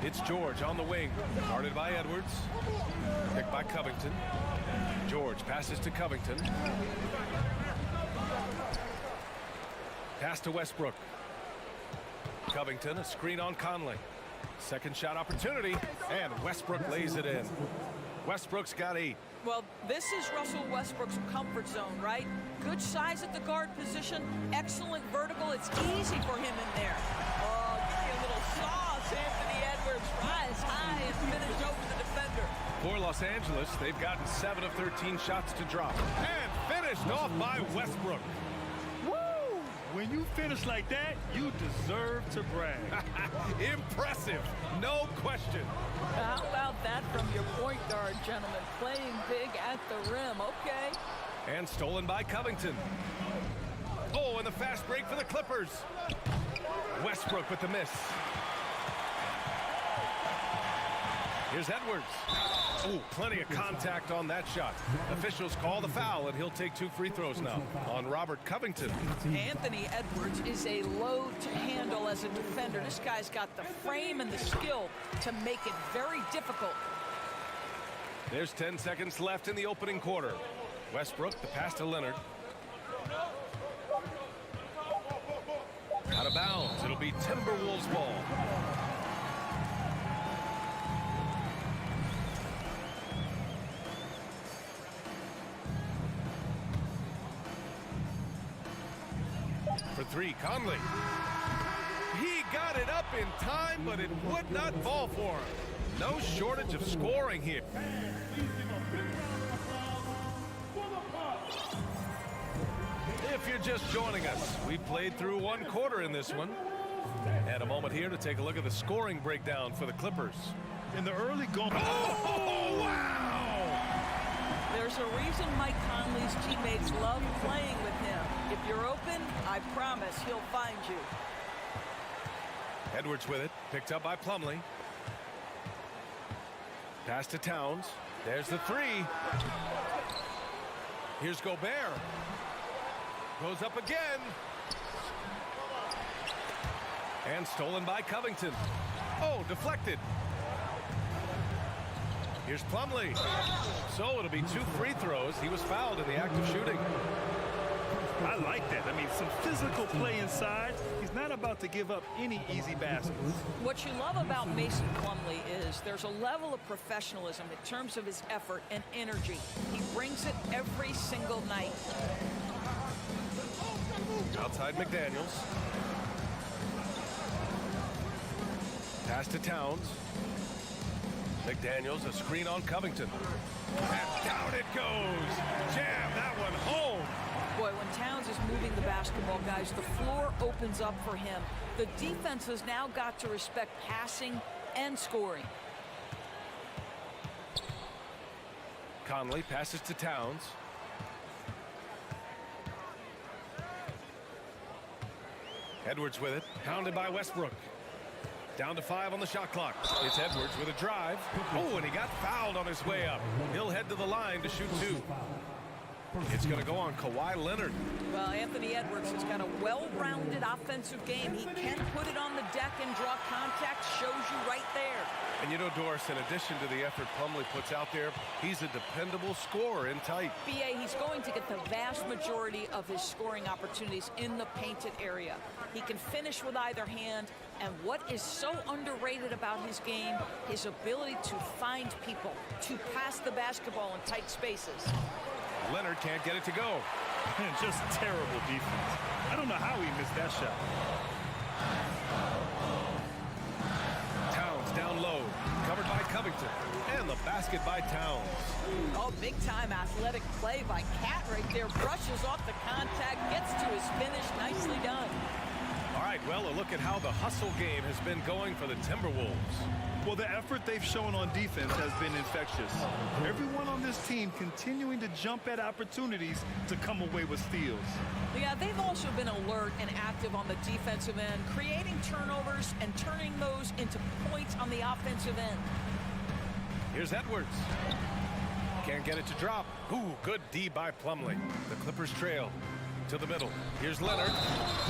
It's George on the wing. Guarded by Edwards. Picked by Covington. George passes to Covington. Pass to Westbrook. Covington, a screen on Conley. Second shot opportunity, and Westbrook lays it in. Westbrook's got 8. Well, this is Russell Westbrook's comfort zone, right? Good size at the guard position, excellent vertical. It's easy for him in there. Oh, give me a little sauce. Anthony Edwards rise high and finish over the defender. For Los Angeles, they've gotten 7 of 13 shots to drop. And finished off by Westbrook. Woo! When you finish like that, you deserve to brag. Impressive, no question. How about that from your point guard, gentlemen? Playing big at the rim, okay. And stolen by Covington. Oh, and the fast break for the Clippers. Westbrook with the miss. Here's Edwards. Oh, plenty of contact on that shot. Officials call the foul, and he'll take 2 free throws now on Robert Covington. Anthony Edwards is a load to handle as a defender. This guy's got the frame and the skill to make it very difficult. There's 10 seconds left in the opening quarter. Westbrook, the pass to Leonard. Out of bounds. It'll be Timberwolves ball. For 3, Conley. He got it up in time, but it would not fall for him. No shortage of scoring here. If you're just joining us, we played through 1 quarter in this one. And a moment here to take a look at the scoring breakdown for the Clippers. In the early going. Oh, wow! There's a reason Mike Conley's teammates love playing with him. If you're open, I promise he'll find you. Edwards with it, picked up by Plumlee. Pass to Towns. There's the 3. Here's Gobert. Goes up again. And stolen by Covington. Oh, deflected. Here's Plumlee. So it'll be 2 free throws. He was fouled in the act of shooting. I like that. I mean, some physical play inside. He's not about to give up any easy baskets. What you love about Mason Plumlee is there's a level of professionalism in terms of his effort and energy. He brings it every single night. Outside McDaniels. Pass to Towns. McDaniels, a screen on Covington. And down it goes. Jam that one home. Boy, when Towns is moving the basketball, guys, the floor opens up for him. The defense has now got to respect passing and scoring. Conley passes to Towns. Edwards with it, pounded by Westbrook. Down to 5 on the shot clock. It's Edwards with a drive. Oh, and he got fouled on his way up. He'll head to the line to shoot 2. It's going to go on Kawhi Leonard. Well, Anthony Edwards has got a well-rounded offensive game. He can put it on the deck and draw contact. Shows you right there. And you know, Doris, in addition to the effort Plumlee puts out there, he's a dependable scorer in tight. B.A., he's going to get the vast majority of his scoring opportunities in the painted area. He can finish with either hand, and what is so underrated about his game, his ability to find people, to pass the basketball in tight spaces. Leonard can't get it to go. Just terrible defense. I don't know how he missed that shot. Towns down low, covered by Covington, and the basket by Towns. Oh, big-time athletic play by Cat right there. Brushes off the contact, gets to his finish. Nicely done. All right, well, a look at how the hustle game has been going for the Timberwolves. Well, the effort they've shown on defense has been infectious. Everyone on this team continuing to jump at opportunities to come away with steals. Yeah, they've also been alert and active on the defensive end, creating turnovers and turning those into points on the offensive end. Here's Edwards. Can't get it to drop. Ooh, good D by Plumlee. The Clippers trail to the middle. Here's Leonard.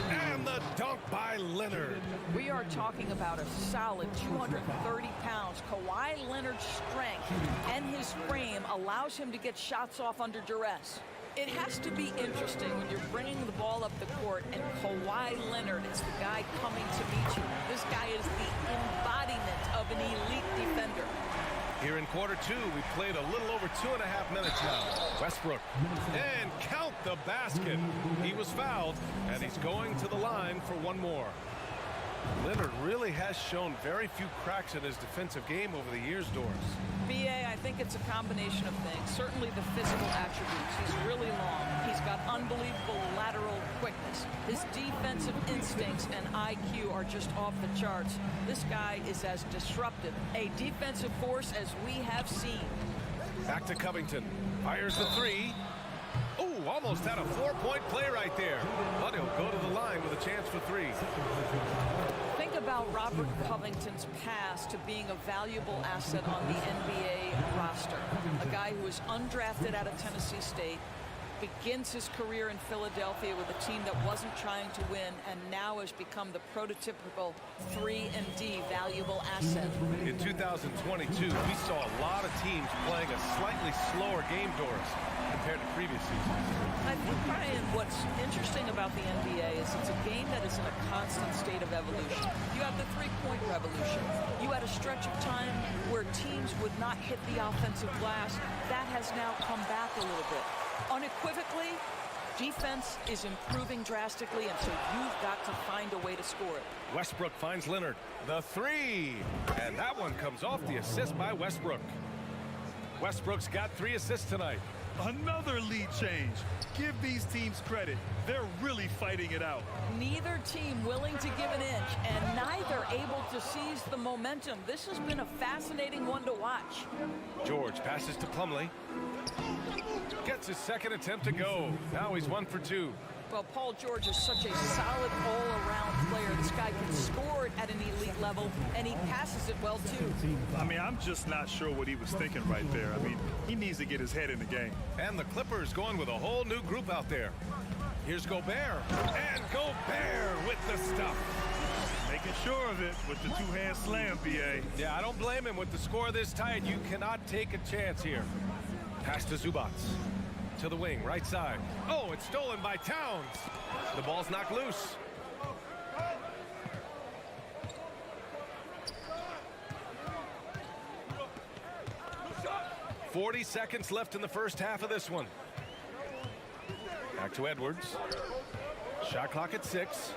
And the dunk by Leonard. We are talking about a solid 230 pounds. Kawhi Leonard's strength and his frame allows him to get shots off under duress. It has to be interesting when you're bringing the ball up the court and Kawhi Leonard is the guy coming to meet you. This guy is the embodiment of an elite defender. Here in quarter two, we played a little over 2.5 minutes now. Westbrook, and count the basket. He was fouled, and he's going to the line for one more. Leonard really has shown very few cracks in his defensive game over the years, Doris. BA, I think it's a combination of things. Certainly the physical attributes. He's really long. He's got unbelievable lateral quickness. His defensive instincts and IQ are just off the charts. This guy is as disruptive a defensive force as we have seen. Back to Covington. Fires the three. Oh, almost had a 4-point play right there. But he'll go to the line with a chance for three. Think about Robert Covington's past to being a valuable asset on the NBA roster. A guy who was undrafted out of Tennessee State, begins his career in Philadelphia with a team that wasn't trying to win, and now has become the prototypical 3-and-D valuable asset. In 2022, we saw a lot of teams playing a slightly slower game, Doris, compared to previous seasons. I think, Brian, what's interesting about the NBA is it's a game that is in a constant state of evolution. You have the three-point revolution. You had a stretch of time where teams would not hit the offensive glass. That has now come back a little bit. Unequivocally, defense is improving drastically, and so you've got to find a way to score it. Westbrook finds Leonard. The three. And that one comes off the assist by Westbrook. Westbrook's got 3 assists tonight. Another lead change. Give these teams credit. They're really fighting it out. Neither team willing to give an inch, and neither able to seize the momentum. This has been a fascinating one to watch. George passes to Plumlee. Gets his second attempt to go. Now he's 1 for 2. Well, Paul George is such a solid all-around player. This guy can score it at an elite level, and he passes it well, too. I mean, I'm just not sure what he was thinking right there. I mean, he needs to get his head in the game. And the Clippers going with a whole new group out there. Here's Gobert. And Gobert with the stuff. Making sure of it with the two-hand slam, BA. Yeah, I don't blame him. With the score this tight, you cannot take a chance here. Pass to Zubac. To the wing, right side. Oh, it's stolen by Towns. The ball's knocked loose. "40 seconds left in the first half of this one. Back to Edwards. Shot clock at 6.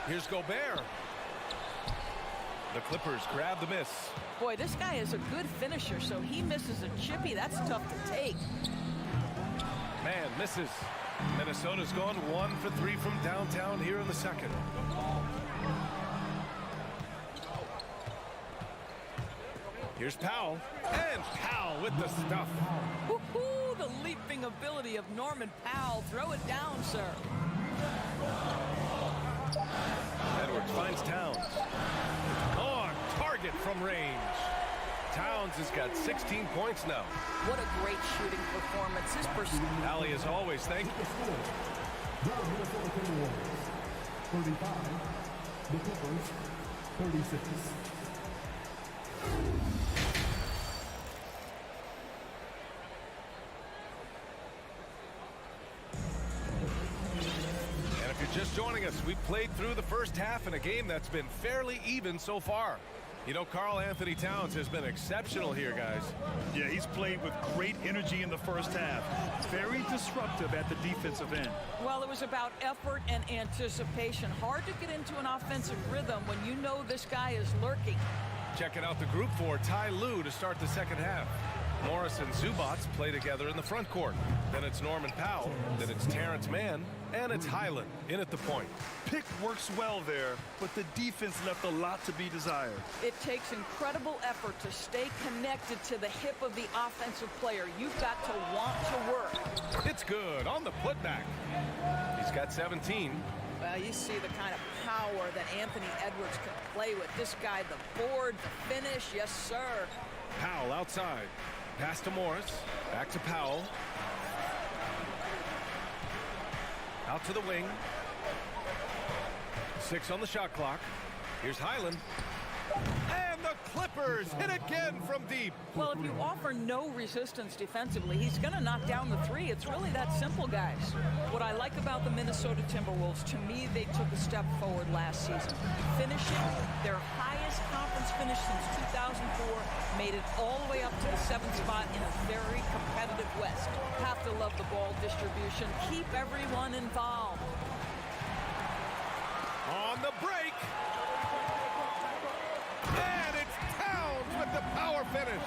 Here's Gobert. The Clippers grab the miss. Boy, this guy is a good finisher, so he misses a chippy. That's tough to take. Man, misses. Minnesota's gone 1 for 3 from downtown here in the second. Here's Powell. And Powell with the stuff. Woo-hoo, the leaping ability of Norman Powell. Throw it down, sir. Edwards finds Towns. On target from range. Towns has got 16 points now. What a great shooting performance. His Allie, as always, thank you. 35, the Clippers, 36. And if you're just joining us, we played through the first half in a game that's been fairly even so far. You know, Karl Anthony Towns has been exceptional here, guys. Yeah, he's played with great energy in the first half. Very disruptive at the defensive end. Well, it was about effort and anticipation. Hard to get into an offensive rhythm when you know this guy is lurking. Checking out the group for Ty Lue to start the second half. Morris and Zubac play together in the front court. Then it's Norman Powell. Then it's Terrence Mann. And it's Highland in at the point. Pick works well there, but the defense left a lot to be desired. It takes incredible effort to stay connected to the hip of the offensive player. You've got to want to work. It's good on the putback. He's got 17. Well, you see the kind of power that Anthony Edwards can play with. This guy, the board, the finish, yes, sir. Powell outside. Pass to Morris. Back to Powell. Out to the wing. 6 on the shot clock. Here's Highland. And the Clippers hit again from deep. Well, if you offer no resistance defensively, he's going to knock down the three. It's really that simple, guys. What I like about the Minnesota Timberwolves, to me, they took a step forward last season. Finishing their highest conference finish since 2004, made it all the way up to the 7th spot in a very competitive West. Have to love the ball distribution. Keep everyone involved. On the break. And it's Towns with the power finish.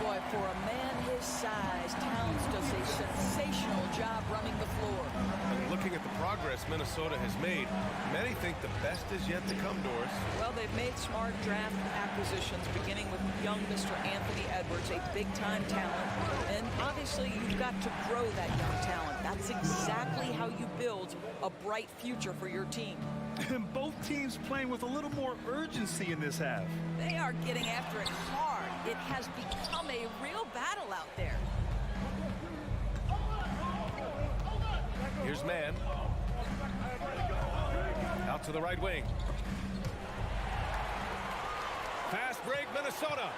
Boy, for a man his size, Towns does a sensational job running the floor. And looking at the progress Minnesota has made, many think the best is yet to come, Doris. Well, they've made smart draft acquisitions, beginning with young Mr. Anthony Edwards, a big-time talent. And obviously, you've got to grow that young talent. That's exactly how you build a bright future for your team. And both teams playing with a little more urgency in this half. They are getting after it hard. It has become a real battle out there. Here's Mann. Out to the right wing. Fast break, Minnesota.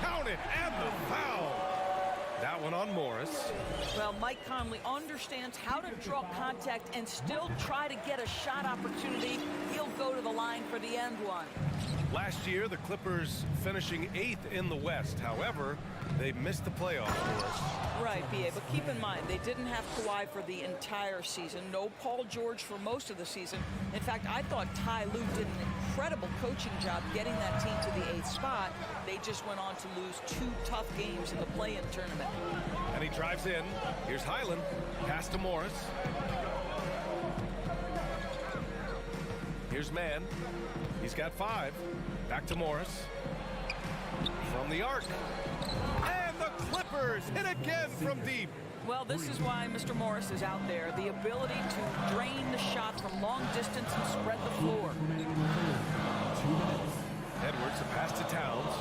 Count it, and the foul. That one on Morris. Well, Mike Conley understands how to draw contact and still try to get a shot opportunity. He'll go to the line for the end one. Last year, the Clippers finishing 8th in the West. However, they missed the playoffs for us. Right, B.A., but keep in mind, they didn't have Kawhi for the entire season. No Paul George for most of the season. In fact, I thought Ty Lue did an incredible coaching job getting that team to the 8th spot. They just went on to lose 2 tough games in the play-in tournament. And he drives in. Here's Highland. Pass to Morris. Here's Mann. He's got 5. Back to Morris. From the arc. And the Clippers hit again from deep. Well, this is why Mr. Morris is out there. The ability to drain the shot from long distance and spread the floor. Edwards, a pass to Towns.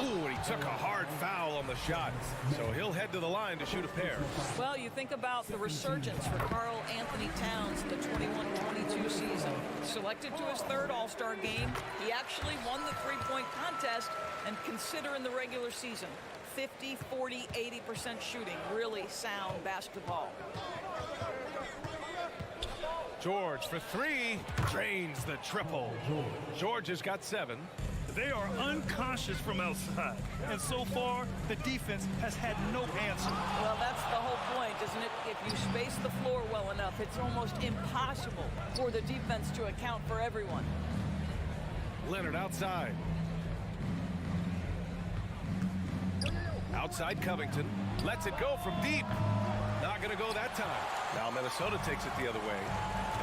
Ooh, and he took a hard foul on the shot. So he'll head to the line to shoot a pair. Well, you think about the resurgence for Karl Anthony Towns in the 21-22 season. Selected to his 3rd All-Star game, he actually won the three-point contest, and consider in the regular season, 50, 40, 80% shooting. Really sound basketball. George for 3, drains the triple. George has got 7. They are unconscious from outside, and so far, the defense has had no answer. Well, that's the whole point, isn't it? If you space the floor well enough, it's almost impossible for the defense to account for everyone. Leonard outside. Outside Covington. Lets it go from deep. Not going to go that time. Now Minnesota takes it the other way.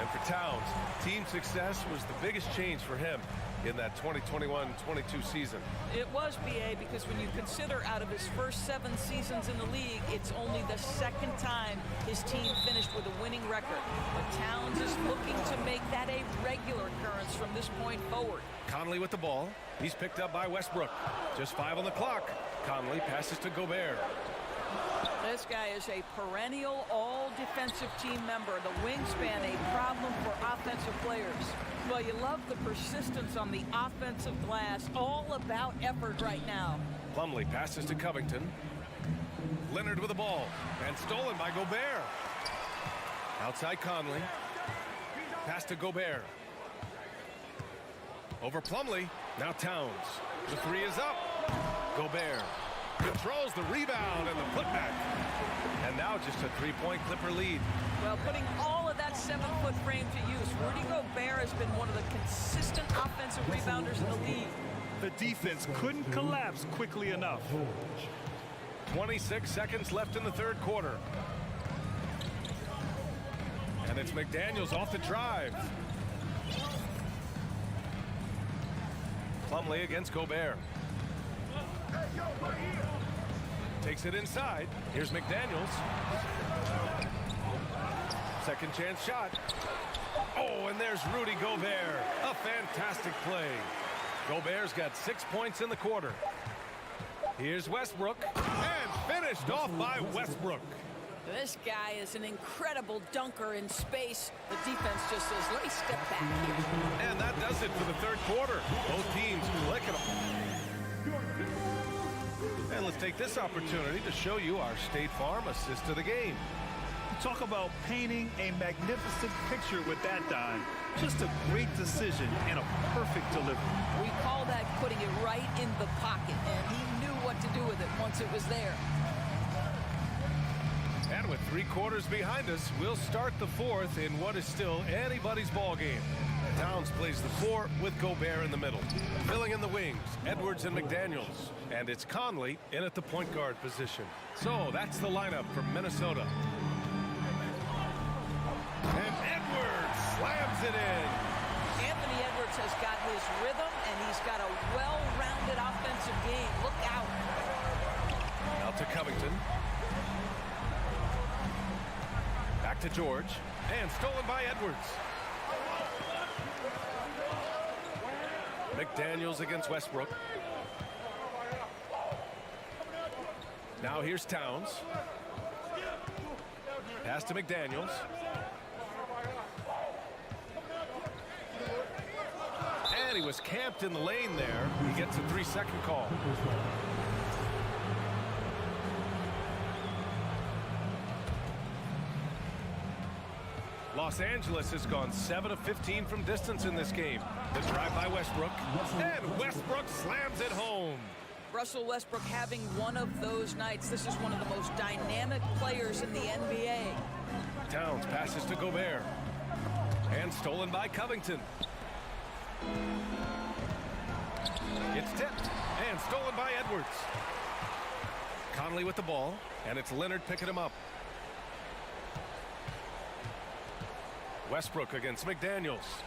And for Towns, team success was the biggest change for him in that 2021-22 season. It was, B.A., because when you consider out of his first 7 seasons in the league, it's only the 2nd time his team finished with a winning record. But Towns is looking to make that a regular occurrence from this point forward. Conley with the ball. He's picked up by Westbrook. Just 5 on the clock. Conley passes to Gobert. This guy is a perennial all-defensive team member. The wingspan, a problem for offensive players. Well, you love the persistence on the offensive glass. All about effort right now. Plumlee passes to Covington. Leonard with the ball. And stolen by Gobert. Outside Conley. Pass to Gobert. Over Plumlee. Now Towns. The 3 is up. Gobert controls the rebound and the putback. And now just a 3-point Clipper lead. Well, putting all of that 7-foot frame to use, Rudy Gobert has been one of the consistent offensive rebounders in the league. The defense couldn't collapse quickly enough. 26 seconds left in the 3rd quarter. And it's McDaniels off the drive. Plumlee against Gobert. Takes it inside. Here's McDaniels. Second chance shot. Oh, and there's Rudy Gobert. A fantastic play. Gobert's got 6 points in the quarter. Here's Westbrook. And finished off by Westbrook. This guy is an incredible dunker in space. The defense just says, let me step back here. And that does it for the third quarter. Both teams clicking. And let's take this opportunity to show you our State Farm assist of the game. Talk about painting a magnificent picture with that dime. Just a great decision and a perfect delivery. We call that putting it right in the pocket, and he knew what to do with it once it was there. And with 3 quarters behind us, we'll start the fourth in what is still anybody's ball game. Towns plays the 4 with Gobert in the middle. Filling in the wings, Edwards and McDaniels. And it's Conley in at the point guard position. So that's the lineup for Minnesota. And Edwards slams it in. Anthony Edwards has got his rhythm, and he's got a well-rounded offensive game. Look out. Out to Covington. Back to George. And stolen by Edwards. McDaniels against Westbrook. Now here's Towns. Pass to McDaniels. And he was camped in the lane there. He gets a 3-second call. Los Angeles has gone 7 of 15 from distance in this game. The drive by Westbrook. And Westbrook slams it home. Russell Westbrook having one of those nights. This is one of the most dynamic players in the NBA. Towns passes to Gobert. And stolen by Covington. It's tipped and stolen by Edwards. Conley with the ball, and it's Leonard picking him up. Westbrook against McDaniels.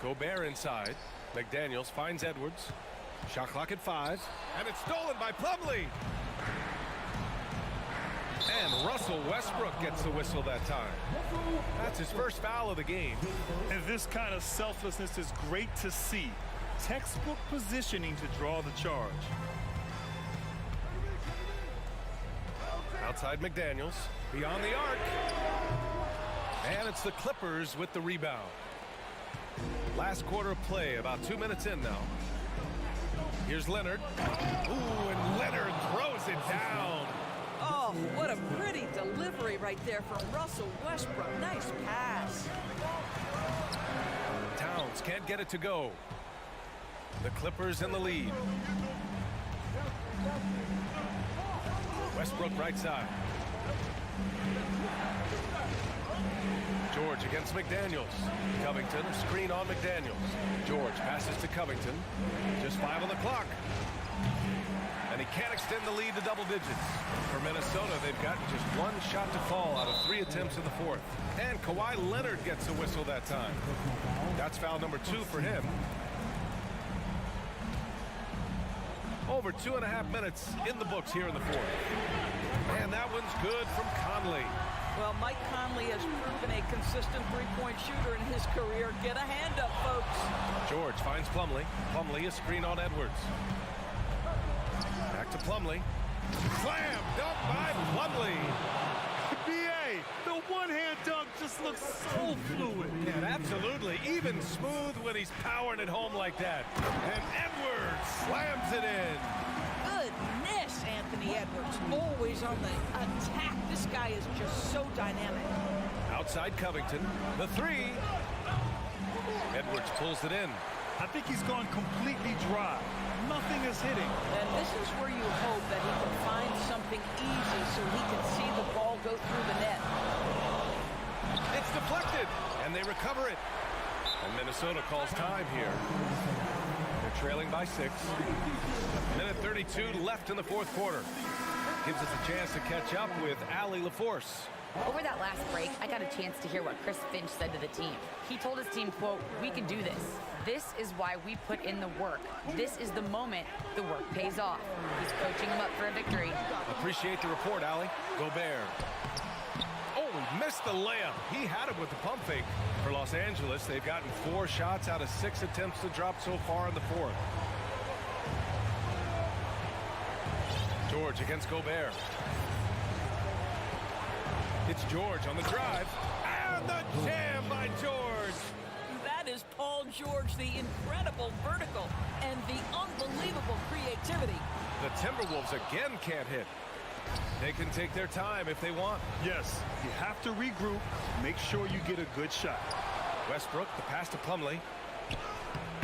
Gobert inside. McDaniels finds Edwards. Shot clock at 5, and it's stolen by Plumlee. And Russell Westbrook gets the whistle that time. That's his first foul of the game. And this kind of selflessness is great to see. Textbook positioning to draw the charge. Outside McDaniels, beyond the arc. And it's the Clippers with the rebound. Last quarter of play, about 2 minutes in now. Here's Leonard. Ooh, and Leonard throws it down. Oh, what a pretty delivery right there from Russell Westbrook. Nice pass. Towns can't get it to go. The Clippers in the lead. Westbrook right side. George against McDaniels. Covington, a screen on McDaniels. George passes to Covington. Just 5 on the clock. And he can't extend the lead to double digits. For Minnesota, they've gotten just 1 shot to fall out of 3 attempts in the fourth. And Kawhi Leonard gets a whistle that time. That's foul number 2 for him. Over 2.5 minutes in the books here in the fourth. And that one's good from Conley. Well, Mike Conley has proven a consistent three-point shooter in his career. Get a hand up, folks. George finds Plumlee. Plumlee, a screen on Edwards. Back to Plumlee. Slam! Dunk by Plumlee. B.A., the one-hand dunk just looks so fluid. Yeah, absolutely. Even smooth when he's powering it home like that. And Edwards slams it in. Goodness, Anthony Edwards. Always on the attack. This guy is just so dynamic. Outside Covington. The 3. Edwards pulls it in. I think he's gone completely dry. Nothing is hitting. And this is where you hope that he can find something easy so he can see the ball go through the net. It's deflected, and they recover it. And Minnesota calls time here. They're trailing by 6. Minute 32 left in the fourth quarter. Gives us a chance to catch up with Allie LaForce. Over that last break, I got a chance to hear what Chris Finch said to the team. He told his team, quote, "We can do this. This is why we put in the work. This is the moment the work pays off." He's coaching them up for a victory. Appreciate the report, Allie. Gobert. Oh, he missed the layup. He had it with the pump fake. For Los Angeles, they've gotten 4 shots out of 6 attempts to drop so far in the fourth. George against Gobert. It's George on the drive. And the jam by George. That is Paul George, the incredible vertical and the unbelievable creativity. The Timberwolves again can't hit. They can take their time if they want. Yes, you have to regroup. Make sure you get a good shot. Westbrook, the pass to Plumlee.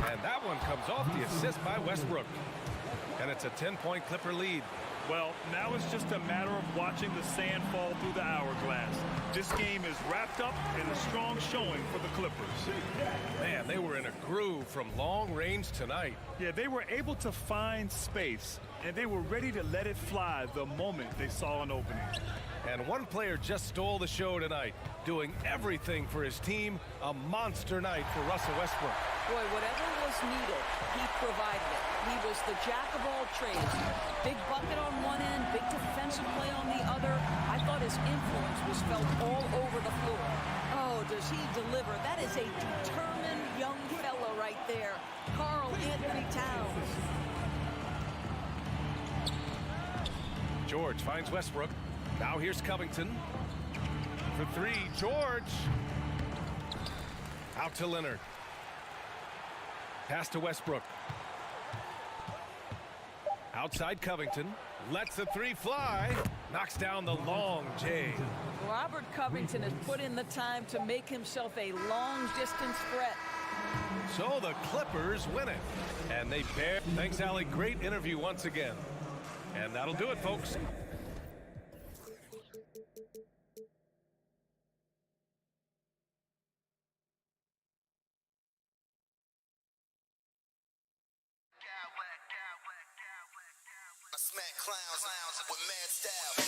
And that one comes off the assist by Westbrook. And it's a 10-point Clipper lead. Well, now it's just a matter of watching the sand fall through the hourglass. This game is wrapped up in a strong showing for the Clippers. Man, they were in a groove from long range tonight. Yeah, they were able to find space, and they were ready to let it fly the moment they saw an opening. And one player just stole the show tonight, doing everything for his team. A monster night for Russell Westbrook. Boy, whatever was needed, he provided it. He was the jack of all trades. Big bucket on one end, big defensive play on the other. I thought his influence was felt all over the floor. Oh, does he deliver? That is a determined young fella right there. Karl Anthony Towns. George finds Westbrook. Now here's Covington. For three, George. Out to Leonard. Pass to Westbrook. Outside Covington. Lets the three fly. Knocks down the long J. Robert Covington has put in the time to make himself a long-distance threat. So the Clippers win it. And they bear. Thanks, Allie. Great interview once again. And that'll do it, folks. I smack clowns with mad style.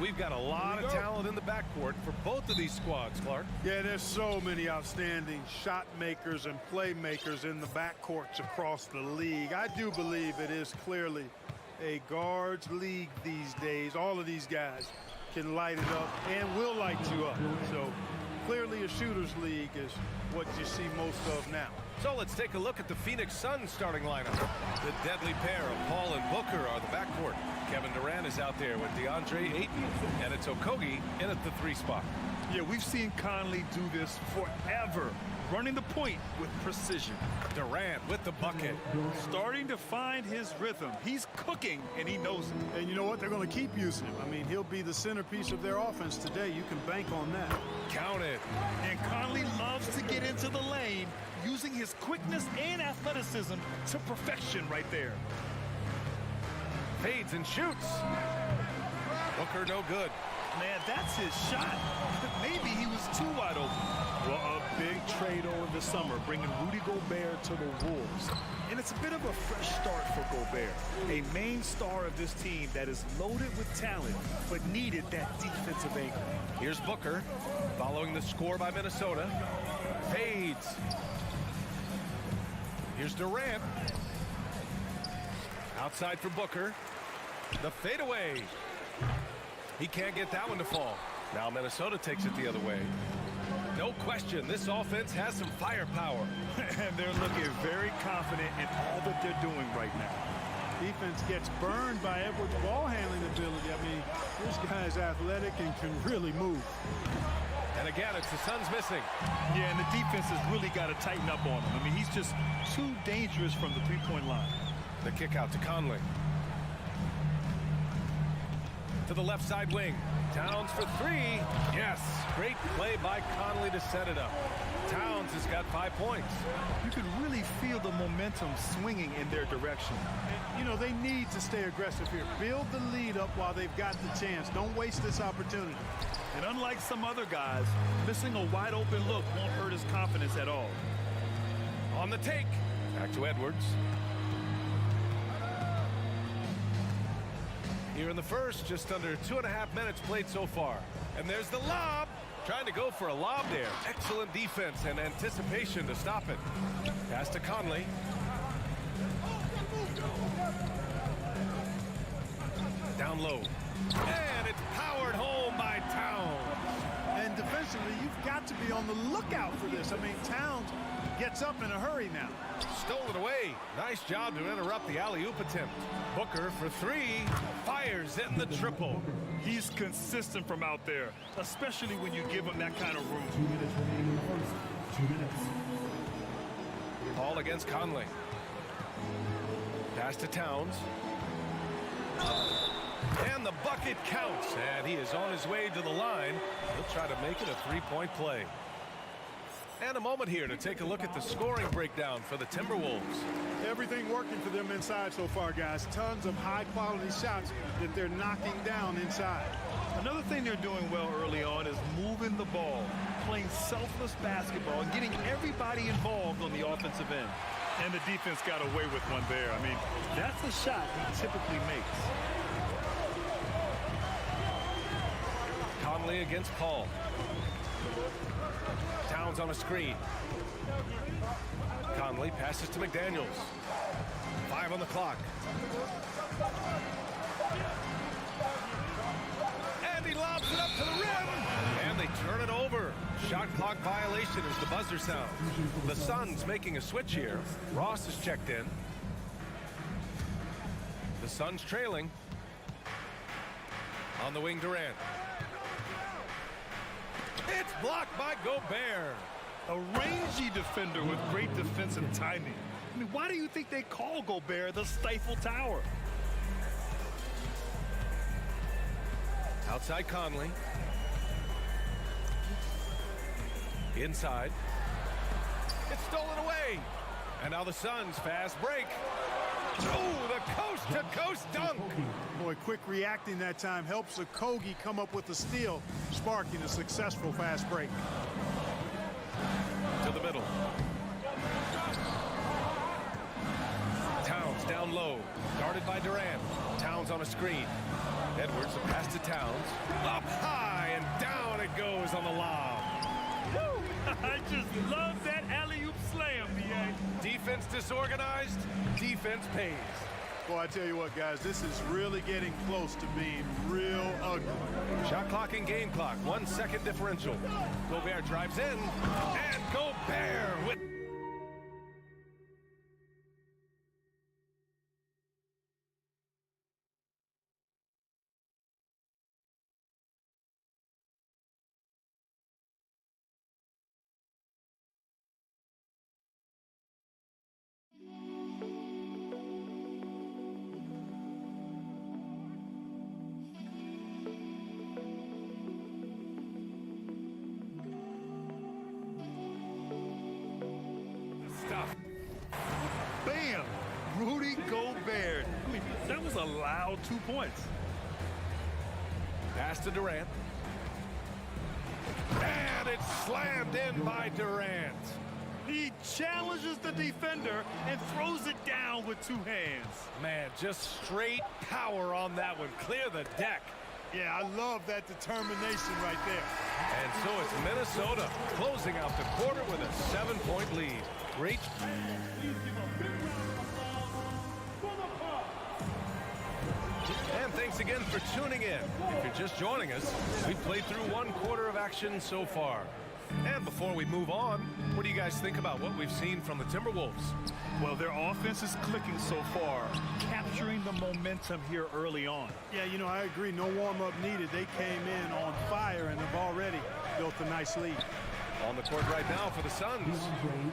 We've got a lot of talent in the backcourt for both of these squads, Clark. Yeah, there's so many outstanding shot makers and playmakers in the backcourts across the league. I do believe it is clearly a guards league these days. All of these guys can light it up and will light you up. So clearly a shooters league is what you see most of now. So let's take a look at the Phoenix Suns starting lineup. The deadly pair of Paul and Booker are the backcourt. Kevin Durant Durant is out there with DeAndre Ayton, and it's Okogie in at the 3 spot. Yeah, we've seen Conley do this forever, running the point with precision. Durant with the bucket. Starting to find his rhythm. He's cooking, and he knows it. And you know what? They're going to keep using him. I mean, he'll be the centerpiece of their offense today. You can bank on that. Count it. And Conley loves to get into the lane, using his quickness and athleticism to perfection right there. Fades and shoots. Booker no good. Man, that's his shot. Maybe he was too wide open. Well, a big trade over the summer, bringing Rudy Gobert to the Wolves. And it's a bit of a fresh start for Gobert, a main star of this team that is loaded with talent, but needed that defensive anchor. Here's Booker, following the score by Minnesota. Fades. Here's Durant. Outside for Booker. The fadeaway. He can't get that one to fall. Now Minnesota takes it the other way. No question, this offense has some firepower. And they're looking very confident in all that they're doing right now. Defense gets burned by Edwards' ball handling ability. I mean, this guy's athletic and can really move. And again, it's the Suns missing. Yeah, and the defense has really got to tighten up on him. I mean, he's just too dangerous from the three-point line. The kick out to Conley. To the left side wing. Towns for 3. Yes, great play by Conley to set it up. Towns has got 5 points. You can really feel the momentum swinging in their direction. And, you know, they need to stay aggressive here. Build the lead up while they've got the chance. Don't waste this opportunity. And unlike some other guys, missing a wide open look won't hurt his confidence at all. On the take. Back to Edwards. Here in the first, just under 2.5 minutes played so far. And there's the lob. Trying to go for a lob there. Excellent defense and anticipation to stop it. Pass to Conley. Down low. And it's powered home by Towns. And defensively, you've got to be on the lookout for this. I mean, Towns gets up in a hurry now. Stolen away. Nice job to interrupt the alley-oop attempt. Booker for 3. Fires in the triple. He's consistent from out there, especially when you give him that kind of room. 2 minutes remaining in the first. 2 minutes. Ball against Conley. Pass to Towns. And the bucket counts. And he is on his way to the line. He'll try to make it a 3-point play. And a moment here to take a look at the scoring breakdown for the Timberwolves. Everything working for them inside so far, guys. Tons of high-quality shots that they're knocking down inside. Another thing they're doing well early on is moving the ball, playing selfless basketball, and getting everybody involved on the offensive end. And the defense got away with one there. I mean, that's a shot he typically makes. Conley against Paul. Towns on a screen. Conley passes to McDaniels. 5 on the clock. And he lobs it up to the rim. And they turn it over. Shot clock violation as the buzzer sounds. The Suns making a switch here. Ross is checked in. The Suns trailing. On the wing, Durant. It's blocked by Gobert. A rangy defender with great defensive timing. I mean, why do you think they call Gobert the Stifle Tower? Outside Conley. Inside. It's stolen away. And now the Suns fast break. Oh, the coast-to-coast dunk. Boy, quick reacting that time helps Okogie come up with a steal, sparking a successful fast break. To the middle. Towns down low, guarded by Durant. Towns on a screen. Edwards, a pass to Towns. Up high, and down it goes on the lob. Woo! I just love that alley-oop slam, B.A. Defense disorganized, defense pays. Boy, I tell you what, guys, this is really getting close to being real ugly. Shot clock and game clock, 1 second differential. Gobert drives in, and Gobert with allowed 2 points. Pass to Durant. And it's slammed in by Durant. He challenges the defender and throws it down with 2 hands. Man, just straight power on that one. Clear the deck. Yeah, I love that determination right there. And so it's Minnesota closing out the quarter with a 7-point lead. Great. And thanks again for tuning in. If you're just joining us, we've played through 1 quarter of action so far. And before we move on, what do you guys think about what we've seen from the Timberwolves? Well, their offense is clicking so far, capturing the momentum here early on. Yeah, you know, I agree. No warm-up needed. They came in on fire and have already built a nice lead. On the court right now for the Suns,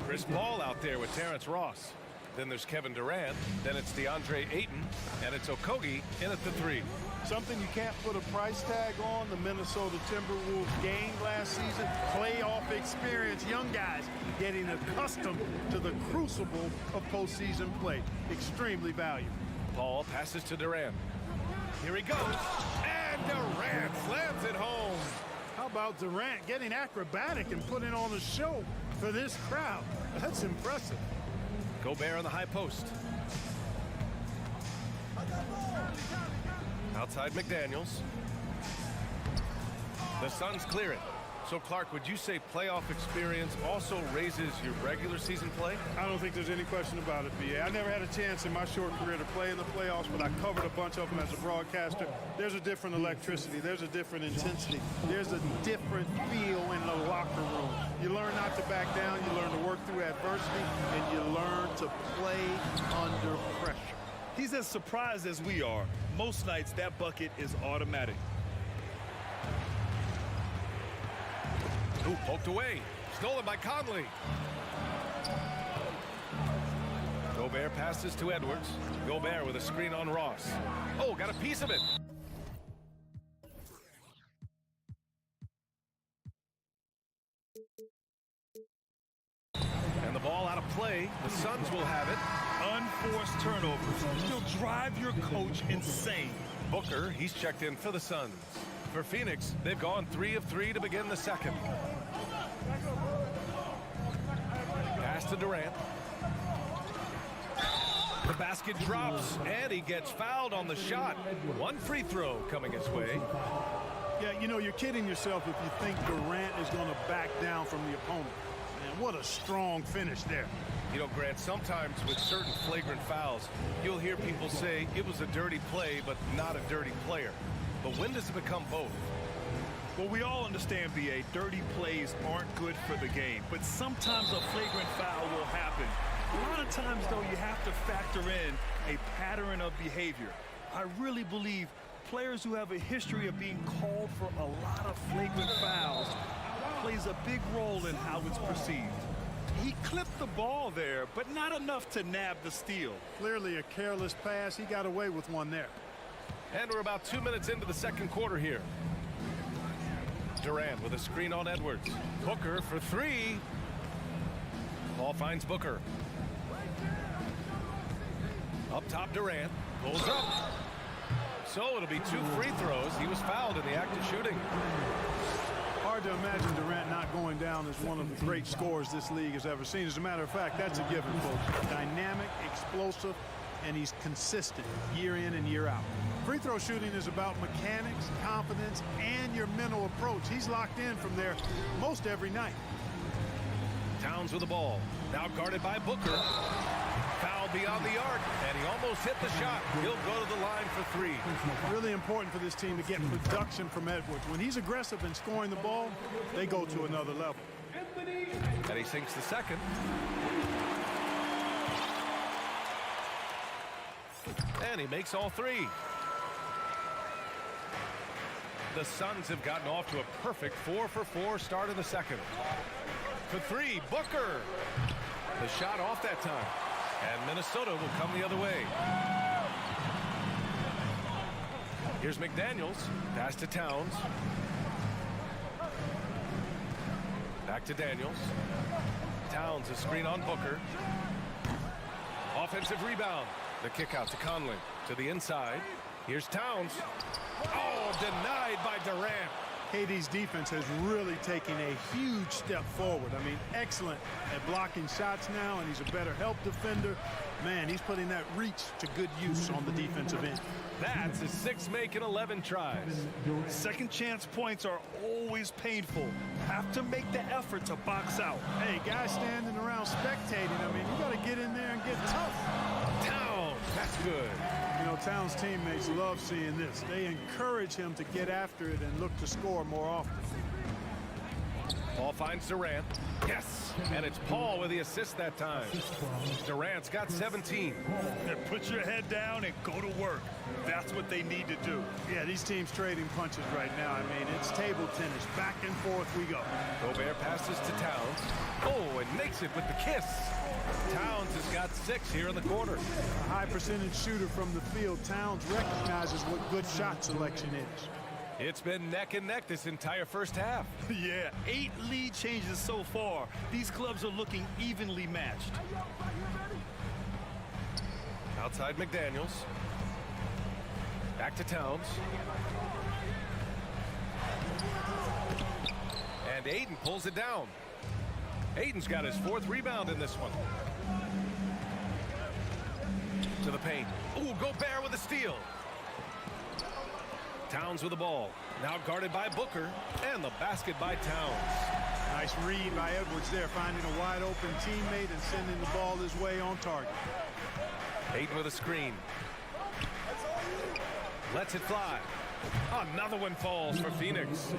Chris Paul out there with Terrence Ross. Then there's Kevin Durant. Then it's DeAndre Ayton. And it's Okogie in at the 3. Something you can't put a price tag on. The Minnesota Timberwolves gained last season. Playoff experience. Young guys getting accustomed to the crucible of postseason play. Extremely valuable. Paul passes to Durant. Here he goes. And Durant slams it home. How about Durant getting acrobatic and putting on a show for this crowd? That's impressive. Gobert on the high post. Outside McDaniels. The Suns clear it. So, Clark, would you say playoff experience also raises your regular season play? I don't think there's any question about it, B.A. I never had a chance in my short career to play in the playoffs, but I covered a bunch of them as a broadcaster. There's a different electricity. There's a different intensity. There's a different feel in the locker room. You learn not to back down. You learn to work through adversity, and you learn to play under pressure. He's as surprised as we are. Most nights, that bucket is automatic. Ooh, poked away. Stolen by Conley. Gobert passes to Edwards. Gobert with a screen on Ross. Oh, got a piece of it. And the ball out of play. The Suns will have it. Unforced turnovers. You'll drive your coach insane. Booker, he's checked in for the Suns. For Phoenix, they've gone 3 of 3 to begin the second. Pass to Durant. The basket drops, and he gets fouled on the shot. 1 free throw coming his way. Yeah, you know, you're kidding yourself if you think Durant is going to back down from the opponent. Man, what a strong finish there. You know, Grant, sometimes with certain flagrant fouls, you'll hear people say it was a dirty play, but not a dirty player. But when does it become both? Well, we all understand, B.A., dirty plays aren't good for the game, but sometimes a flagrant foul will happen. A lot of times, though, you have to factor in a pattern of behavior. I really believe players who have a history of being called for a lot of flagrant fouls plays a big role in how it's perceived. He clipped the ball there, but not enough to nab the steal. Clearly a careless pass. He got away with one there. And we're about 2 minutes into the second quarter here. Durant with a screen on Edwards. Booker for 3. Ball finds Booker. Up top, Durant pulls up. So it'll be 2 free throws. He was fouled in the act of shooting. Hard to imagine Durant not going down as one of the great scorers this league has ever seen. As a matter of fact, that's a given, folks. Dynamic, explosive, and he's consistent year in and year out. Free throw shooting is about mechanics, confidence, and your mental approach. He's locked in from there most every night. Towns with the ball. Now guarded by Booker. Foul beyond the arc, and he almost hit the shot. He'll go to the line for 3. Really important for this team to get production from Edwards. When he's aggressive in scoring the ball, they go to another level. And he sinks the second. And he makes all 3. The Suns have gotten off to a perfect 4-for-4 start in the second. For 3, Booker. The shot off that time. And Minnesota will come the other way. Here's McDaniels. Pass to Towns. Back to Daniels. Towns, a screen on Booker. Offensive rebound. The kick out to Conley. To the inside. Here's Towns. Oh, denied by Durant. KD's defense has really taken a huge step forward. I mean, excellent at blocking shots now, and he's a better help defender. Man, he's putting that reach to good use on the defensive end. That's his 6 make in 11 tries. Second chance points are always painful. Have to make the effort to box out. Hey, guys standing around spectating, I mean, you got to get in there and get tough. Towns, that's good. You know, Towns' teammates love seeing this. They encourage him to get after it and look to score more often. Ball finds Durant. Yes, and it's Paul with the assist that time. Durant's got 17. Put your head down and go to work. That's what they need to do. Yeah, these teams trading punches right now. I mean, it's table tennis. Back and forth we go. Gobert passes to Towns. Oh, and makes it with the kiss. Towns has got 6 here in the quarter. A high percentage shooter from the field. Towns recognizes what good shot selection is. It's been neck and neck this entire first half. Yeah, 8 lead changes so far. These clubs are looking evenly matched. Outside McDaniels. Back to Towns. And Aiden pulls it down. Aiden's got his 4th rebound in this one. To the paint. Ooh, Gobert with a steal. Towns with the ball. Now guarded by Booker. And the basket by Towns. Nice read by Edwards there, finding a wide open teammate and sending the ball his way on target. Aiden with a screen. Lets it fly. Another one falls for Phoenix.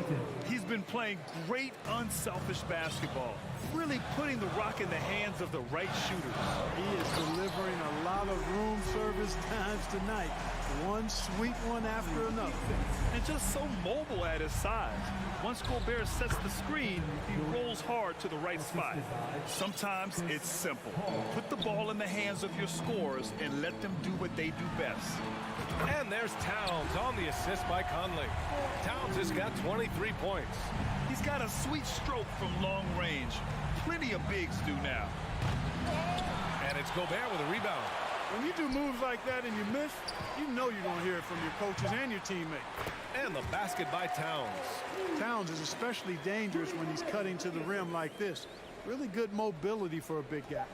He's been playing great unselfish basketball. Really putting the rock in the hands of the right shooters. He is delivering a lot of room service times tonight. One sweet one after another. And just so mobile at his size. Once Gobert sets the screen, he rolls hard to the right spot. Sometimes it's simple. Put the ball in the hands of your scorers and let them do what they do best. And there's Towns on the assist by Conley. Towns has got 23 points. He's got a sweet stroke from long range. Plenty of bigs do now. And it's Gobert with a rebound. When you do moves like that and you miss, you know you're going to hear it from your coaches and your teammates. And the basket by Towns. Towns is especially dangerous when he's cutting to the rim like this. Really good mobility for a big guy.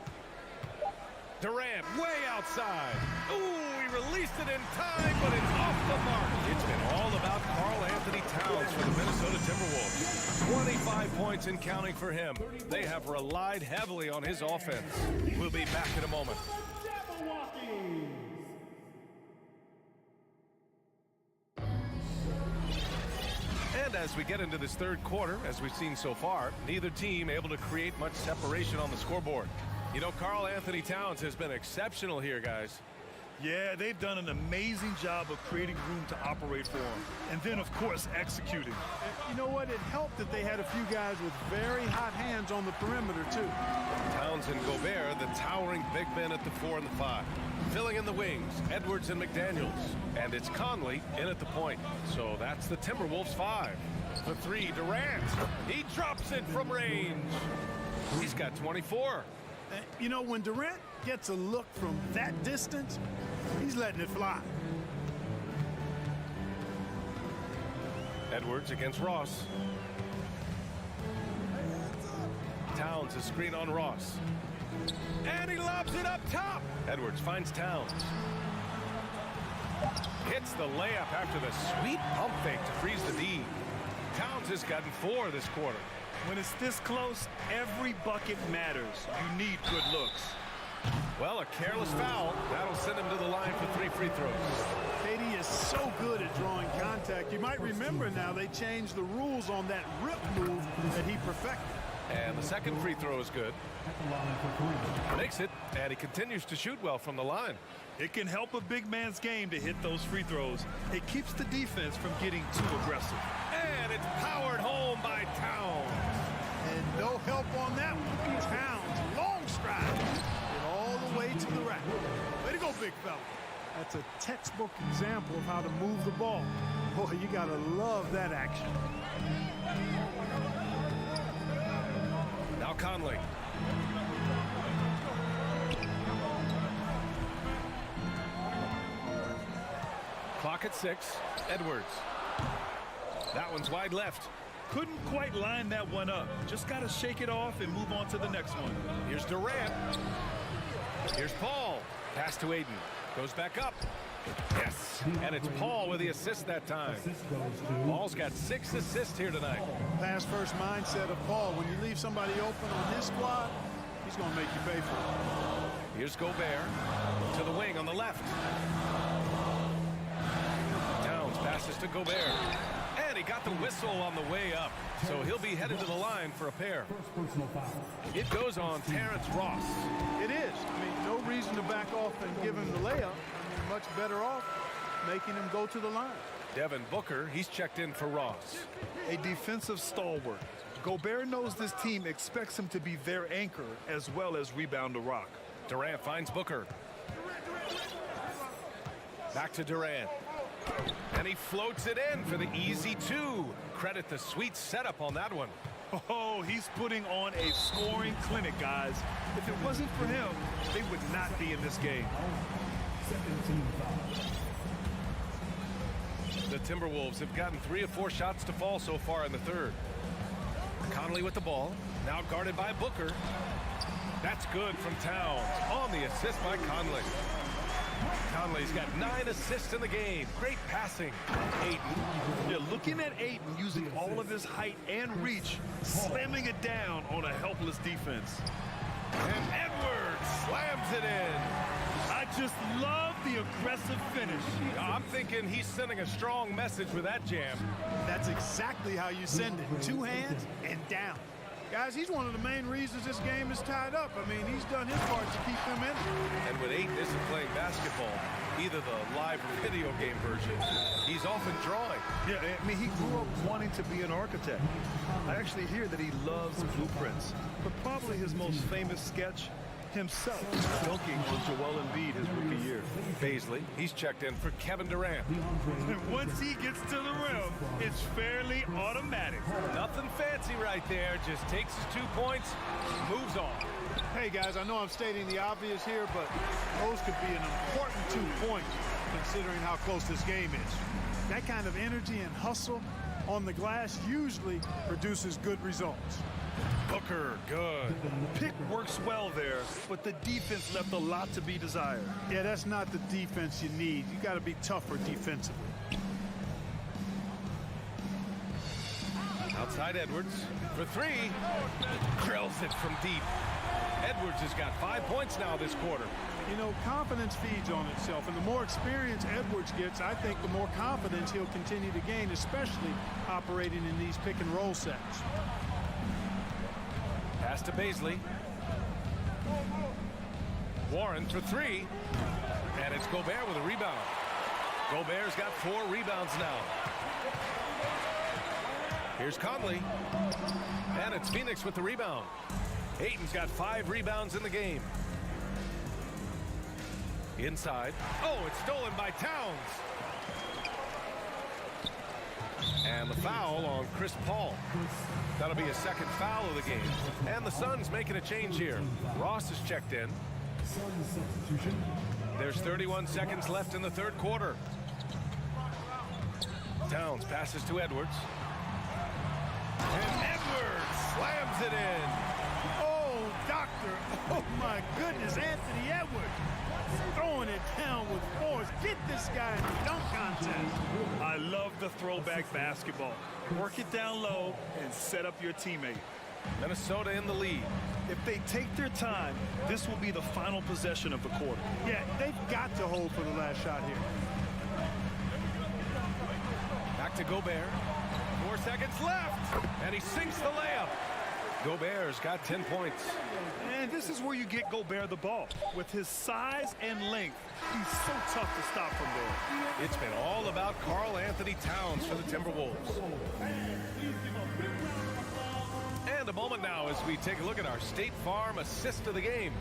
Durant way outside. Ooh, he released it in time, but it's off the mark. It's been all about Karl Anthony Towns for the Minnesota Timberwolves. 25 points and counting for him. They have relied heavily on his offense. We'll be back in a moment. And as we get into this third quarter, as we've seen so far, neither team able to create much separation on the scoreboard. You know, Karl Anthony Towns has been exceptional here, guys. Yeah, they've done an amazing job of creating room to operate for him. And then, of course, executing. You know what? It helped that they had a few guys with very hot hands on the perimeter, too. Towns and Gobert, the towering big men at the 4 and the 5. Filling in the wings, Edwards and McDaniels. And it's Conley in at the point. So that's the Timberwolves 5. The 3, Durant. He drops it from range. He's got 24. You know, when Durant gets a look from that distance, he's letting it fly. Edwards against Ross. Towns a screen on Ross. And he lobs it up top. Edwards finds Towns. Hits the layup after the sweet pump fake to freeze the D. Towns has gotten 4 this quarter. When it's this close, every bucket matters. You need good looks. Well, a careless foul. That'll send him to the line for 3 free throws. KD is so good at drawing contact. You might remember now they changed the rules on that rip move that he perfected. And the second free throw is good. Makes it, and he continues to shoot well from the line. It can help a big man's game to hit those free throws. It keeps the defense from getting too aggressive. And it's powered home by Towns. And no help on that one. Towns, long stride. Get all the way to the rack. Way to go, big fella. That's a textbook example of how to move the ball. Boy, you gotta love that action. Now Conley. Clock at 6. Edwards. That one's wide left. Couldn't quite line that one up. Just got to shake it off and move on to the next one. Here's Durant. Here's Paul. Pass to Aiden. Goes back up. Yes. And it's Paul with the assist that time. Paul's got 6 assists here tonight. Pass first mindset of Paul. When you leave somebody open on his squad, he's going to make you pay for it. Here's Gobert to the wing on the left. Towns passes to Gobert. And he got the whistle on the way up. So he'll be headed to the line for a pair. It goes on Terrence Ross. It is. I mean, no reason to back off and give him the layup. I mean, much better off making him go to the line. Devin Booker, he's checked in for Ross. A defensive stalwart. Gobert knows this team expects him to be their anchor as well as rebound the rock. Durant finds Booker. Back to Durant. And he floats it in for the easy 2. Credit the sweet setup on that one. Oh, he's putting on a scoring clinic, guys. If it wasn't for him, they would not be in this game. The Timberwolves have gotten 3 of 4 shots to fall so far in the third. Conley with the ball. Now guarded by Booker. That's good from Towns. On the assist by Conley. Conley's got 9 assists in the game. Great passing. Aiden. Yeah, looking at Aiden using all of his height and reach, slamming it down on a helpless defense. And Edwards slams it in. I just love the aggressive finish. I'm thinking he's sending a strong message with that jam. That's exactly how you send it. 2 hands and down. Guys, he's one of the main reasons this game is tied up. I mean, he's done his part to keep them in it. And when Aiden isn't playing basketball, either the live or video game version, he's often drawing. Yeah, I mean, he grew up wanting to be an architect. I actually hear that he loves blueprints. But probably his most famous sketch, himself dunking on Joel Embiid his rookie year. Baisley, he's checked in for Kevin Durant. And once he gets to the rim, it's fairly automatic. Nothing fancy right there. Just takes his 2 points, moves on. Hey, guys, I know I'm stating the obvious here, but those could be an important 2 points considering how close this game is. That kind of energy and hustle on the glass usually produces good results. Booker, good. Pick works well there, but the defense left a lot to be desired. Yeah, that's not the defense you need. You got to be tougher defensively. Outside Edwards for 3. Drills it from deep. Edwards has got 5 points now this quarter. You know, confidence feeds on itself, and the more experience Edwards gets, I think the more confidence he'll continue to gain, especially operating in these pick and roll sets. Pass to Baisley. Warren for 3. And it's Gobert with a rebound. Gobert's got 4 rebounds now. Here's Conley. And it's Phoenix with the rebound. Ayton's got 5 rebounds in the game. Inside. Oh, it's stolen by Towns. And the foul on Chris Paul. That'll be a second foul of the game. And the Suns making a change here. Ross is checked in. There's 31 seconds left in the third quarter. Towns passes to Edwards. And Edwards slams it in. Oh, doctor. Oh, my goodness. Anthony Edwards throwing it down with force. Get this guy in the dunk contest. I love the throwback basketball. Work it down low and set up your teammate. Minnesota in the lead. If they take their time, this will be the final possession of the quarter. Yeah, they've got to hold for the last shot here. Back to Gobert. 4 seconds left. And he sinks the layup. Gobert's got 10 points. And this is where you get Gobert the ball. With his size and length, he's so tough to stop from there. It's been all about Karl Anthony Towns for the Timberwolves. And a moment now as we take a look at our State Farm assist of the game.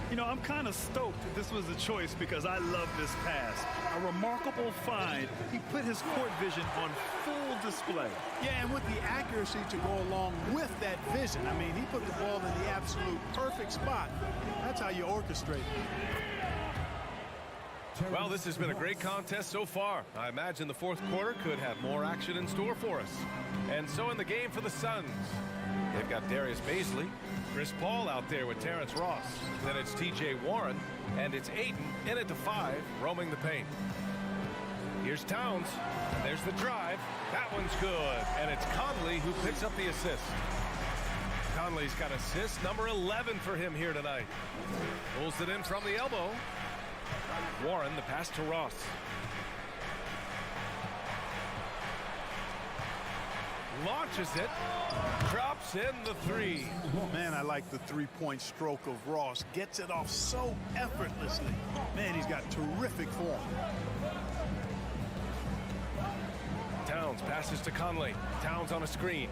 You know, I'm kind of stoked that this was a choice because I love this pass. A remarkable find. He put his court vision on full display. Yeah, and with the accuracy to go along with that vision. I mean, he put the ball in the absolute perfect spot. That's how you orchestrate it. Well, this has been a great contest so far. I imagine the fourth quarter could have more action in store for us. And so in the game for the Suns, they've got Darius Bazley, Chris Paul out there with Terrence Ross. Then it's T.J. Warren, and it's Ayton in at the 5, roaming the paint. Here's Towns, and there's the drive. That one's good, and it's Conley who picks up the assist. Conley's got assist number 11 for him here tonight. Pulls it in from the elbow. Warren, the pass to Ross. Launches it, drops in the 3. Man, I like the three-point stroke of Ross. Gets it off so effortlessly. Man, he's got terrific form. Towns passes to Conley. Towns on a screen.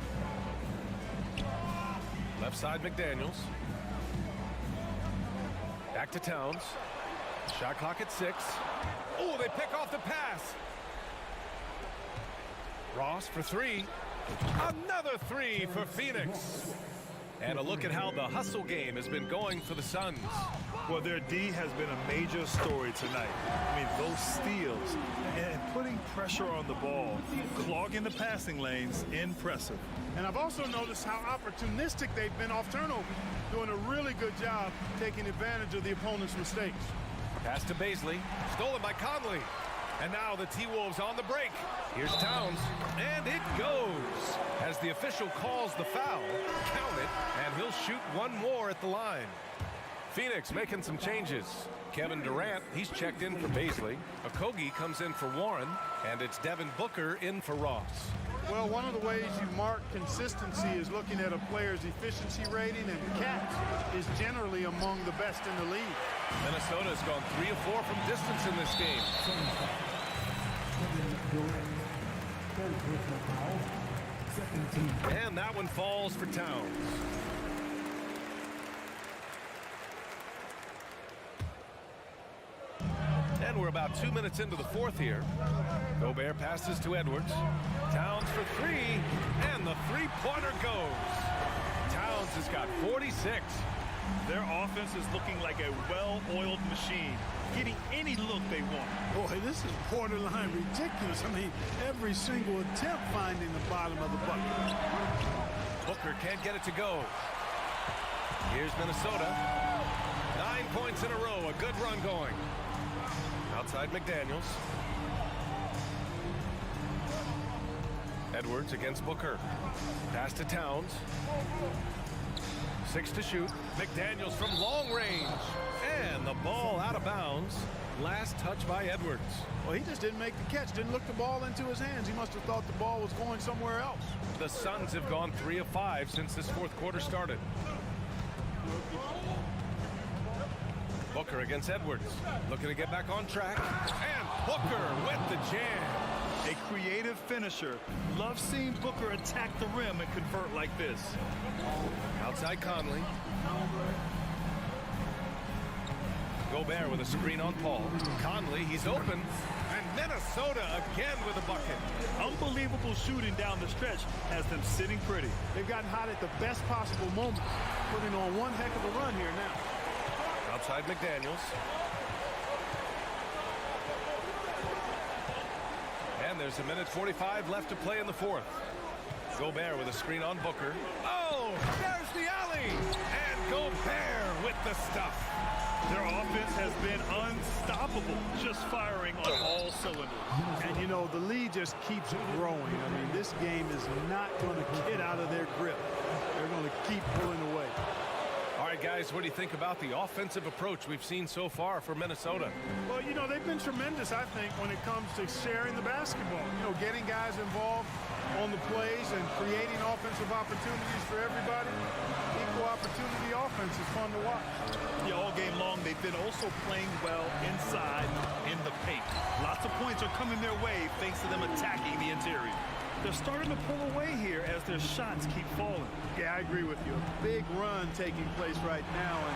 Left side McDaniels. Back to Towns. Shot clock at 6. Oh, they pick off the pass. Ross for 3. Another 3 for Phoenix. And a look at how the hustle game has been going for the Suns. Well, their D has been a major story tonight. I mean, those steals and putting pressure on the ball, clogging the passing lanes, impressive. And I've also noticed how opportunistic they've been off turnovers, doing a really good job taking advantage of the opponent's mistakes. Pass to Bazley, stolen by Conley. And now the T-Wolves on the break. Here's Towns, and it goes. As the official calls the foul, count it, and he'll shoot one more at the line. Phoenix making some changes. Kevin Durant, he's checked in for Bazley. Okogie comes in for Warren, and it's Devin Booker in for Ross. Well, one of the ways you mark consistency is looking at a player's efficiency rating, and Cat is generally among the best in the league. Minnesota's gone 3 of 4 from distance in this game. And that one falls for Towns. And we're about 2 minutes into the fourth here. Gobert passes to Edwards. Towns for 3, and the three-pointer goes. Towns has got 46. Their offense is looking like a well-oiled machine, getting any look they want. Boy, this is borderline ridiculous. I mean, every single attempt finding the bottom of the bucket. Booker can't get it to go. Here's Minnesota. 9 points in a row, a good run going. Outside McDaniels. Edwards against Booker. Pass to Towns. 6 to shoot. McDaniels from long range. And the ball out of bounds. Last touch by Edwards. Well, he just didn't make the catch. Didn't look the ball into his hands. He must have thought the ball was going somewhere else. The Suns have gone 3 of 5 since this fourth quarter started. Booker against Edwards. Looking to get back on track. And Booker with the jam. A creative finisher. Love seeing Booker attack the rim and convert like this. Outside Conley. Gobert with a screen on Paul. Conley, he's open. And Minnesota again with a bucket. Unbelievable shooting down the stretch has them sitting pretty. They've gotten hot at the best possible moment. Putting on one heck of a run here now. Outside McDaniels. And there's 1:45 left to play in the fourth. Gobert with a screen on Booker. Oh, there's the alley. And Gobert with the stuff. Their offense has been unstoppable, just firing on all cylinders. And, you know, the lead just keeps growing. I mean, this game is not going to get out of their grip. They're going to keep pulling away. All right, guys, what do you think about the offensive approach we've seen so far for Minnesota? Well, you know, they've been tremendous, I think, when it comes to sharing the basketball. You know, getting guys involved on the plays and creating offensive opportunities for everybody. Equal opportunity offense is fun to watch. Yeah, all game long, they've been also playing well inside in the paint. Lots of points are coming their way thanks to them attacking the interior. They're starting to pull away here as their shots keep falling. Yeah, I agree with you. A big run taking place right now, and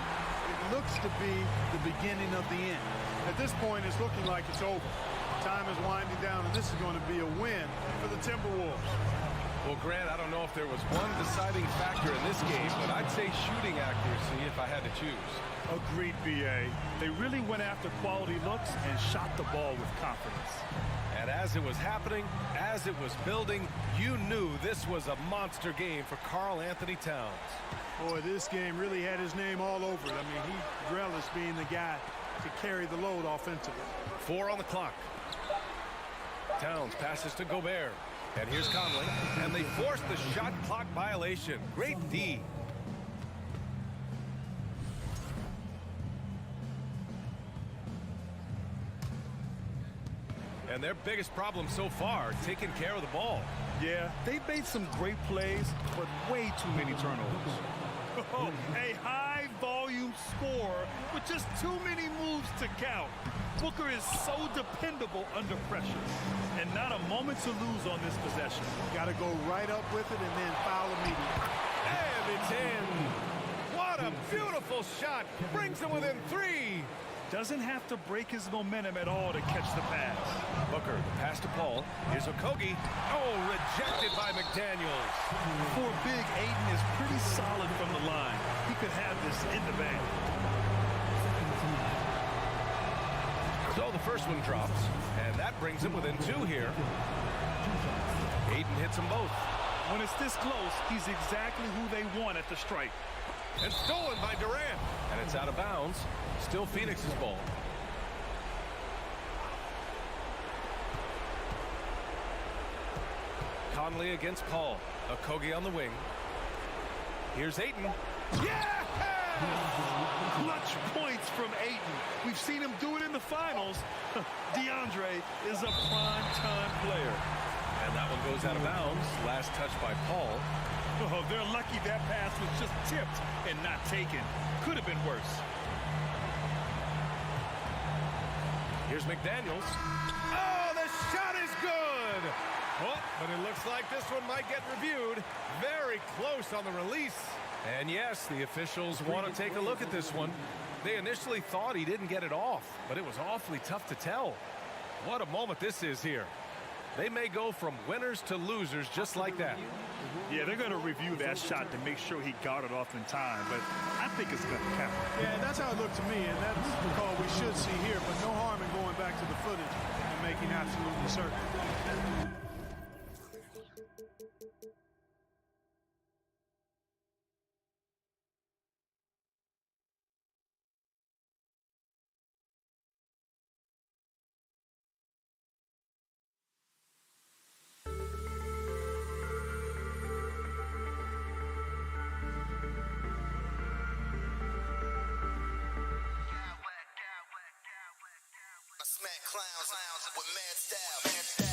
it looks to be the beginning of the end. At this point, it's looking like it's over. Time is winding down, and this is going to be a win for the Timberwolves. Well, Grant, I don't know if there was one deciding factor in this game, but I'd say shooting accuracy if I had to choose. Agreed, BA. They really went after quality looks and shot the ball with confidence. And as it was happening, as it was building, you knew this was a monster game for Karl Anthony Towns. Boy, this game really had his name all over it. I mean, he relished being the guy to carry the load offensively. 4 on the clock. Towns passes to Gobert. And here's Conley. And they force the shot clock violation. Great D. And their biggest problem so far, taking care of the ball. Yeah, they've made some great plays, but way too many turnovers. A high-volume score with just too many moves to count. Booker is so dependable under pressure. And not a moment to lose on this possession. Got to go right up with it and then foul immediately. And it's in. What a beautiful shot. Brings them within 3. Doesn't have to break his momentum at all to catch the pass. Booker, the pass to Paul. Here's Okogie. Oh, rejected by McDaniels. For big, Ayton is pretty solid from the line. He could have this in the bag. So the first one drops, and that brings him within 2 here. Ayton hits them both. When it's this close, he's exactly who they want at the strike. And stolen by Durant. And it's out of bounds. Still Phoenix's ball. Conley against Paul. Okogie on the wing. Here's Ayton. Yeah! Clutch points from Ayton. We've seen him do it in the finals. DeAndre is a prime-time player. And that one goes out of bounds. Last touch by Paul. Oh, they're lucky that pass was just tipped and not taken. Could have been worse. Here's McDaniels. Oh, the shot is good! Oh, but it looks like this one might get reviewed. Very close on the release. And yes, the officials want to take a look at this one. They initially thought he didn't get it off, but it was awfully tough to tell. What a moment this is here. They may go from winners to losers just like that. Yeah, they're going to review that shot to make sure he got it off in time, but I think it's going to count. Yeah, that's how it looked to me, and that's the call we should see here, but no harm in going back to the footage and making absolutely certain. Smack clowns with mad style.